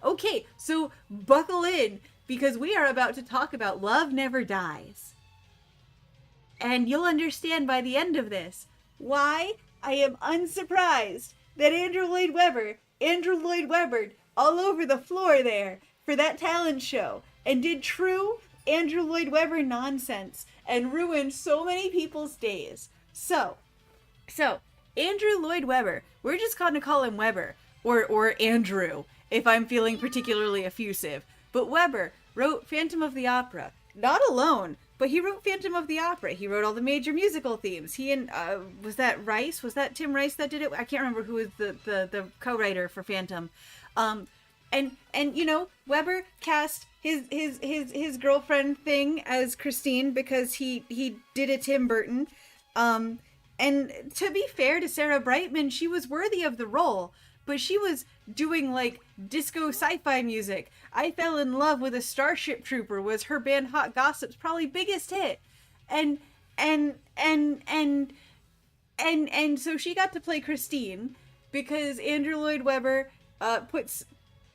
Okay, so buckle in, because we are about to talk about Love Never Dies. And you'll understand by the end of this why I am unsurprised that Andrew Lloyd Webber all over the floor there for that talent show and did true Andrew Lloyd Webber nonsense and ruined so many people's days. So, Andrew Lloyd Webber, we're just gonna call him Webber, or Andrew, if I'm feeling particularly effusive. But Webber wrote Phantom of the Opera, not alone, but he wrote Phantom of the Opera. He wrote all the major musical themes. He and, was that Rice? Was that Tim Rice that did it? I can't remember who was the co-writer for Phantom. And you know, Webber cast his girlfriend thing as Christine because he did a Tim Burton. And to be fair to Sarah Brightman, she was worthy of the role, but she was doing like disco sci-fi music. I Fell in Love with a Starship Trooper was her band Hot Gossip's probably biggest hit. And so she got to play Christine because Andrew Lloyd Webber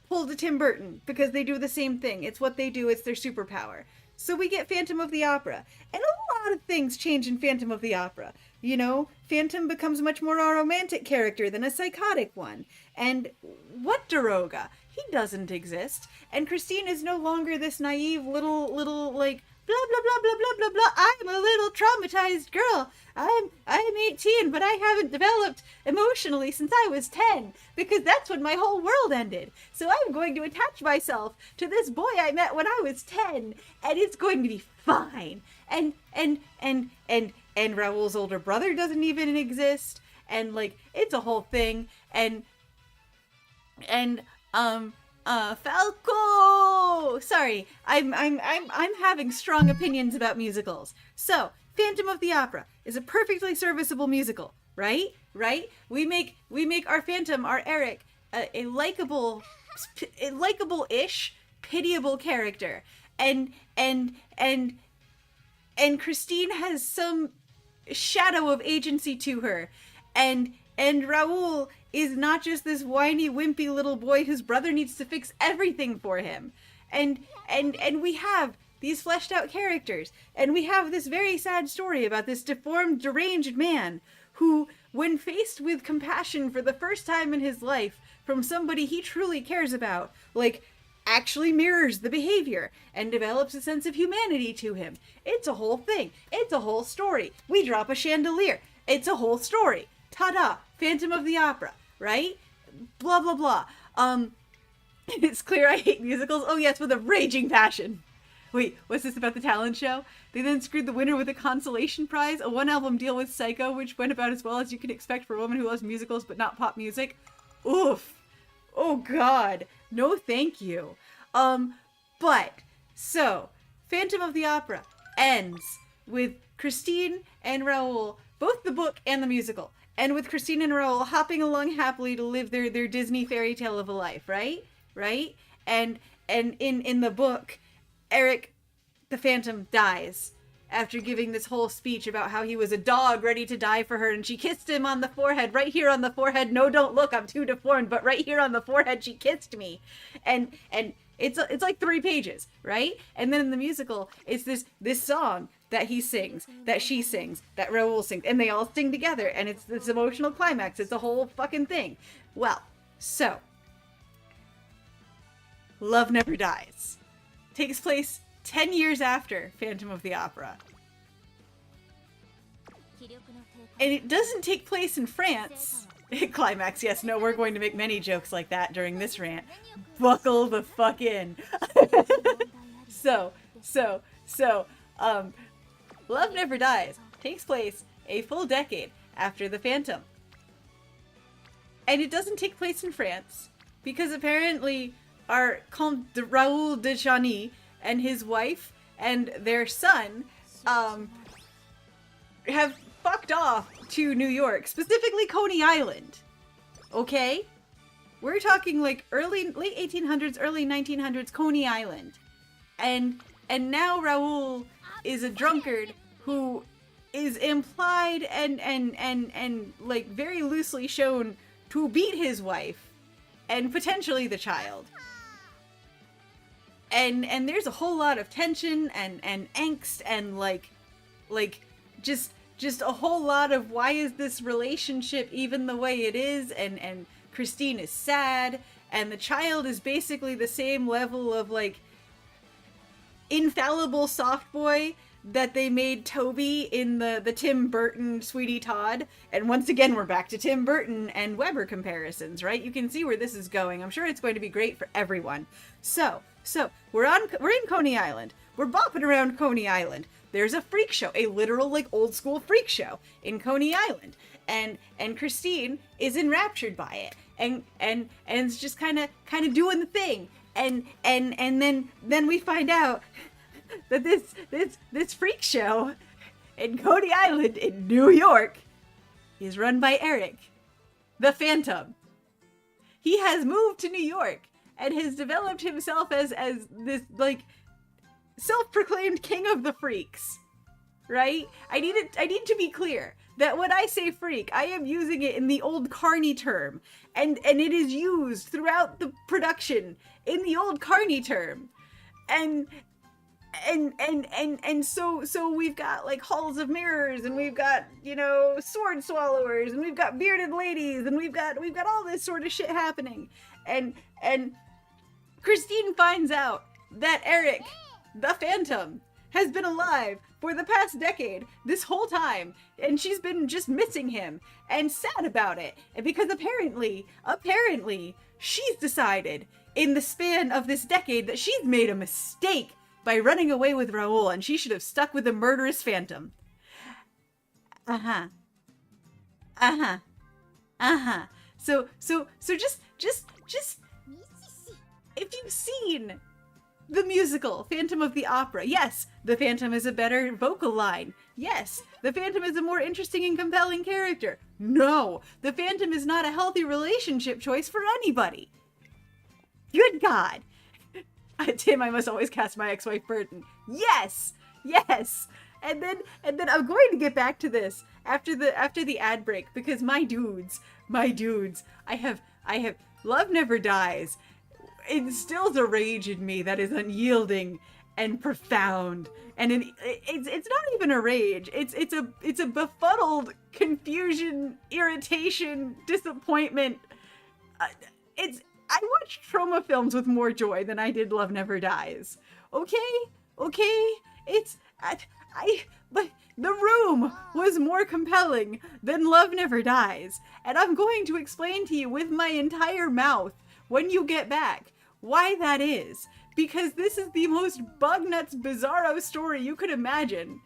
pulled a Tim Burton because they do the same thing. It's what they do. It's their superpower. So we get Phantom of the Opera. And a lot of things change in Phantom of the Opera. You know, Phantom becomes much more a romantic character than a psychotic one. And what Daroga? He doesn't exist. And Christine is no longer this naive little like blah blah blah blah blah blah blah. I'm a little traumatized girl. I'm 18, but I haven't developed emotionally since I was 10 because that's when my whole world ended. So I'm going to attach myself to this boy I met when I was 10, and it's going to be fine. And Raoul's older brother doesn't even exist, and like it's a whole thing. And Falco. Sorry, I'm having strong opinions about musicals. So, Phantom of the Opera is a perfectly serviceable musical, right? Right? We make our Phantom, our Eric, a likable-ish, pitiable character, and Christine has some shadow of agency to her, and Raoul is not just this whiny, wimpy little boy whose brother needs to fix everything for him. And we have these fleshed out characters, and we have this very sad story about this deformed, deranged man who, when faced with compassion for the first time in his life from somebody he truly cares about, like, actually mirrors the behavior and develops a sense of humanity to him. It's a whole thing. It's a whole story. We drop a chandelier. It's a whole story. Ta-da! Phantom of the Opera, right? Blah, blah, blah. It's clear I hate musicals. Oh, yes, with a raging passion. Wait, what's this about the talent show? They then screwed the winner with a consolation prize, a one-album deal with Psycho, which went about as well as you can expect for a woman who loves musicals but not pop music. Oof. Oh, God. No, thank you. So, Phantom of the Opera ends with Christine and Raoul, both the book and the musical, and with Christine and Raoul hopping along happily to live their Disney fairy tale of a life, right? Right? And in the book, Eric the Phantom dies after giving this whole speech about how he was a dog ready to die for her, and she kissed him on the forehead, right here on the forehead. No, don't look, I'm too deformed, but right here on the forehead she kissed me. And it's like 3 pages, right? And then in the musical, it's this song that he sings, that she sings, that Raoul sings, and they all sing together, and it's this emotional climax. It's a whole fucking thing. Well, so Love Never Dies takes place 10 years after Phantom of the Opera. And it doesn't take place in France. Climax, yes, no, we're going to make many jokes like that during this rant. Buckle the fuck in. So, Love Never Dies takes place a full decade after The Phantom. And it doesn't take place in France, because apparently our Comte de Raoul de Chagny and his wife and their son have fucked off to New York, specifically Coney Island. Okay? We're talking like late 1800s, early 1900s Coney Island. And now Raoul is a drunkard who is implied and like very loosely shown to beat his wife and potentially the child. And there's a whole lot of tension and angst and like just just a whole lot of why is this relationship even the way it is, and Christine is sad, and the child is basically the same level of like infallible soft boy that they made Toby in the Tim Burton Sweetie Todd. And once again, we're back to Tim Burton and Weber comparisons, right? You can see where this is going. I'm sure it's going to be great for everyone. So we're in Coney Island. We're bopping around Coney Island. There's a freak show, a literal like old school freak show in Coney Island, and Christine is enraptured by it, and it's just kind of doing the thing, and then we find out that this freak show in Coney Island in New York is run by Eric, the Phantom. He has moved to New York and has developed himself as this like self-proclaimed king of the freaks, right? I need to be clear that when I say freak, I am using it in the old Carney term, and it is used throughout the production in the old Carney term, and so we've got like halls of mirrors, and we've got, you know, sword swallowers, and we've got bearded ladies, and we've got all this sort of shit happening, and Christine finds out that Eric, the Phantom, has been alive for the past decade, this whole time, and she's been just missing him and sad about it. And because apparently, she's decided in the span of this decade that she's made a mistake by running away with Raoul, and she should have stuck with the murderous Phantom. So just if you've seen the musical Phantom of the Opera, yes, the Phantom is a better vocal line. Yes, the Phantom is a more interesting and compelling character. No, the Phantom is not a healthy relationship choice for anybody. Good God. Tim, I must always cast my ex-wife burden. Yes. And then I'm going to get back to this after the ad break, because my dudes, I have Love Never Dies instills a rage in me that is unyielding and profound, and it's not even a rage. It's a befuddled confusion, irritation, disappointment. I watched trauma films with more joy than I did Love Never Dies. Okay, but The Room was more compelling than Love Never Dies, and I'm going to explain to you with my entire mouth when you get back why that is, because this is the most bug nuts bizarro story you could imagine.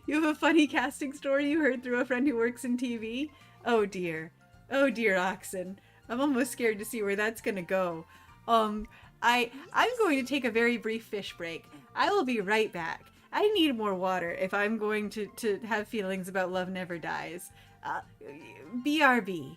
You have a funny casting story you heard through a friend who works in TV? Oh dear, Oxen. I'm almost scared to see where that's gonna go. I'm going to take a very brief fish break. I will be right back. I need more water if I'm going to have feelings about Love Never Dies. BRB.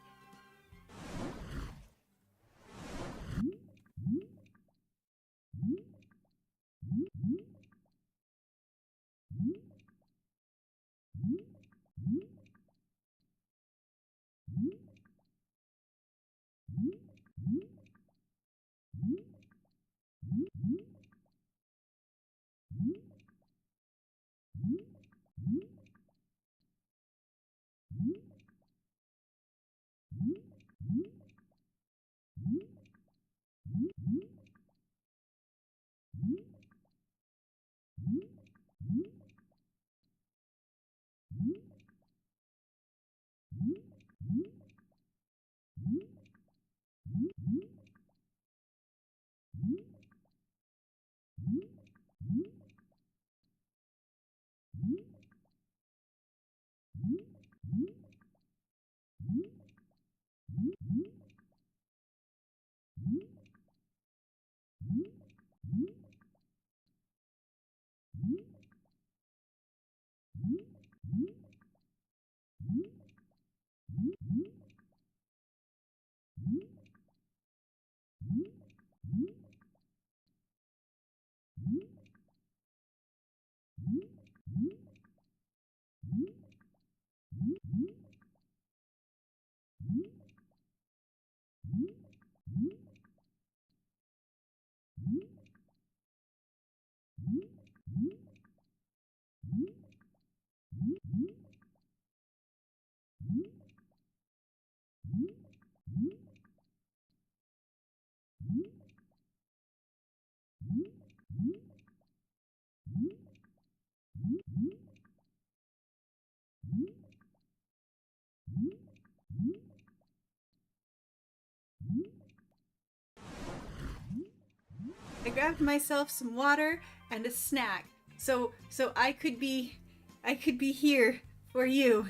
grabbed myself some water and a snack. So I could be here for you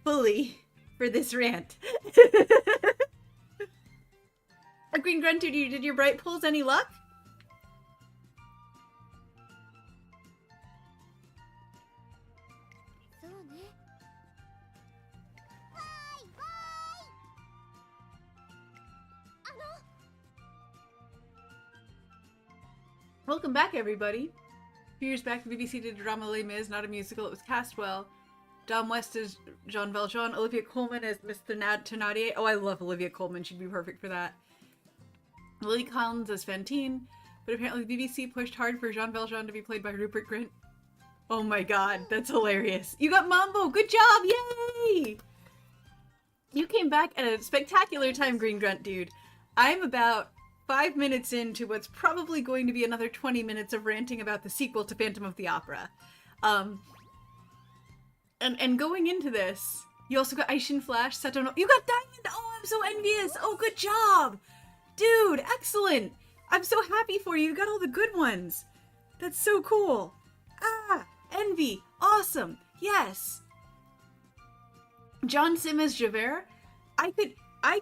fully for this rant. Green Grunt, did your bright pulls any luck? Welcome back, everybody. A few years back, the BBC did a drama Les Mis, not a musical. It was cast well. Dom West as Jean Valjean, Olivia Colman as Mr. Thénardier. Oh, I love Olivia Colman. She'd be perfect for that. Lily Collins as Fantine. But apparently the BBC pushed hard for Jean Valjean to be played by Rupert Grint. Oh my god, that's hilarious. You got Mambo! Good job! Yay! You came back at a spectacular time, Green Grunt Dude. I'm about 5 minutes into what's probably going to be another 20 minutes of ranting about the sequel to Phantom of the Opera. And going into this, you also got Aishin Flash, Sato no... You got Diamond! Oh, I'm so envious! Oh, good job! Dude, excellent! I'm so happy for you. You got all the good ones. That's so cool. Ah, envy. Awesome. Yes. John Sim as Javert? I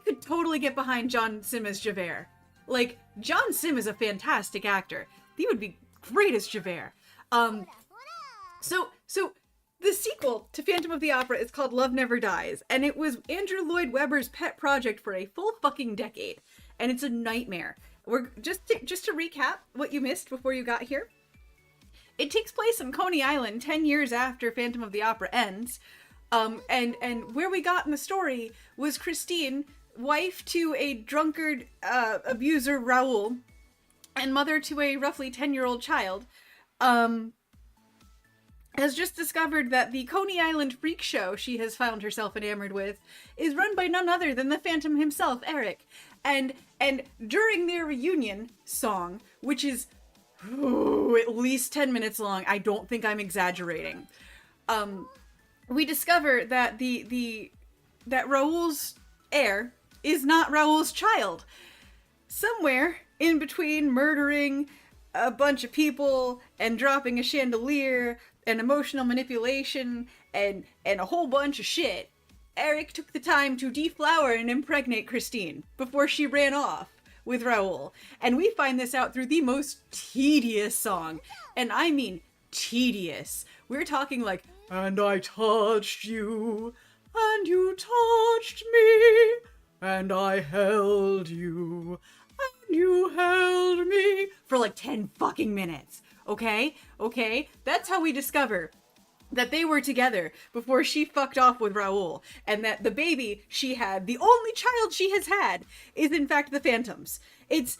could totally get behind John Sim as Javert. Like, John Sim is a fantastic actor. He would be great as Javert. So the sequel to Phantom of the Opera is called Love Never Dies, and it was Andrew Lloyd Webber's pet project for a full fucking decade, and it's a nightmare. We're just to recap what you missed before you got here. It takes place on Coney Island 10 years after Phantom of the Opera ends, and where we got in the story was Christine, wife to a drunkard abuser Raoul, and mother to a roughly 10-year-old child, has just discovered that the Coney Island freak show she has found herself enamored with is run by none other than the Phantom himself, Eric. And during their reunion song, which is at least 10 minutes long, I don't think I'm exaggerating, we discover that that Raoul's heir is not Raoul's child. Somewhere in between murdering a bunch of people and dropping a chandelier and emotional manipulation and a whole bunch of shit, Eric took the time to deflower and impregnate Christine before she ran off with Raoul. And we find this out through the most tedious song. And I mean tedious. We're talking like, and I touched you, and you touched me, and I held you, and you held me, for like 10 fucking minutes. Okay? That's how we discover that they were together before she fucked off with Raoul, and that the baby she had, the only child she has had, is in fact the Phantom's. It's...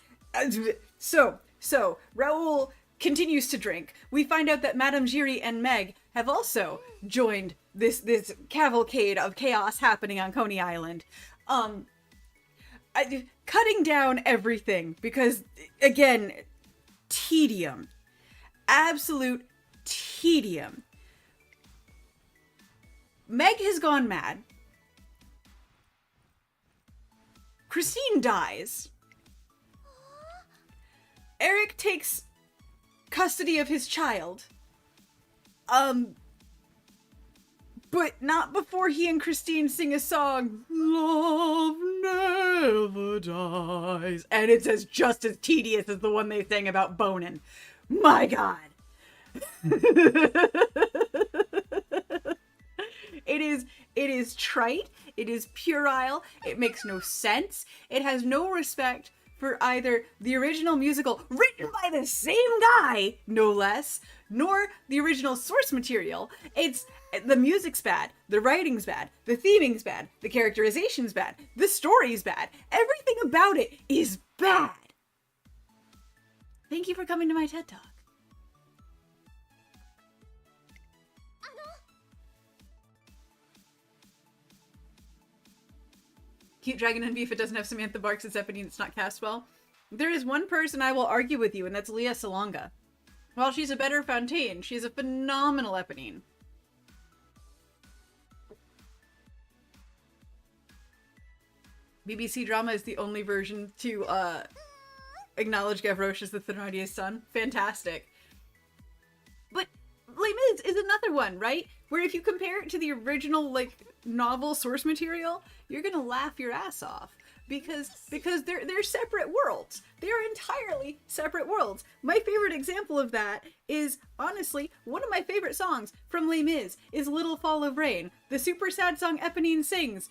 So, Raoul continues to drink. We find out that Madame Giry and Meg have also joined this cavalcade of chaos happening on Coney Island. Cutting down everything, because, again, tedium. Absolute tedium. Meg has gone mad. Christine dies. Eric takes custody of his child. But not before he and Christine sing a song, Love Never Dies. And it's just as tedious as the one they sang about boning. My God. It is trite. It is puerile. It makes no sense. It has no respect for either the original musical written by the same guy, no less, nor the original source material. The music's bad, the writing's bad, the theming's bad, the characterization's bad, the story's bad. Everything about it is bad. Thank you for coming to my TED Talk. Cute Dragon and Beef, it doesn't have Samantha Barks, it's Eponine, it's not cast well. There is one person I will argue with you, and that's Leah Salonga. While she's a better Fontaine, she's a phenomenal Eponine. BBC drama is the only version to acknowledge Gavroche as the Thénardier's son. Fantastic. But Les Mis is another one, right? Where if you compare it to the original, like, novel source material, you're gonna laugh your ass off. Because they're separate worlds. They're entirely separate worlds. My favorite example of that is, honestly, one of my favorite songs from Les Mis is Little Fall of Rain, the super sad song Eponine sings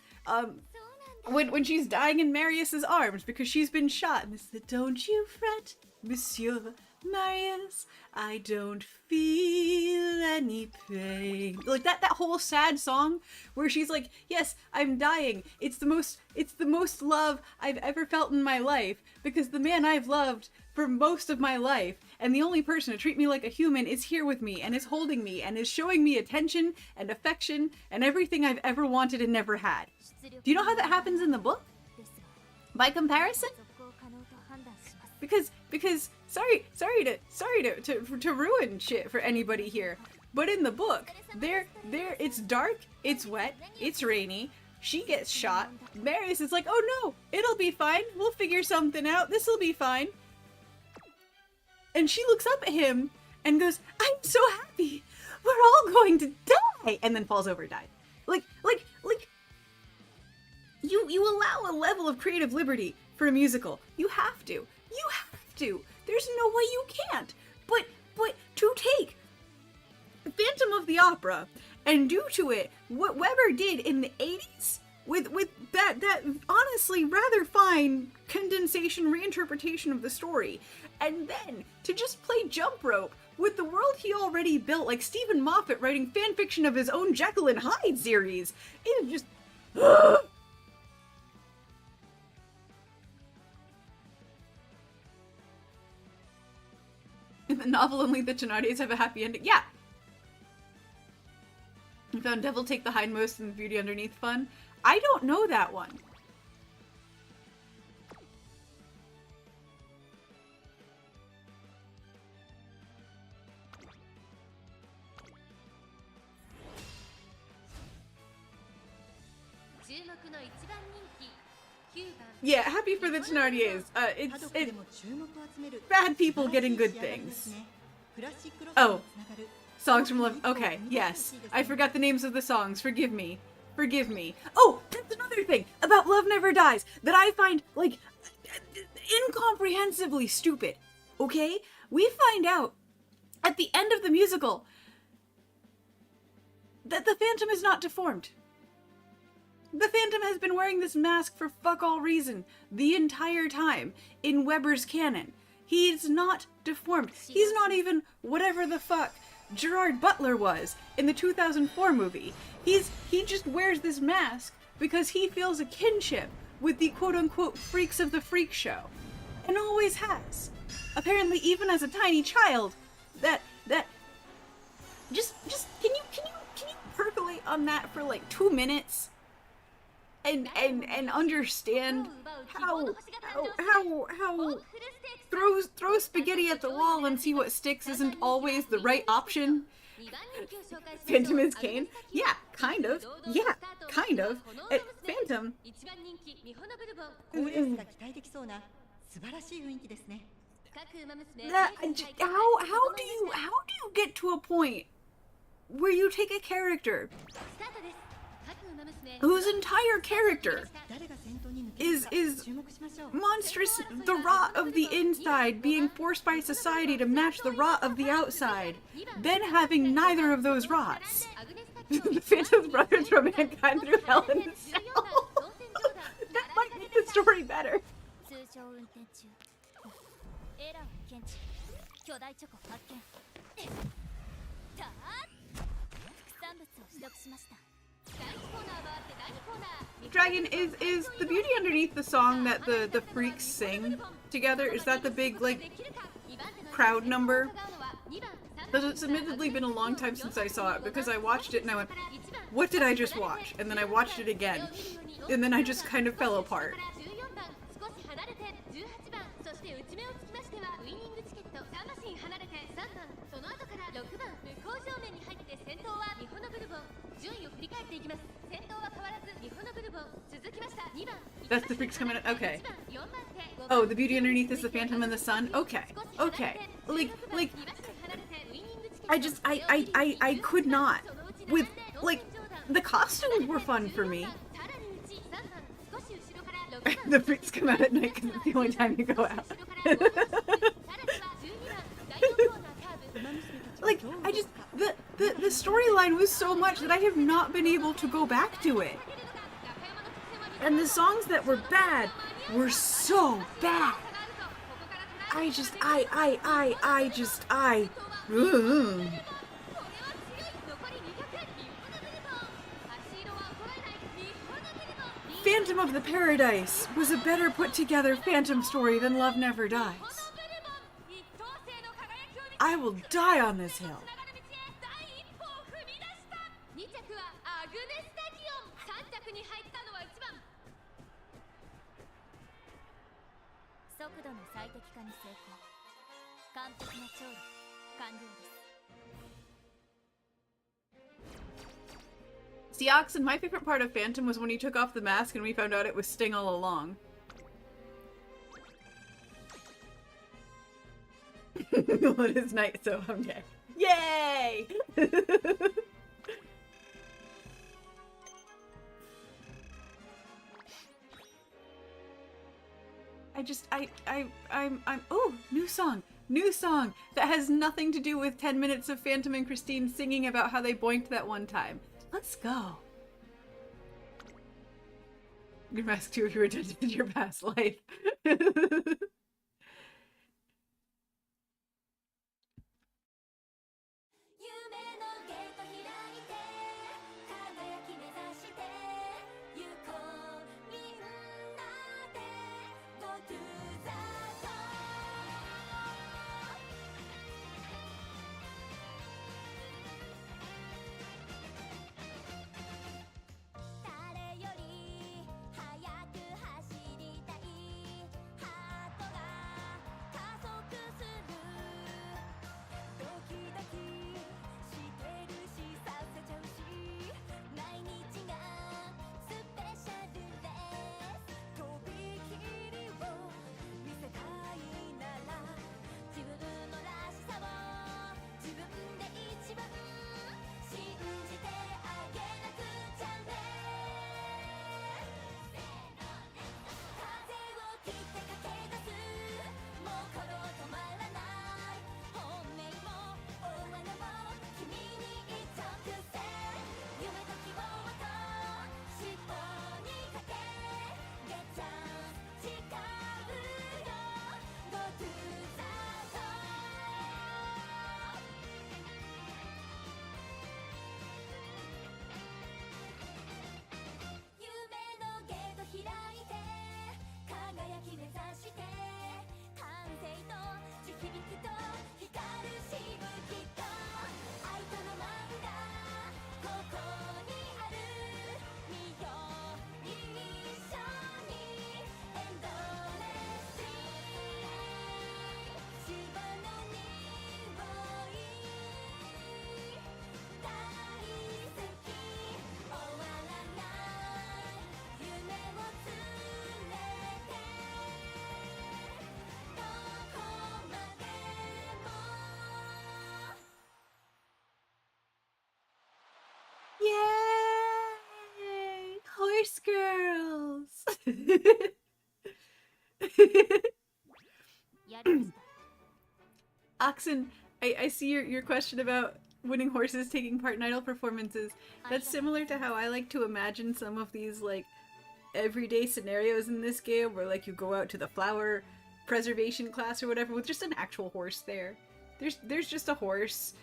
when she's dying in Marius's arms because she's been shot. And it's the "Don't you fret, Monsieur Marius, I don't feel any pain." Like that whole sad song where she's like, "Yes, I'm dying. It's the most love I've ever felt in my life because the man I've loved for most of my life and the only person to treat me like a human is here with me and is holding me and is showing me attention and affection and everything I've ever wanted and never had." Do you know how that happens in the book? By comparison? Because sorry to ruin shit for anybody here, but in the book, it's dark, it's wet, it's rainy, she gets shot, Marius is like, "Oh no, it'll be fine, we'll figure something out, this'll be fine." And she looks up at him and goes, "I'm so happy, we're all going to die," and then falls over and died. Like, you allow a level of creative liberty for a musical. You have to. You have to. There's no way you can't. But to take Phantom of the Opera and do to it what Weber did in the 80s with that honestly rather fine condensation reinterpretation of the story, and then to just play jump rope with the world he already built, like Stephen Moffat writing fanfiction of his own Jekyll and Hyde series, it is just in the novel, only the Thénardiers have a happy ending. Yeah! I found Devil Take the Hindmost and the Beauty Underneath fun. I don't know that one. Yeah, happy for the Thénardiers. It's bad people getting good things. Oh, songs from Love. Okay, yes. I forgot the names of the songs. Forgive me. Forgive me. Oh, that's another thing about Love Never Dies that I find, like, incomprehensibly stupid. Okay? We find out at the end of the musical that the Phantom is not deformed. The Phantom has been wearing this mask for fuck all reason the entire time in Weber's canon. He's not deformed. He's not even whatever the fuck Gerard Butler was in the 2004 movie. He just wears this mask because he feels a kinship with the quote-unquote freaks of the freak show. And always has. Apparently even as a tiny child, that just can you percolate on that for like 2 minutes? And understand how throw spaghetti at the wall and see what sticks isn't always the right option. Phantom is Kane? Yeah, kind of. Yeah, kind of. Phantom. How do you get to a point where you take a character whose entire character is monstrous, the rot of the inside being forced by society to match the rot of the outside, then having neither of those rots? The Phantom's brothers from mankind through hell and hell. That might make the story better. Dragon, is the Beauty Underneath the song that the freaks sing together? Is that the big, like, crowd number? Because it's admittedly been a long time since I saw it, because I watched it and I went, what did I just watch? And then I watched it again, and then I just kind of fell apart. That's the freaks coming up. Okay. Oh, the beauty underneath is the phantom and the sun? Okay. Okay. Like, I could not. With, like, the costumes were fun for me. The freaks come out at night because it's the only time you go out. Like, I just, the storyline was so much that I have not been able to go back to it. And the songs that were bad were so bad. Phantom of the Paradise was a better put together Phantom story than Love Never Dies. I will die on this hill. 2着はアグネスタキオン、3着に入ったのは1番。速度の最適化に成功。完璧な調理完了です。 See, Oxen, my favorite part of Phantom was when he took off the mask and we found out it was Sting all along. Well, it is night, so I'm dead. Yay! I'm oh, new song! New song! That has nothing to do with 10 minutes of Phantom and Christine singing about how they boinked that one time. Let's go. Your mask too if you were tempted in your past life. Yay! Horse girls! やりました。 Oxen, I see your question about winning horses taking part in idol performances. That's similar to how I like to imagine some of these like everyday scenarios in this game where like you go out to the flower preservation class or whatever with just an actual horse there. There's just a horse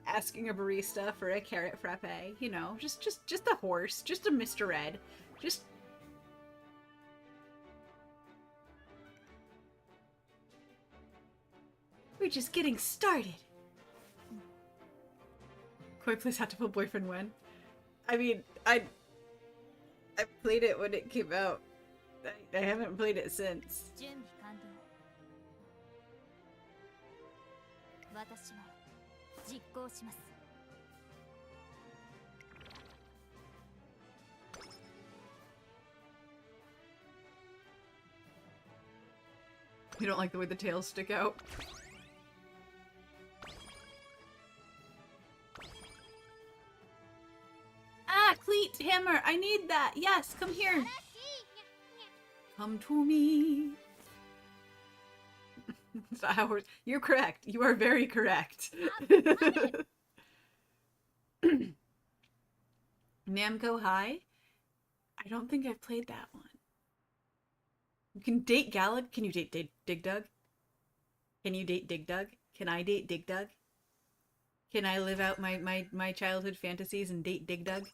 asking a barista for a carrot frappe, you know, just a horse, just a Mr. Ed, just. We're just getting started. Koi plays Hatoful Boyfriend when? I mean, I played it when it came out. I haven't played it since. 準備完了。私は実行します。 Yay! You don't like the way the tails stick out? Ah, cleat hammer! I need that! Yes, come here! Come to me! It's not how horse- You're correct. You are very correct. Namco High? I don't think I've played that one. You can date Gallic? Can you date Dig Dug? Can you date Dig Dug? Can I date Dig Dug? Can I live out my childhood fantasies and date Dig Dug?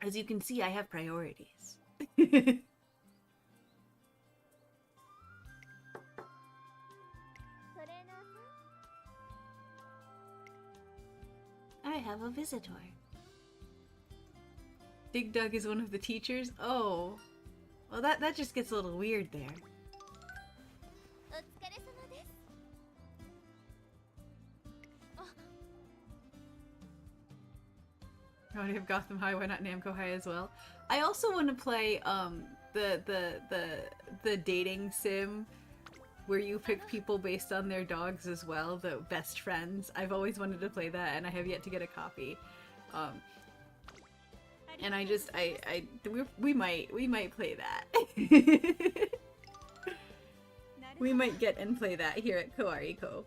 As you can see, I have priorities. I have a visitor. Dig Dug is one of the teachers? Oh. Well, that just gets a little weird there. I want to have Gotham High, why not Namco High as well? I also want to play the dating sim where you pick people based on their dogs as well, the best friends. I've always wanted to play that and I have yet to get a copy. And we might play that. We might get and play that here at Koariko.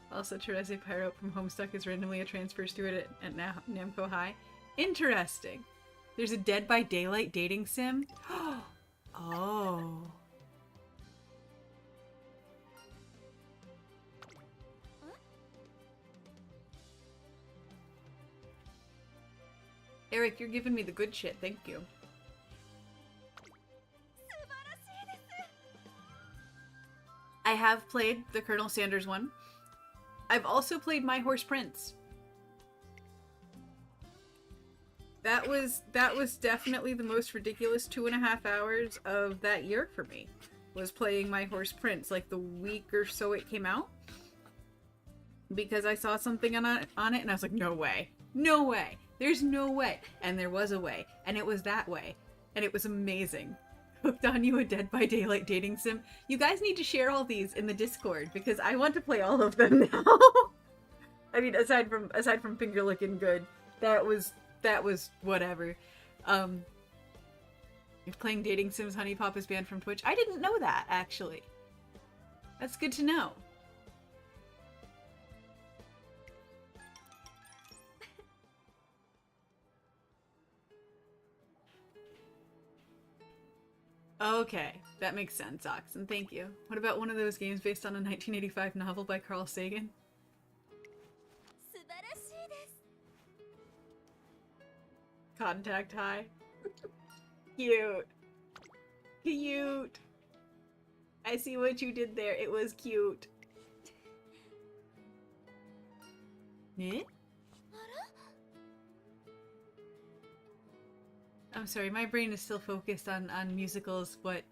Also, Terese Pyro from Homestuck is randomly a transfer student at Namco High. Interesting. There's a Dead by Daylight dating sim. Oh. Eric, you're giving me the good shit. Thank you. I have played the Colonel Sanders one. I've also played My Horse Prince. That was definitely the most ridiculous 2.5 hours of that year for me. Was playing My Horse Prince, like the week or so it came out. Because I saw something on it and I was like, no way. No way. There's no way. And there was a way. And it was that way. And it was amazing. Hooked on You, a Dead by Daylight dating sim. You guys need to share all these in the Discord because I want to play all of them now. I mean, aside from Finger Lickin' Good, that was whatever. If playing dating sims, Honey Pop is banned from Twitch. I didn't know that actually. That's good to know. Okay, that makes sense, Oxen. Thank you. What about one of those games based on a 1985 novel by Carl Sagan? Contact High. Cute. Cute. I see what you did there. It was cute. Eh? I'm sorry, my brain is still focused on musicals. What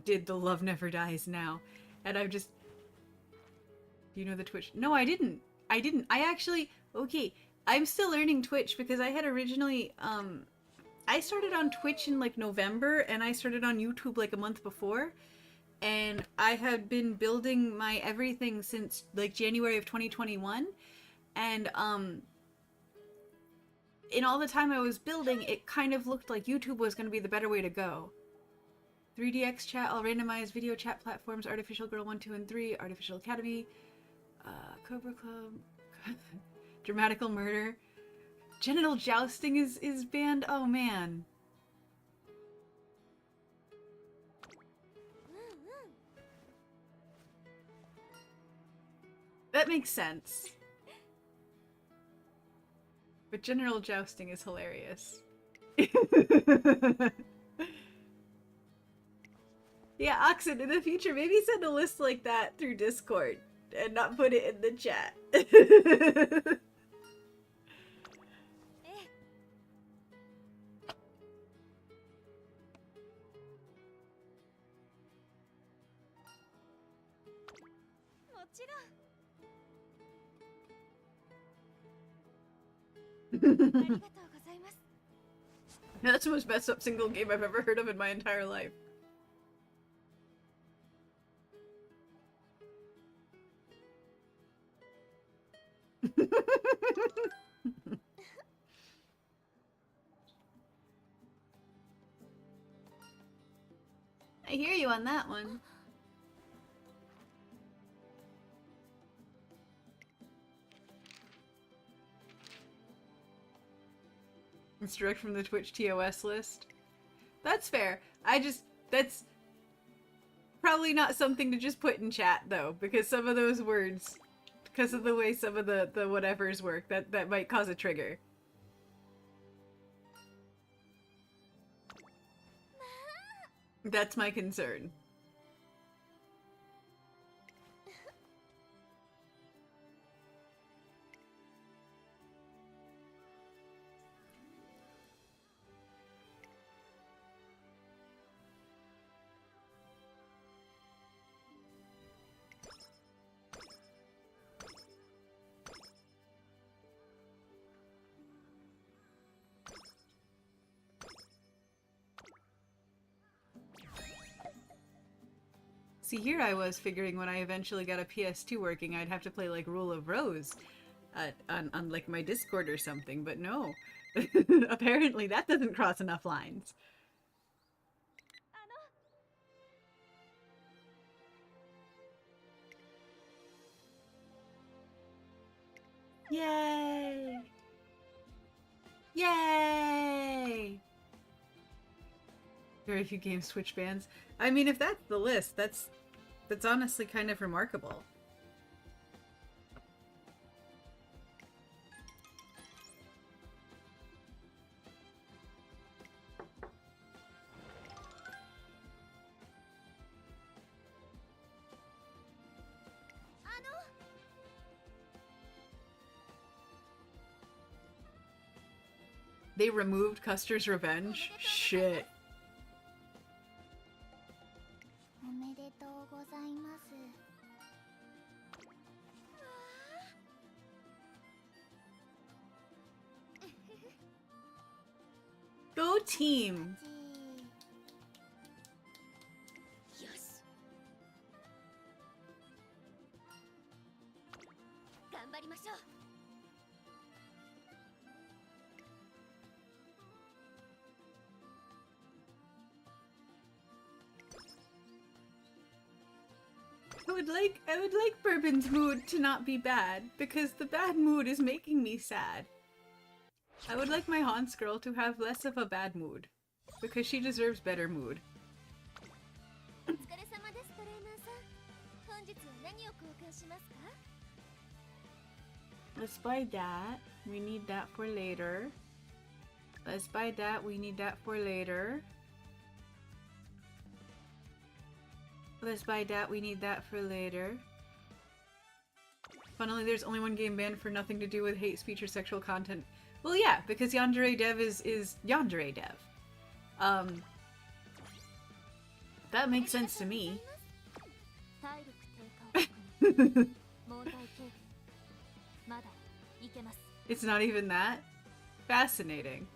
did the Love Never Dies now? And I'm just... Do you know the Twitch? No, I didn't. I actually... Okay, I'm still learning Twitch because I had originally... I started on Twitch in like November and I started on YouTube like a month before. And I had been building my everything since like January of 2021. And, in all the time I was building, it kind of looked like YouTube was going to be the better way to go. 3DX chat, all randomized video chat platforms, Artificial Girl 1, 2, and 3, Artificial Academy, Cobra Club, Dramatical Murder. Genital Jousting is banned? Oh man. That makes sense. But General Jousting is hilarious. Yeah, Oxen, in the future, maybe send a list like that through Discord and not put it in the chat. That's the most messed up single game I've ever heard of in my entire life. I hear you on that one. It's direct from the Twitch TOS list. That's fair. That's probably not something to just put in chat though, because some of those words, because of the way some of the whatevers work, that might cause a trigger. That's my concern. See, here I was figuring when I eventually got a PS2 working, I'd have to play like Rule of Rose on like my Discord or something, but no. Apparently that doesn't cross enough lines. Yay! Yay! Very few games Twitch bans. I mean, if that's the list, that's honestly kind of remarkable. They removed Custer's Revenge? Shit. Go team! I would like Bourbon's mood to not be bad, because the bad mood is making me sad. I would like my Hans girl to have less of a bad mood, because she deserves better mood. Let's buy that. We need that for later. Let's buy that. We need that for later. Let's buy that. We need that for later. Funnily, there's only one game banned for nothing to do with hate speech or sexual content. Well, yeah, because Yandere Dev is Yandere Dev. That makes sense to me. It's not even that? Fascinating.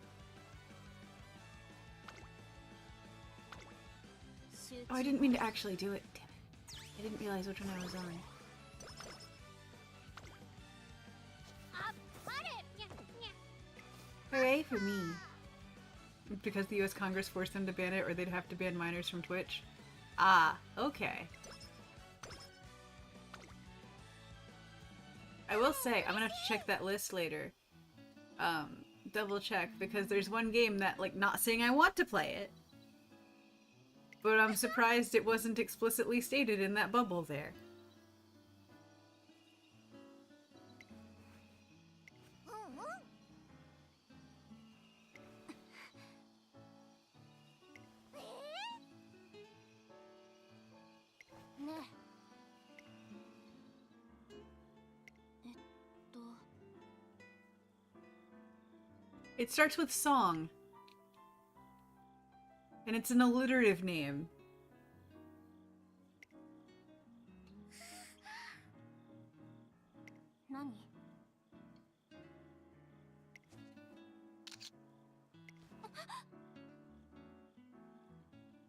Oh, I didn't mean to actually do it. Damn it. I didn't realize which one I was on. Hooray for me. Because the US Congress forced them to ban it, or they'd have to ban minors from Twitch. Ah, okay. I will say, I'm gonna have to check that list later. Double check, because there's one game that, like, not saying I want to play it, but I'm surprised it wasn't explicitly stated in that bubble there. It starts with song. And it's an alliterative name.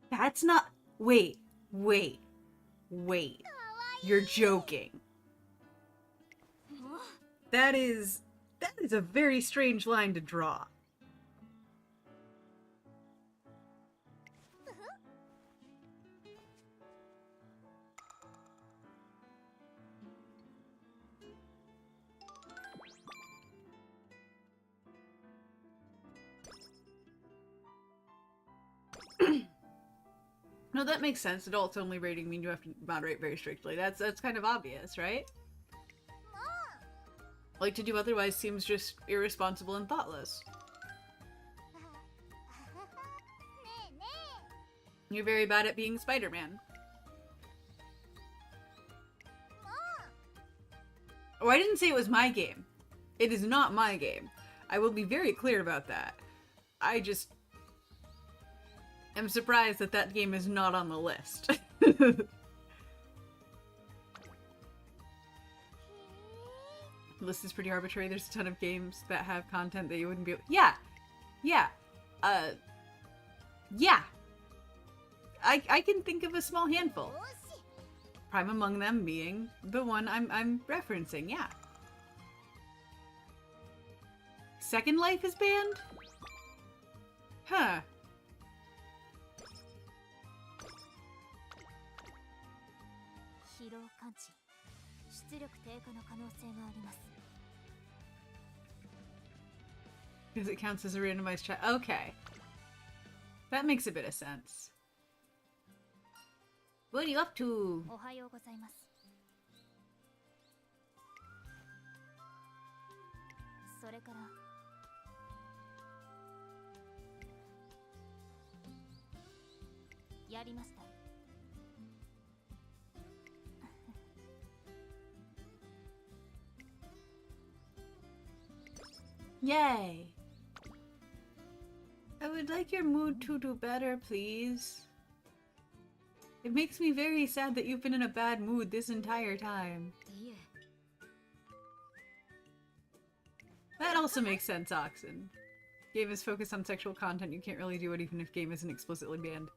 That's not... Wait. You're joking. That is a very strange line to draw. No, that makes sense. Adults only rating mean you have to moderate very strictly. That's kind of obvious, right? Like, to do otherwise seems just irresponsible and thoughtless. You're very bad at being Spider-Man. Oh, I didn't say it was my game. It is not my game. I will be very clear about that. I just am surprised that that game is not on the list. The list is pretty arbitrary. There's a ton of games that have content that you wouldn't be able— Yeah! I can think of a small handful. Prime among them being the one I'm referencing, yeah. Second Life is banned? Huh. 疲労感知、出力低下の可能性があります。 Because it counts as a randomized chat. Okay. That makes a bit of sense. What are you up to? おはようございます。それからやりました。 Yay! I would like your mood to do better, please. It makes me very sad that you've been in a bad mood this entire time. いえ、 That also makes sense, Oxen. Game is focused on sexual content. You can't really do it even if game isn't explicitly banned.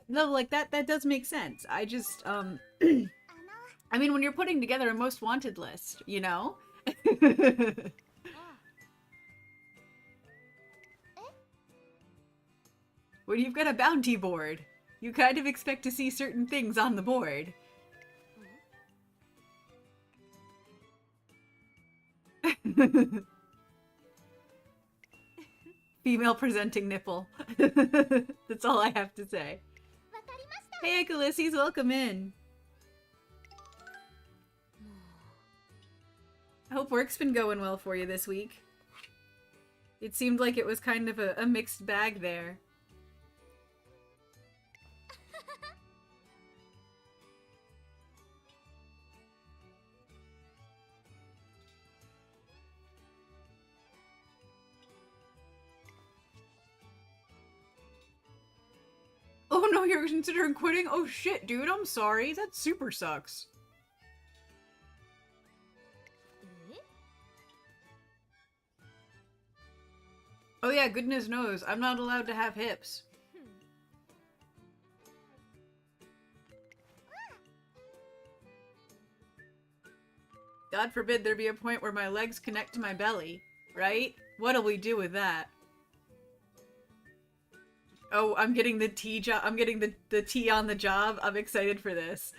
No, like that does make sense. I just, I mean, when you're putting together a most wanted list, you know? When you've got a bounty board, you kind of expect to see certain things on the board. Female presenting nipple. That's all I have to say. Hey, Ulysses, welcome in. I hope work's been going well for you this week. It seemed like it was kind of a mixed bag there. Oh no, you're considering quitting? Oh shit, dude, I'm sorry. That super sucks. え？ Oh yeah, goodness knows, I'm not allowed to have hips. God forbid there be a point where my legs connect to my belly, right? What'll we do with that? Oh, I'm getting the tea job. I'm getting the tea on the job. I'm excited for this.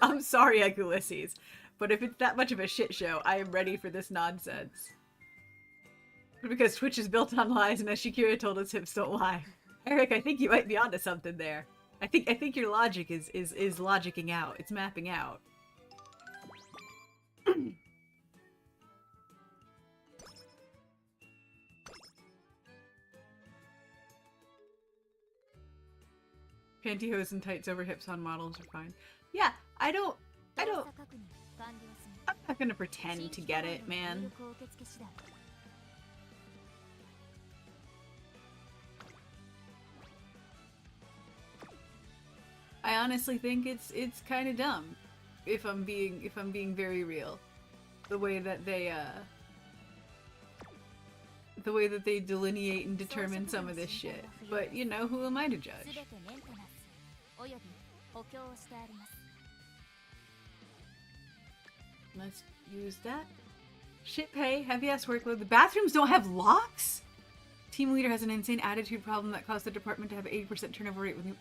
I'm sorry, Ulysses, but if it's that much of a shit show, I am ready for this nonsense. Because Twitch is built on lies, and as Shakira told us, hips don't lie. Eric, I think you might be onto something there. I think your logic is logicking out. It's mapping out. Pantyhose and tights over hips on models are fine. Yeah, I don't... 動作確認完了済み。 I'm not gonna pretend to get it, man. 入力受付次第。 I honestly think it's kind of dumb, if I'm being very real, the way that the way that they delineate and determine some of this shit. But, you know, who am I to すべ judge? てメンテナンスおよび補強をしてあります。 Let's use that. Shit pay, heavy ass workload. The bathrooms don't have locks? Team leader has an insane attitude problem that caused the department to have 80% turnover rate with new...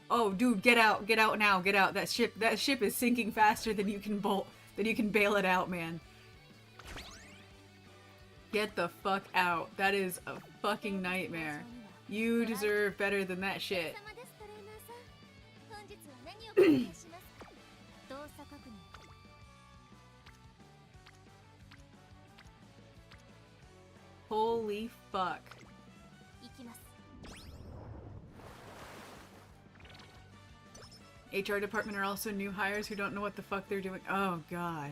Oh, dude, get out now, get out. That ship is sinking faster than you can bail it out, man. Get the fuck out. That is a fucking nightmare. You deserve better than that shit. 様ですトレーナーさん。本日は何をご提供しますか？動作確認。 Holy fuck. 行きます。 HR department are also new hires who don't know what the fuck they're doing. Oh god.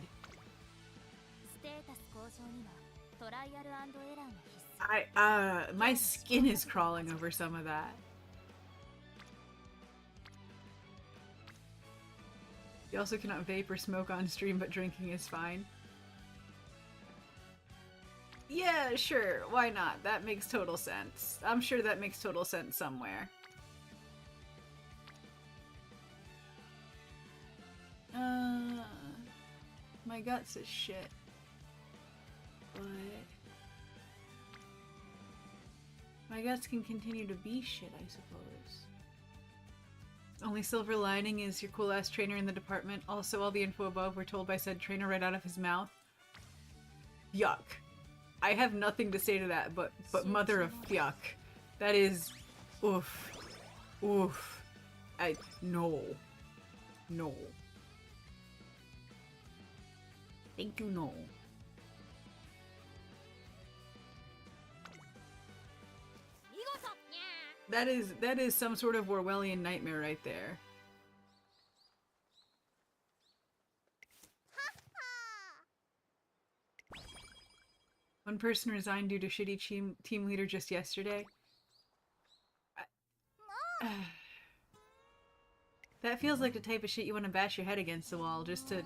ステータス向上にはトライアル&エラーの必須。 My skin is crawling over some of that. You also cannot vape or smoke on stream, but drinking is fine. Yeah, sure, why not? That makes total sense. I'm sure that makes total sense somewhere. My guts is shit. But... my guts can continue to be shit, I suppose. Only silver lining is your cool-ass trainer in the department. Also, all the info above were told by said trainer right out of his mouth. Yuck. I have nothing to say to that, but mother of yuck. That is... oof. Oof. No. No. Thank you, no. That is some sort of Orwellian nightmare right there. One person resigned due to shitty team leader just yesterday. That feels like the type of shit you want to bash your head against the wall just to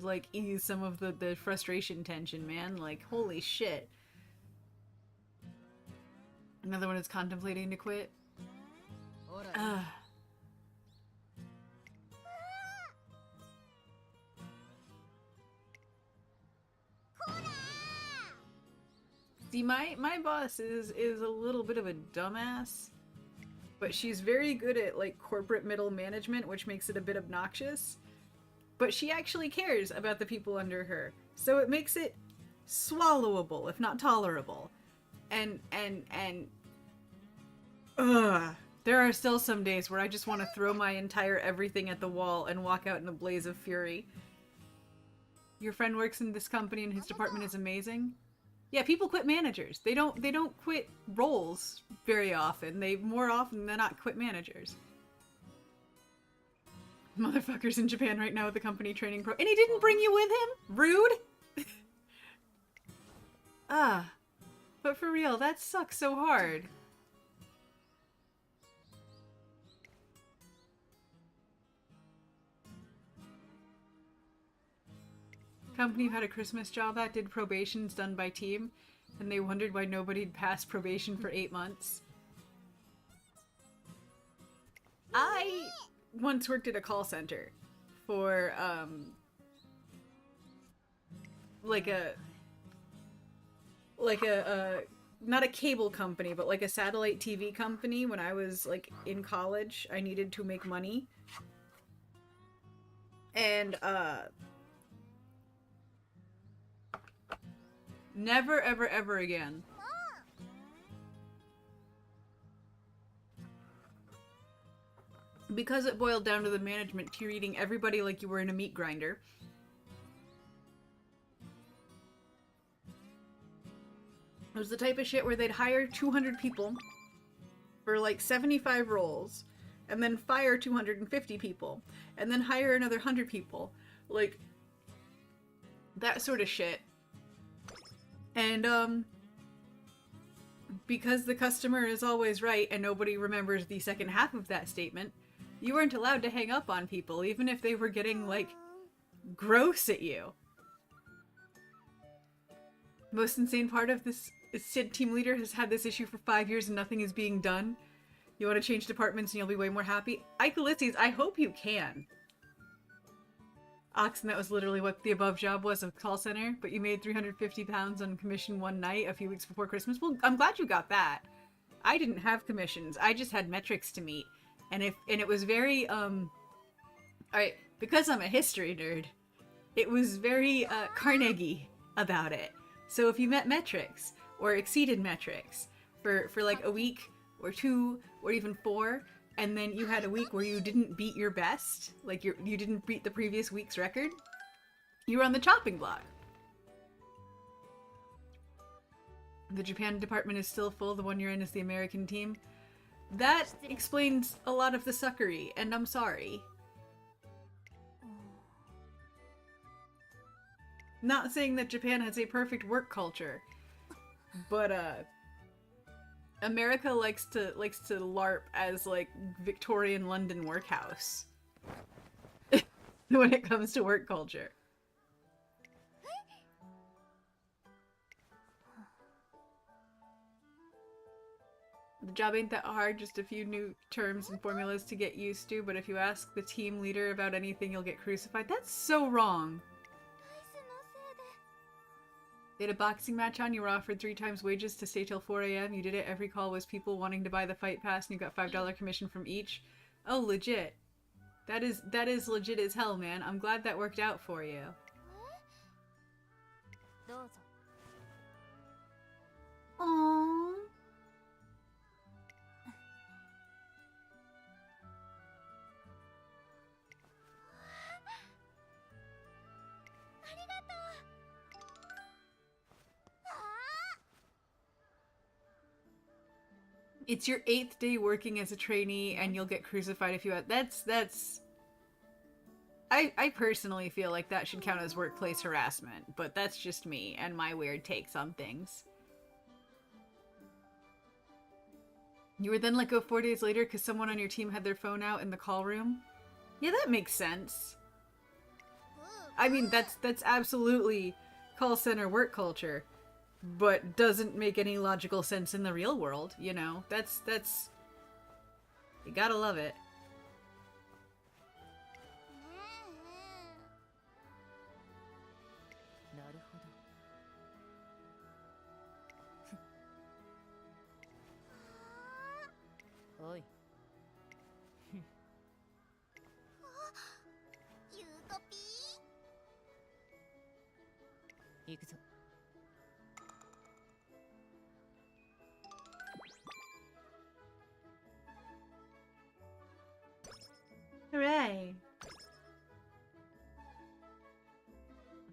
like ease some of the frustration tension, man. Like, holy shit. Another one is contemplating to quit. See, my boss is a little bit of a dumbass, but she's very good at like corporate middle management, which makes it a bit obnoxious. But she actually cares about the people under her, so it makes it swallowable, if not tolerable. And there are still some days where I just want to throw my entire everything at the wall and walk out in a blaze of fury. Your friend works in this company and his department is amazing. Yeah, people quit managers. They don't quit roles very often. They more often than not quit managers. Motherfuckers in Japan right now with the company training pro- and he didn't bring you with him? Rude! But for real, that sucks so hard. Company who had a Christmas job that did probations done by team, and they wondered why nobody'd passed probation for 8 months. I once worked at a call center for, not a cable company, but like a satellite TV company when I was like in college. I needed to make money. And, never, ever, ever again. Because it boiled down to the management treating everybody like you were in a meat grinder. It was the type of shit where they'd hire 200 people for like 75 roles, and then fire 250 people, and then hire another 100 people. Like, that sort of shit. And, because the customer is always right and nobody remembers the second half of that statement, you weren't allowed to hang up on people, even if they were getting, like, gross at you. Most insane part of this Sid team leader has had this issue for 5 years and nothing is being done. You want to change departments and you'll be way more happy. Ikelisses, I hope you can. Oxen, that was literally what the above job was, a call center, but you made 350 pounds on commission one night a few weeks before Christmas. Well, I'm glad you got that. I didn't have commissions. I just had metrics to meet. And it was very, alright, because I'm a history nerd, it was very, Carnegie about it. So if you met metrics, or exceeded metrics, for like a week, or 2, or even 4, and then you had a week where you didn't beat your best, like you didn't beat the previous week's record, you were on the chopping block. The Japan department is still full, the one you're in is the American team. That explains a lot of the suckery, and I'm sorry. Not saying that Japan has a perfect work culture, but America likes to LARP as like Victorian London workhouse when it comes to work culture. The job ain't that hard, just a few new terms and formulas to get used to, but if you ask the team leader about anything, you'll get crucified. That's so wrong. They had a boxing match on, you were offered 3 times wages to stay till 4 AM. You did it, every call was people wanting to buy the fight pass and you got $5 commission from each. Oh, legit. That is legit as hell, man. I'm glad that worked out for you. Aww. It's your 8th day working as a trainee and you'll get crucified if you... That's... I personally feel like that should count as workplace harassment, but that's just me and my weird takes on things. You were then let go 4 days later because someone on your team had their phone out in the call room? Yeah, that makes sense. I mean, that's absolutely call center work culture. But doesn't make any logical sense in the real world, you know? That's... You gotta love it. Oi. 行くぞ。 Hooray!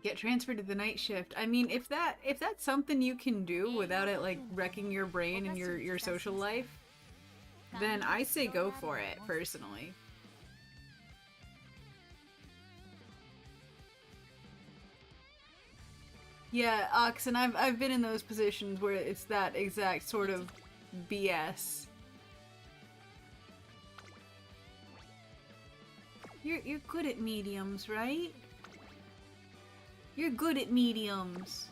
Get transferred to the night shift. I mean, if that's something you can do without it like wrecking your brain and your social life, then I say go for it, personally. Yeah, Ox, and I've been in those positions where it's that exact sort of BS. You're good at mediums, right? You're good at mediums.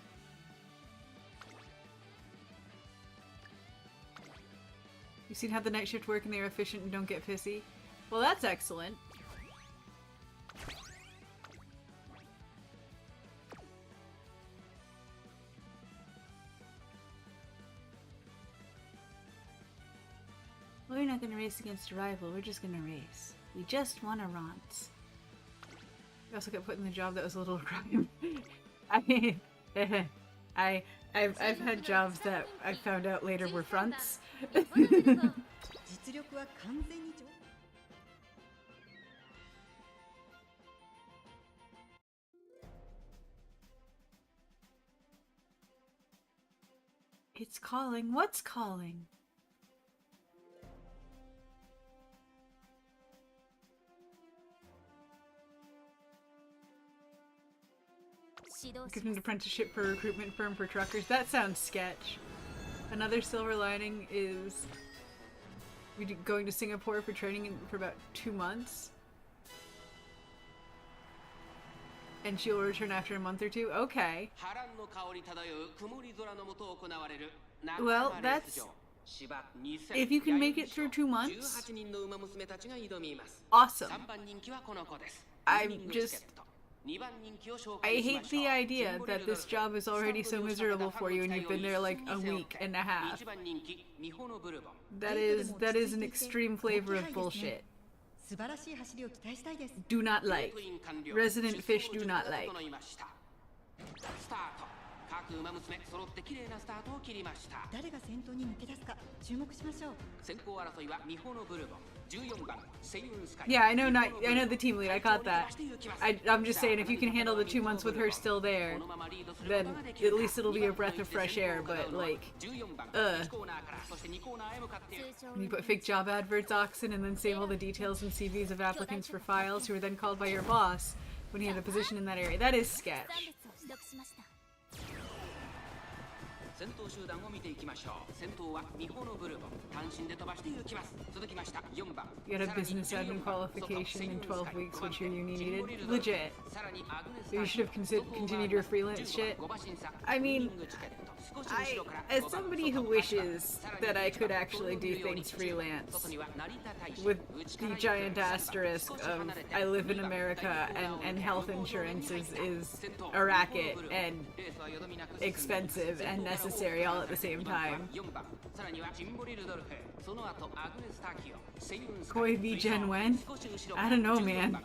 You've seen how the night shift work and they're efficient and don't get pissy? Well, that's excellent. We're not gonna race against a rival, we're just gonna race. We just want to rant. We also got put in the job that was a little crime. I mean, I've had jobs that I found out later were fronts. It's calling. What's calling? Give an apprenticeship for a recruitment firm for truckers. That sounds sketch. Another silver lining is going to Singapore for training for about 2 months. And she'll return after a month or two? Okay. Well, that's... If you can make it through 2 months, awesome. I hate the idea that this job is already so miserable for you and you've been there like a week and a half. That is an extreme flavor of bullshit. Do not like. Resident fish do not like. 各馬娘揃って綺麗なスタートを切りました。誰が先頭に抜け出すか注目しましょう。先行争いはミホのブルボン、14番セイウンスカイ。Yeah, I know the team lead. I caught that. I'm just saying, if you can handle the 2 months with her still there, then at least it'll be a breath of fresh air. But like, you put fake job adverts, Oxen, and then save all the details and CVs of applicants for files who are then called by your boss when he had a position in that area. That is sketch. 先頭集団を見ていきましょう。先頭はミホのブルボン、単身で飛ばして行きます。続きました4番。You got a business admin qualification in 12 weeks, which your uni needed. Legit. You should have continued your freelance shit. I mean, as somebody who wishes that I could actually do things freelance, with the giant asterisk of I live in America and health insurance is a racket and expensive and necessary all at the same time. Koi v Gen Wen? I don't know, man.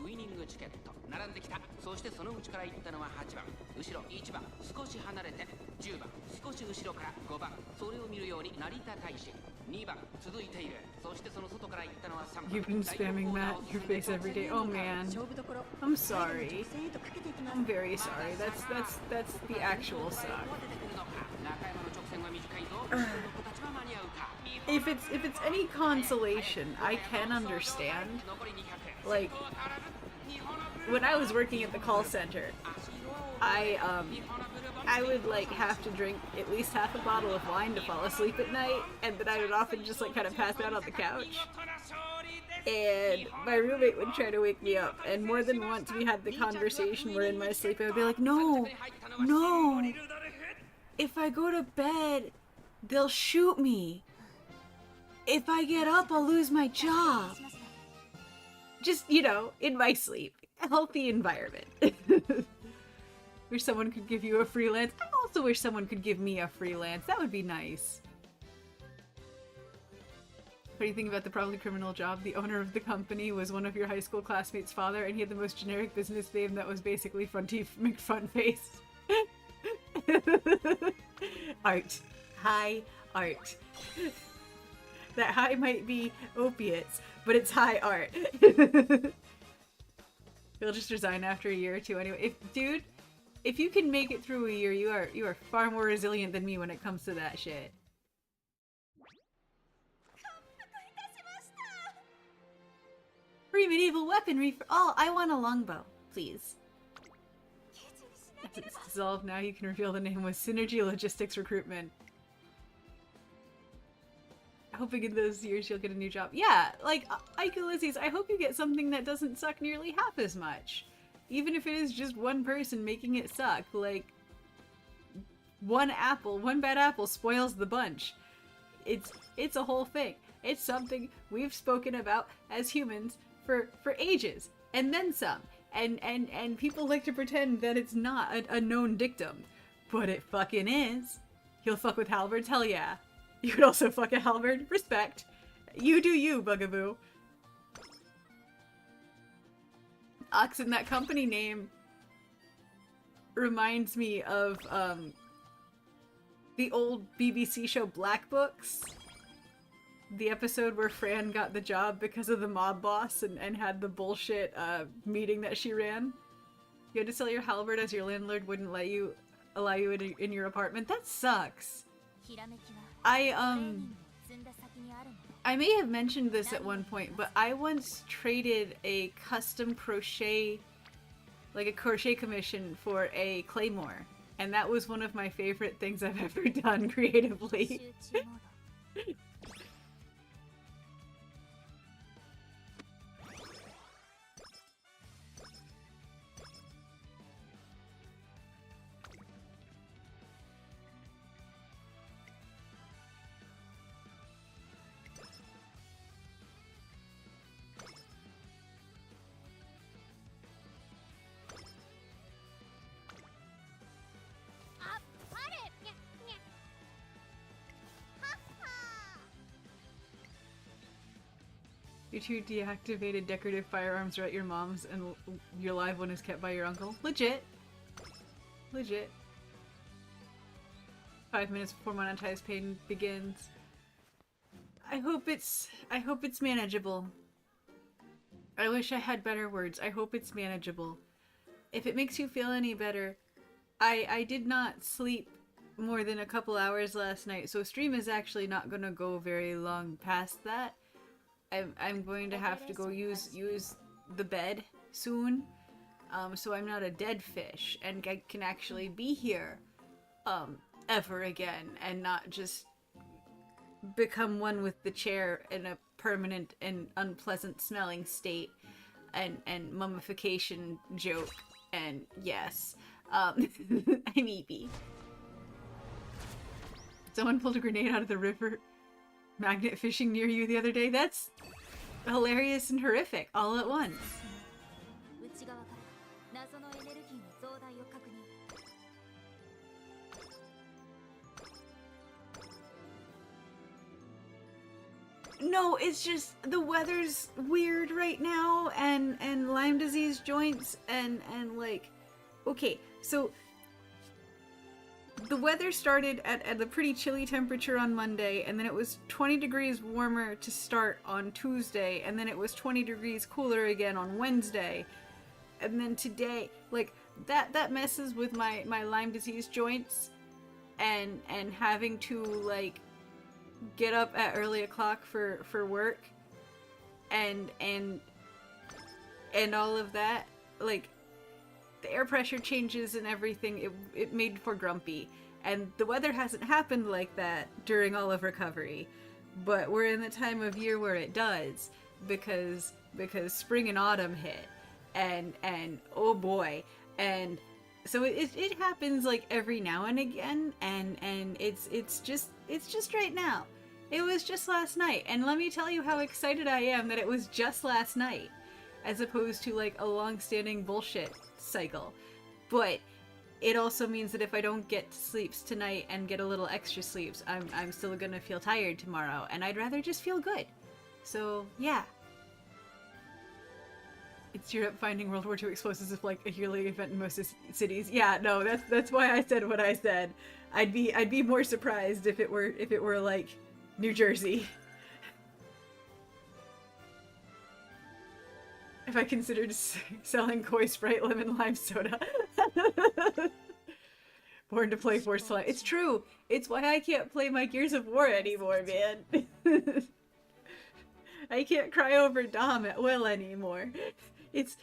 ウイニングチケット並んできた。そしてその内から行ったのは8番、後ろ1番少し離れて10番少し後ろから5番、それを見るように成田大使2番続いている。そしてその外から行ったのは3番。 You've been spamming that your face every day. Oh man, I'm sorry. I'm very sorry. That's the actual suck. If it's any consolation, I can understand. Like, when I was working at the call center, I would like have to drink at least half a bottle of wine to fall asleep at night, and then I would often just like kind of pass out on the couch. And my roommate would try to wake me up, and more than once we had the conversation where in my sleep I would be like, no, if I go to bed, they'll shoot me. If I get up, I'll lose my job. Just, you know, in my sleep. A healthy environment. Wish someone could give you a freelance. I also wish someone could give me a freelance. That would be nice. Funny thing about the probably criminal job, the owner of the company was one of your high school classmates' father, and he had the most generic business name that was basically Fronty McFrontface. Art. High art. That high might be opiates, but it's high art. He'll just resign after a year or two anyway. Dude, if you can make it through a year, you are far more resilient than me when it comes to that shit. Free medieval weaponry for all. I want a longbow, please. As it's dissolved now, you can reveal the name with Synergy Logistics Recruitment. Hoping in those years you'll get a new job. Yeah, like, Ike Ulysses, I hope you get something that doesn't suck nearly half as much. Even if it is just one person making it suck. Like, one bad apple spoils the bunch. It's a whole thing. It's something we've spoken about as humans for ages. And then some. And people like to pretend that it's not a known dictum. But it fucking is. You'll fuck with halberds? Hell yeah. You could also fuck a halberd. Respect. You do you, Bugaboo. Oxen, that company name reminds me of the old BBC show Black Books. The episode where Fran got the job because of the mob boss and had the bullshit meeting that she ran. You had to sell your halberd as your landlord wouldn't allow you in your apartment. That sucks. I may have mentioned this at one point, but I once traded a custom crochet, like a crochet commission for a claymore, and that was one of my favorite things I've ever done creatively. Your two deactivated decorative firearms are at your mom's, and your live one is kept by your uncle. Legit. Legit. 5 minutes before monetized pain begins. I hope it's manageable. I wish I had better words. I hope it's manageable. If it makes you feel any better, I did not sleep more than a couple hours last night, so stream is actually not gonna go very long past that. I'm going to have to go use the bed soon, so I'm not a dead fish and I can actually be here ever again and not just become one with the chair in a permanent and unpleasant smelling state and mummification joke. And yes, I'm Eepy. Someone pulled a grenade out of the river magnet fishing near you the other day. That's hilarious and horrific all at once. 内側から謎のエネルギーの増大を確認。 No, it's just the weather's weird right now, and Lyme disease joints, and like, okay, so the weather started at a pretty chilly temperature on Monday, and then it was 20 degrees warmer to start on Tuesday, and then it was 20 degrees cooler again on Wednesday, and then today, like, that messes with my Lyme disease joints, and having to, like, get up at early o'clock for work and all of that, like the air pressure changes and everything, it made for grumpy. And the weather hasn't happened like that during all of recovery, but we're in the time of year where it does, because spring and autumn hit, and oh boy, and so it happens like every now and again, and it's just right now. It was just last night, and let me tell you how excited I am that it was just last night, as opposed to like a long-standing bullshit cycle. But it also means that if I don't get sleeps tonight and get a little extra sleeps, I'm still gonna feel tired tomorrow, and I'd rather just feel good. So yeah. It's Europe finding World War II explosives of like a yearly event in most cities. Yeah, no, that's why I said what I said. I'd be more surprised if it were like New Jersey. If I considered selling Koi Sprite lemon lime soda. Born to play Force Flight. It's true. It's why I can't play my Gears of War anymore, man. I can't cry over Dom at will anymore. It's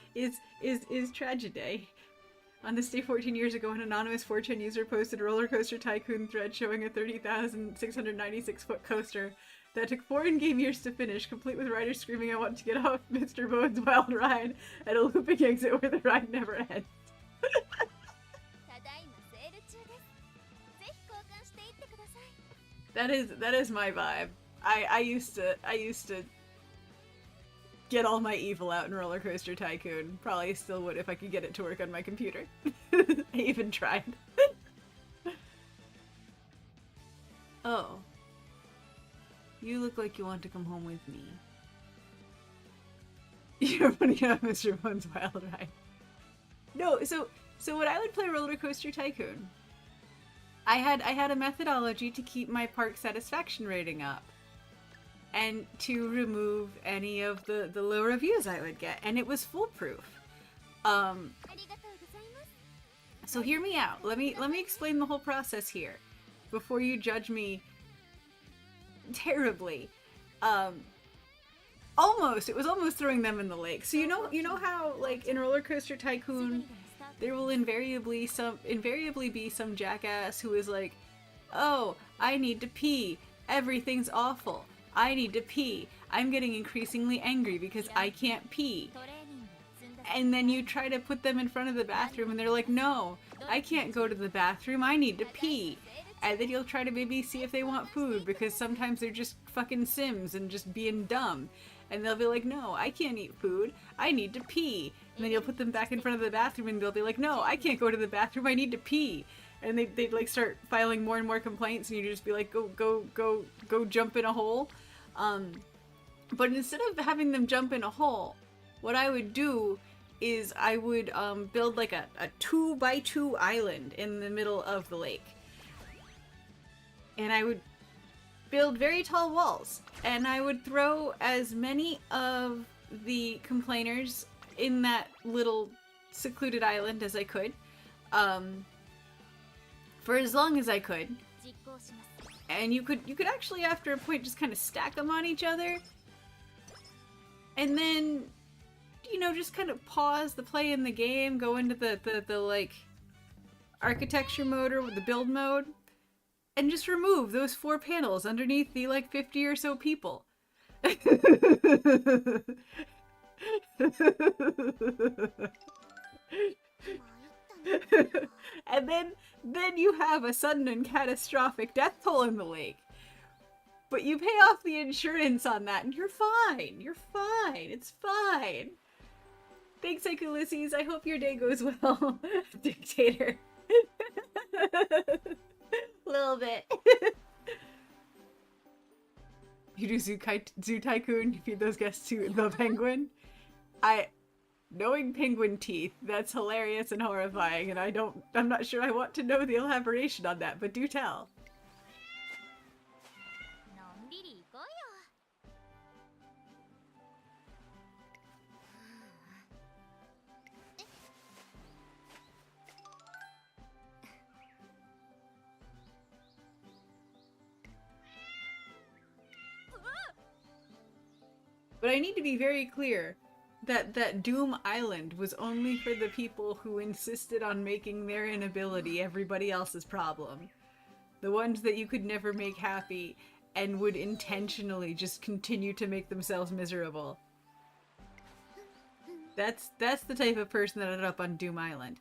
tragedy. On this day 14 years ago, an anonymous 4chan user posted a Roller Coaster Tycoon thread showing a 30,696 foot coaster that took 4 in-game years to finish, complete with riders screaming, "I want to get off Mr. Bone's wild ride," at a looping exit where the ride never ends. ただいまセール中です。ぜひ交換していってください。 That is my vibe. I used to get all my evil out in Roller Coaster Tycoon. Probably still would if I could get it to work on my computer. I even tried. Oh. You look like you want to come home with me. You're putting out Mr. Bone's wild ride. No, so when I would play Roller Coaster Tycoon, I had a methodology to keep my park satisfaction rating up, and to remove any of the low reviews I would get, and it was foolproof. So hear me out. Let me explain the whole process here before you judge me terribly. It was almost throwing them in the lake. So you know how, like, in Roller Coaster Tycoon there will invariably be some jackass who is like, "Oh, I need to pee. Everything's awful. I need to pee. I'm getting increasingly angry because I can't pee." And then you try to put them in front of the bathroom and they're like, "No, I can't go to the bathroom. I need to pee." And then you'll try to maybe see if they want food, because sometimes they're just fucking Sims and just being dumb. And they'll be like, "No, I can't eat food. I need to pee." And then you'll put them back in front of the bathroom and they'll be like, "No, I can't go to the bathroom. I need to pee." And they'd like start filing more and more complaints, and you just be like, go jump in a hole. But instead of having them jump in a hole, what I would do is I would build like a 2x2 island in the middle of the lake. And I would build very tall walls. And I would throw as many of the complainers in that little secluded island as I could. For as long as I could. 実行します And you could actually after a point just kind of stack them on each other. And then, you know, just kind of pause the play in the game, go into the like architecture mode or the build mode, and just remove those 4 panels underneath the like 50 or so people. And then you have a sudden and catastrophic death toll in the lake. But you pay off the insurance on that and you're fine. You're fine. It's fine. Thanks, Ulysses. I hope your day goes well. Dictator. Little bit. You do Zoo Tycoon, feed those guests to the penguin. Knowing penguin teeth, that's hilarious and horrifying, and I'm not sure I want to know the elaboration on that, but do tell. のんびり行こうよ But I need to be very clear that Doom Island was only for the people who insisted on making their inability everybody else's problem. The ones that you could never make happy and would intentionally just continue to make themselves miserable. That's the type of person that ended up on Doom Island.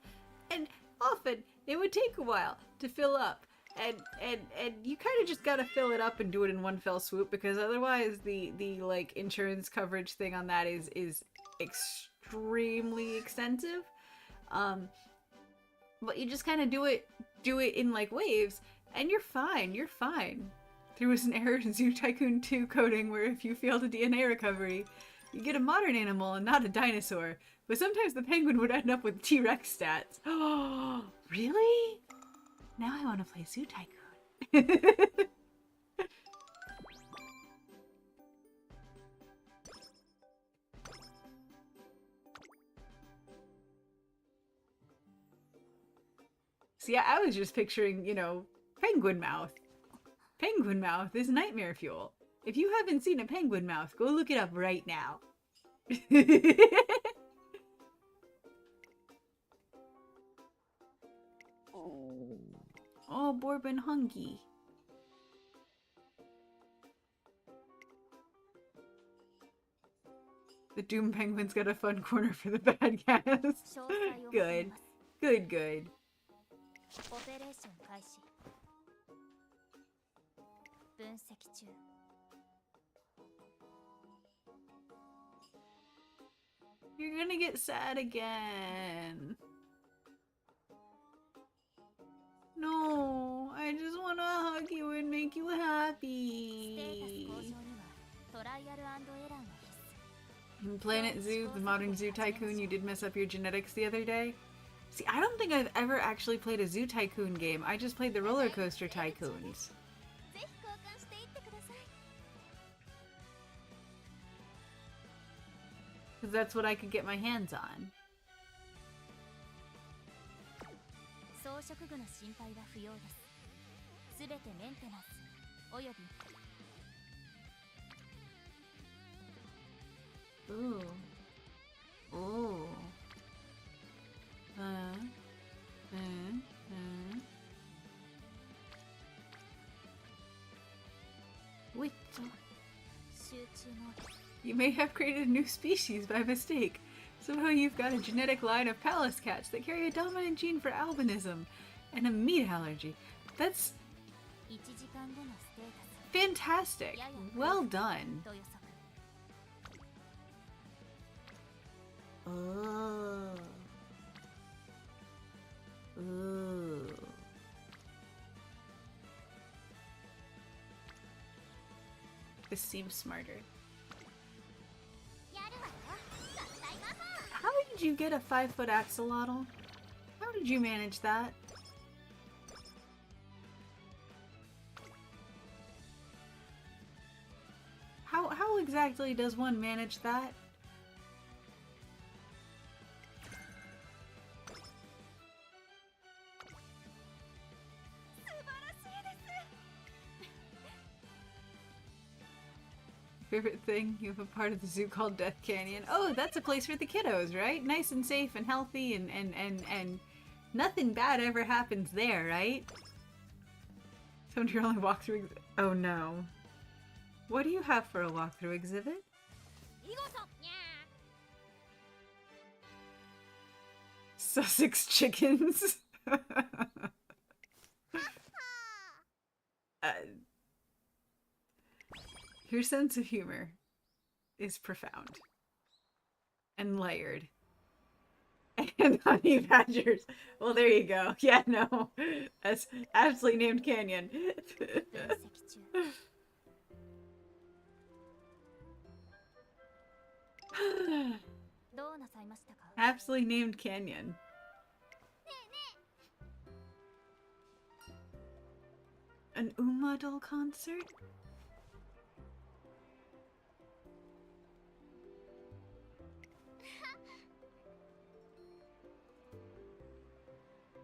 And often it would take a while to fill up. And you kind of just gotta fill it up and do it in one fell swoop, because otherwise the like insurance coverage thing on that is extremely extensive. But you just kind of do it in like waves, and you're fine. You're fine. There was an error in Zoo Tycoon 2 coding where if you failed a DNA recovery, you get a modern animal and not a dinosaur. But sometimes the penguin would end up with T-Rex stats. Oh, really? Now I want to play Zoo Tycoon. See, I was just picturing, you know, penguin mouth. Penguin mouth is nightmare fuel. If you haven't seen a penguin mouth, go look it up right now. Oh, Bourbon Hungy. The Doom Penguin's got a fun corner for the bad guys. 詳細を求め Good. ます Good, good. オペレーション開始分析中 You're gonna get sad again. No, I just wanna hug you and make you ステータス happy. 向上にはトライアル&エラーが必須 In Planet Zoo, the modern Zoo Tycoon, you did mess up your genetics the other day? See, I don't think I've ever actually played a Zoo Tycoon game. I just played the Roller Coaster Tycoons. ぜひ交換していってください Because that's what I could get my hands on. 装飾具の心配は不要ですすべてメンテナンスおよび Ooh. Ooh. Wait. 集中能力 You may have created a new species by mistake. Somehow you've got a genetic line of palace cats that carry a dominant gene for albinism and a meat allergy. That's 1時間後のステータス fantastic. Well done. と予測 Oh. Ooh. This seems smarter. did you get a 5-foot axolotl? How did you manage that? How exactly does one manage that? Favorite thing? You have a part of the zoo called Death Canyon. Oh, that's a place for the kiddos, right? Nice and safe and healthy and nothing bad ever happens there, right? Some of your only walkthrough. Oh no. What do you have for a walkthrough exhibit? Sussex chickens. Your sense of humor is profound and layered. And honey badgers. Well, there you go. Yeah, no. That's absolutely named Canyon. Aptly named Canyon. An Umadol concert?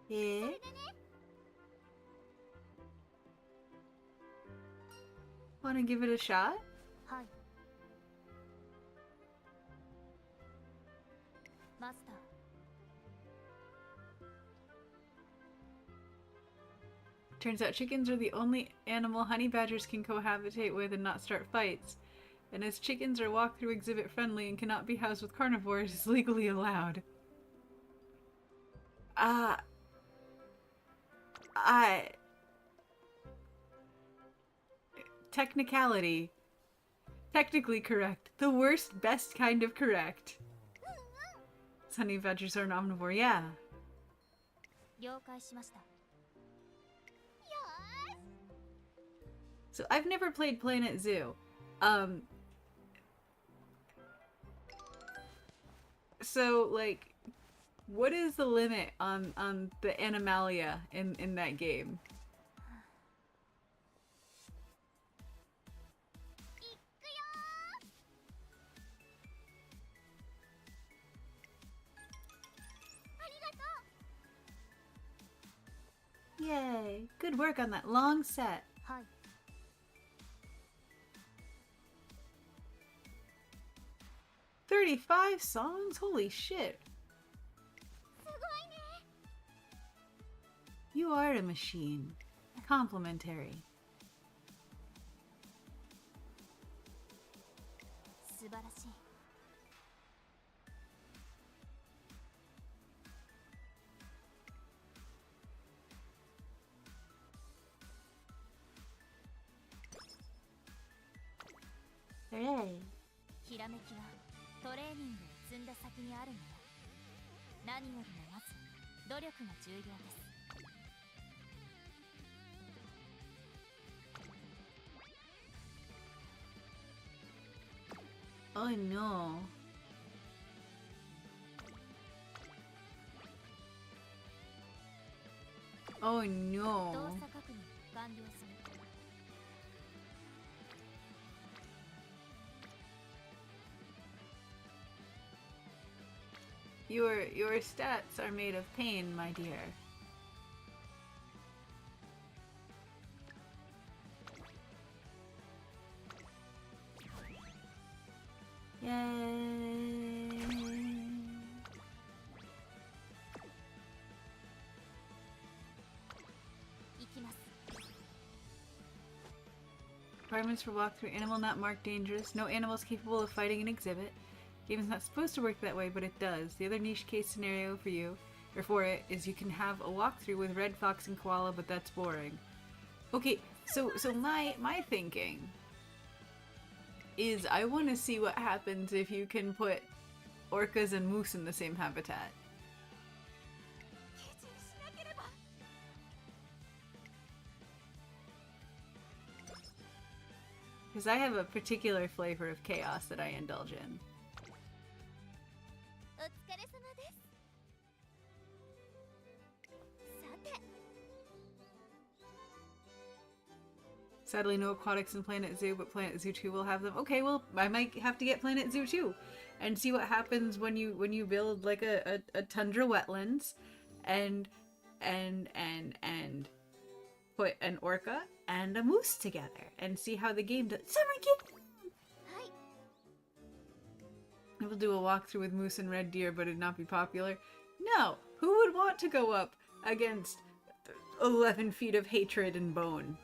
Yeah? Wanna give it a shot? Turns out chickens are the only animal honey badgers can cohabitate with and not start fights. And as chickens are walkthrough exhibit friendly and cannot be housed with carnivores, is legally allowed. Technicality. Technically correct. The worst, best kind of correct. Honey badgers are an omnivore, yeah. So I've never played Planet Zoo. So like, what is the limit on the animalia in that game? Yay! Good work on that long set. 35 songs? Holy shit. You are a machine. Complimentary. Hooray. ひらめきはトレーニングを積んだ先にあるもの。何よりもまず努力が重要です。Oh no. Oh 動 no. 作確認完了する。Your stats are made of pain, my dear. Yay! Requirements for walkthrough: animal not marked dangerous. No animals capable of fighting an exhibit. Game is not supposed to work that way, but it does. The other niche case scenario for you, or for it, is you can have a walkthrough with red fox and koala, but that's boring. Okay, so my thinking is I want to see what happens if you can put orcas and moose in the same habitat. Because I have a particular flavor of chaos that I indulge in. お疲れ様 Sadly, no aquatics in Planet Zoo, but Planet Zoo 2 will have them. Okay, well, I might have to get Planet Zoo 2 and see what happens when you build like a tundra wetlands and put an orca and a moose together and see how the game does. Summer game! I will do a walkthrough with moose and red deer, but it'd not be popular. No! Who would want to go up against 11 feet of hatred and bone?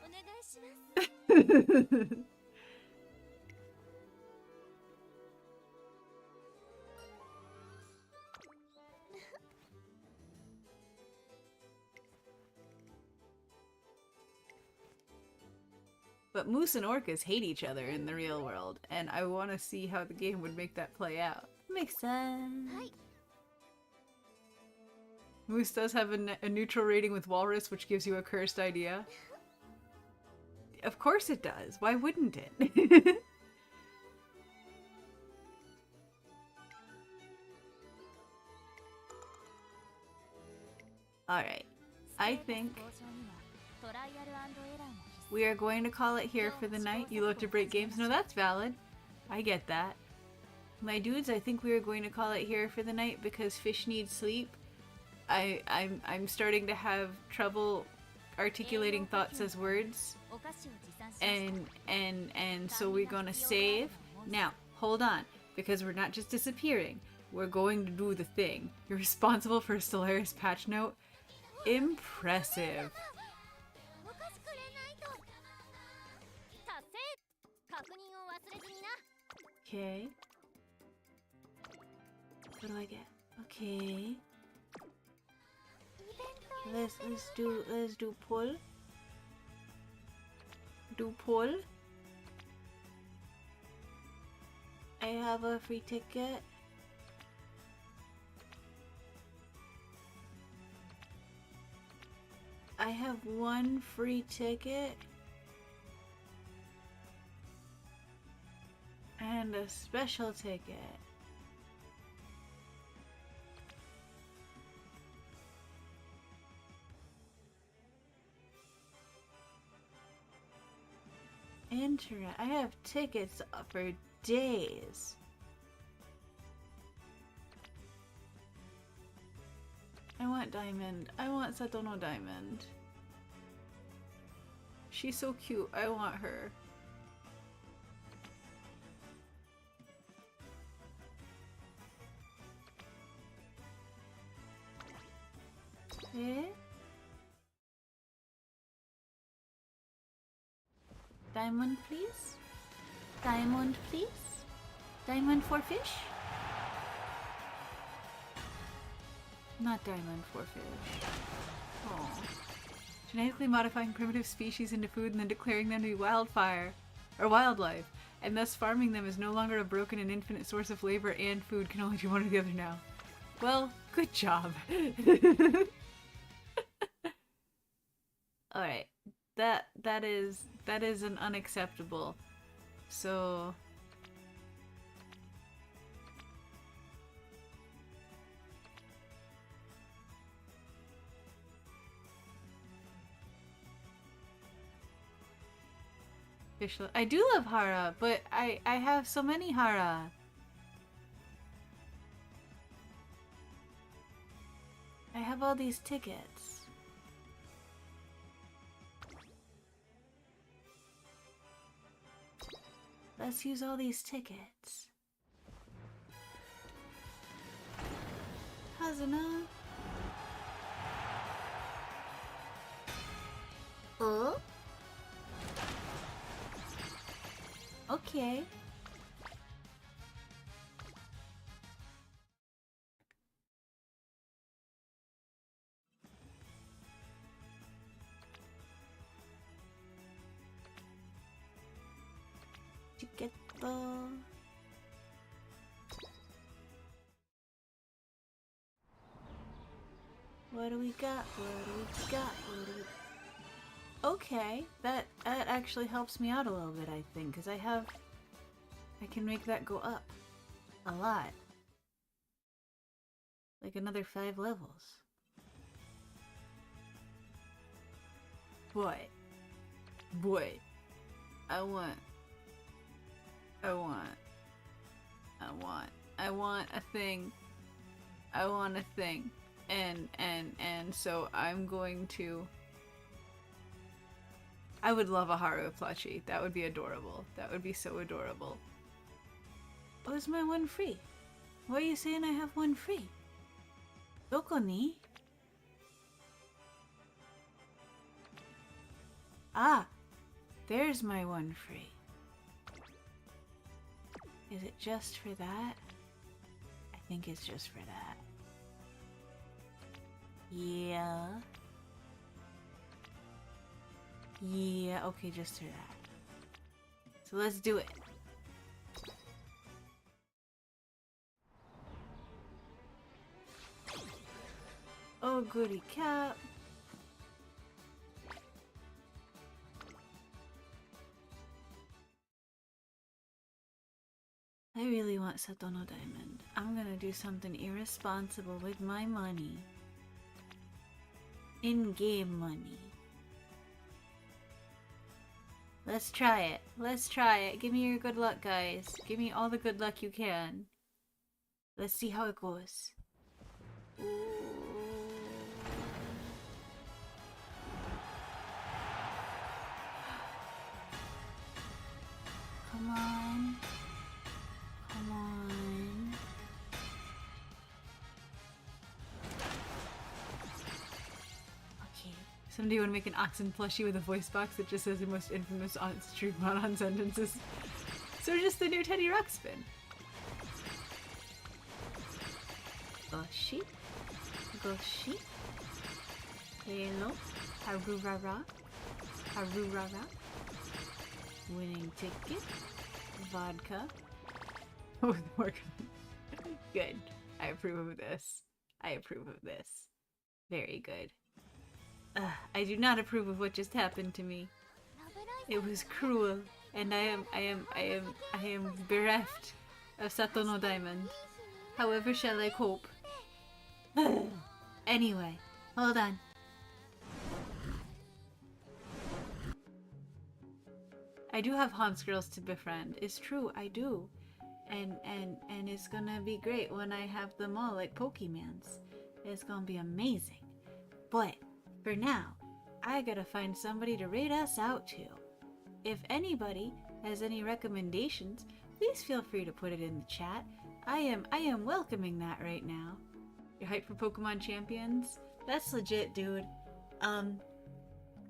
But moose and orcas hate each other in the real world, and I want to see how the game would make that play out. Makes sense. Moose does have a neutral rating with walrus, which gives you a cursed idea. Of course it does. Why wouldn't it? Alright. I think we are going to call it here for the night. You love to break games? No, that's valid. I get that. My dudes, I think we are going to call it here for the night because fish need sleep. I'm starting to have trouble articulating thoughts as words. And so we're gonna save. Now, hold on, because we're not just disappearing. We're going to do the thing. You're responsible for a Stellaris patch note. Impressive. Okay. What do I get? Okay. Let's do pull. Do pull. I have a free ticket. I have one free ticket. And a special ticket. Internet. I have tickets for days. I want Diamond. I want Satono Diamond. She's so cute. I want her. Eh? Diamond, please? Diamond, please? Diamond for fish? Not diamond for fish. Oh. Genetically modifying primitive species into food and then declaring them to be wildfire or wildlife, and thus farming them is no longer a broken and infinite source of labor and food, can only do one or the other now. Well, good job. Alright. That is an unacceptable. So I do love Hara, but I have so many Hara. I have all these tickets. Let's use all these tickets. Hazuna. Oh? Okay. Chiquito. What do we got? What do we got? What do we... Okay, that actually helps me out a little bit, I think, because I can make that go up a lot. Like another 5 levels. Boy. Boy. I want a thing. I want a thing. And so I'm going to... I would love a Haru plushie. That would be adorable. That would be so adorable. Oh, is my one free? Why are you saying I have one free? Doko ni? Ah! There's my one free. Is it just for that? I think it's just for that. Yeah. Yeah, okay, just for that. So let's do it. Oh, goody cap. I really want Satono Diamond. I'm gonna do something irresponsible with my money. In-game money. Let's try it. Let's try it. Give me your good luck, guys. Give me all the good luck you can. Let's see how it goes. Ooh. Come on. Come on. Okay. Someday want to make an oxen plushie with a voice box that just says the most infamous on-stream on sentences. So just the new Teddy Ruxpin. Goshi. Goshi. Hello. Haru rara. Haru rara. Winning ticket. Vodka. Oh, more. Good. I approve of this. I approve of this. Very good. I do not approve of what just happened to me. It was cruel, and I am bereft of Satono Diamond. However shall I cope? Anyway, hold on. I do have Hans girls to befriend. It's true, I do. And it's gonna be great when I have them all like Pokemans. It's gonna be amazing. But for now, I gotta find somebody to raid us out to. If anybody has any recommendations, please feel free to put it in the chat. I am welcoming that right now. You're hyped for Pokemon Champions? That's legit, dude.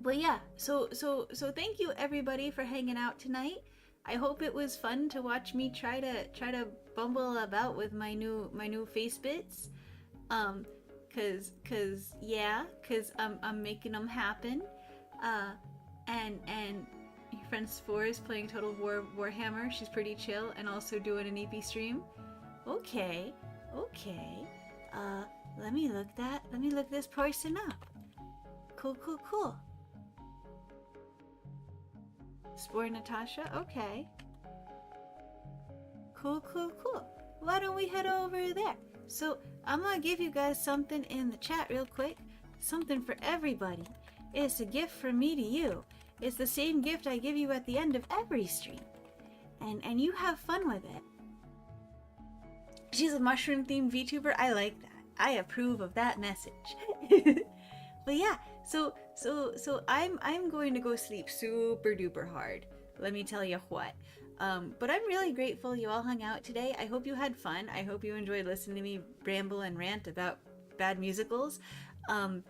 But yeah, so thank you everybody for hanging out tonight. I hope it was fun to watch me try to bumble about with my new face bits. Cause I'm making them happen. And your friend Spore is playing Total Warhammer. She's pretty chill and also doing an EP stream. Okay. Let me look this person up. Cool. Spore Natasha, okay. Cool. Why don't we head over there? So I'm gonna give you guys something in the chat real quick. Something for everybody. It's a gift from me to you. It's the same gift I give you at the end of every stream. And you have fun with it. She's a mushroom themed VTuber. I like that. I approve of that message. But yeah, so I'm going to go sleep super duper hard. Let me tell you what. But I'm really grateful you all hung out today. I hope you had fun. I hope you enjoyed listening to me ramble and rant about bad musicals, and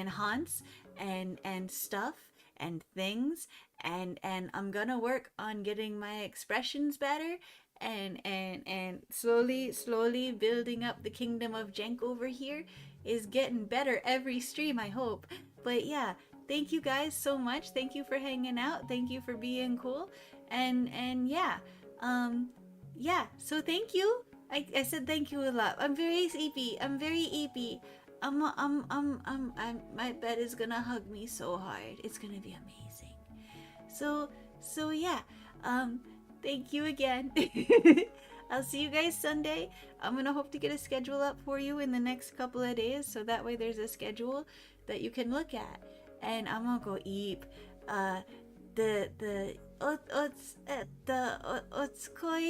haunts and stuff and things. And I'm gonna work on getting my expressions better and slowly building up the kingdom of Jenk over here is getting better every stream, I hope. But yeah, thank you guys so much. Thank you for hanging out. Thank you for being cool. And yeah, so thank you. I said thank you a lot. I'm very sleepy. My bed is gonna hug me so hard. It's gonna be amazing. So yeah, thank you again. I'll see you guys Sunday. I'm gonna hope to get a schedule up for you in the next couple of days, so that way there's a schedule that you can look at. And I'm gonna go eat. the otsukoi.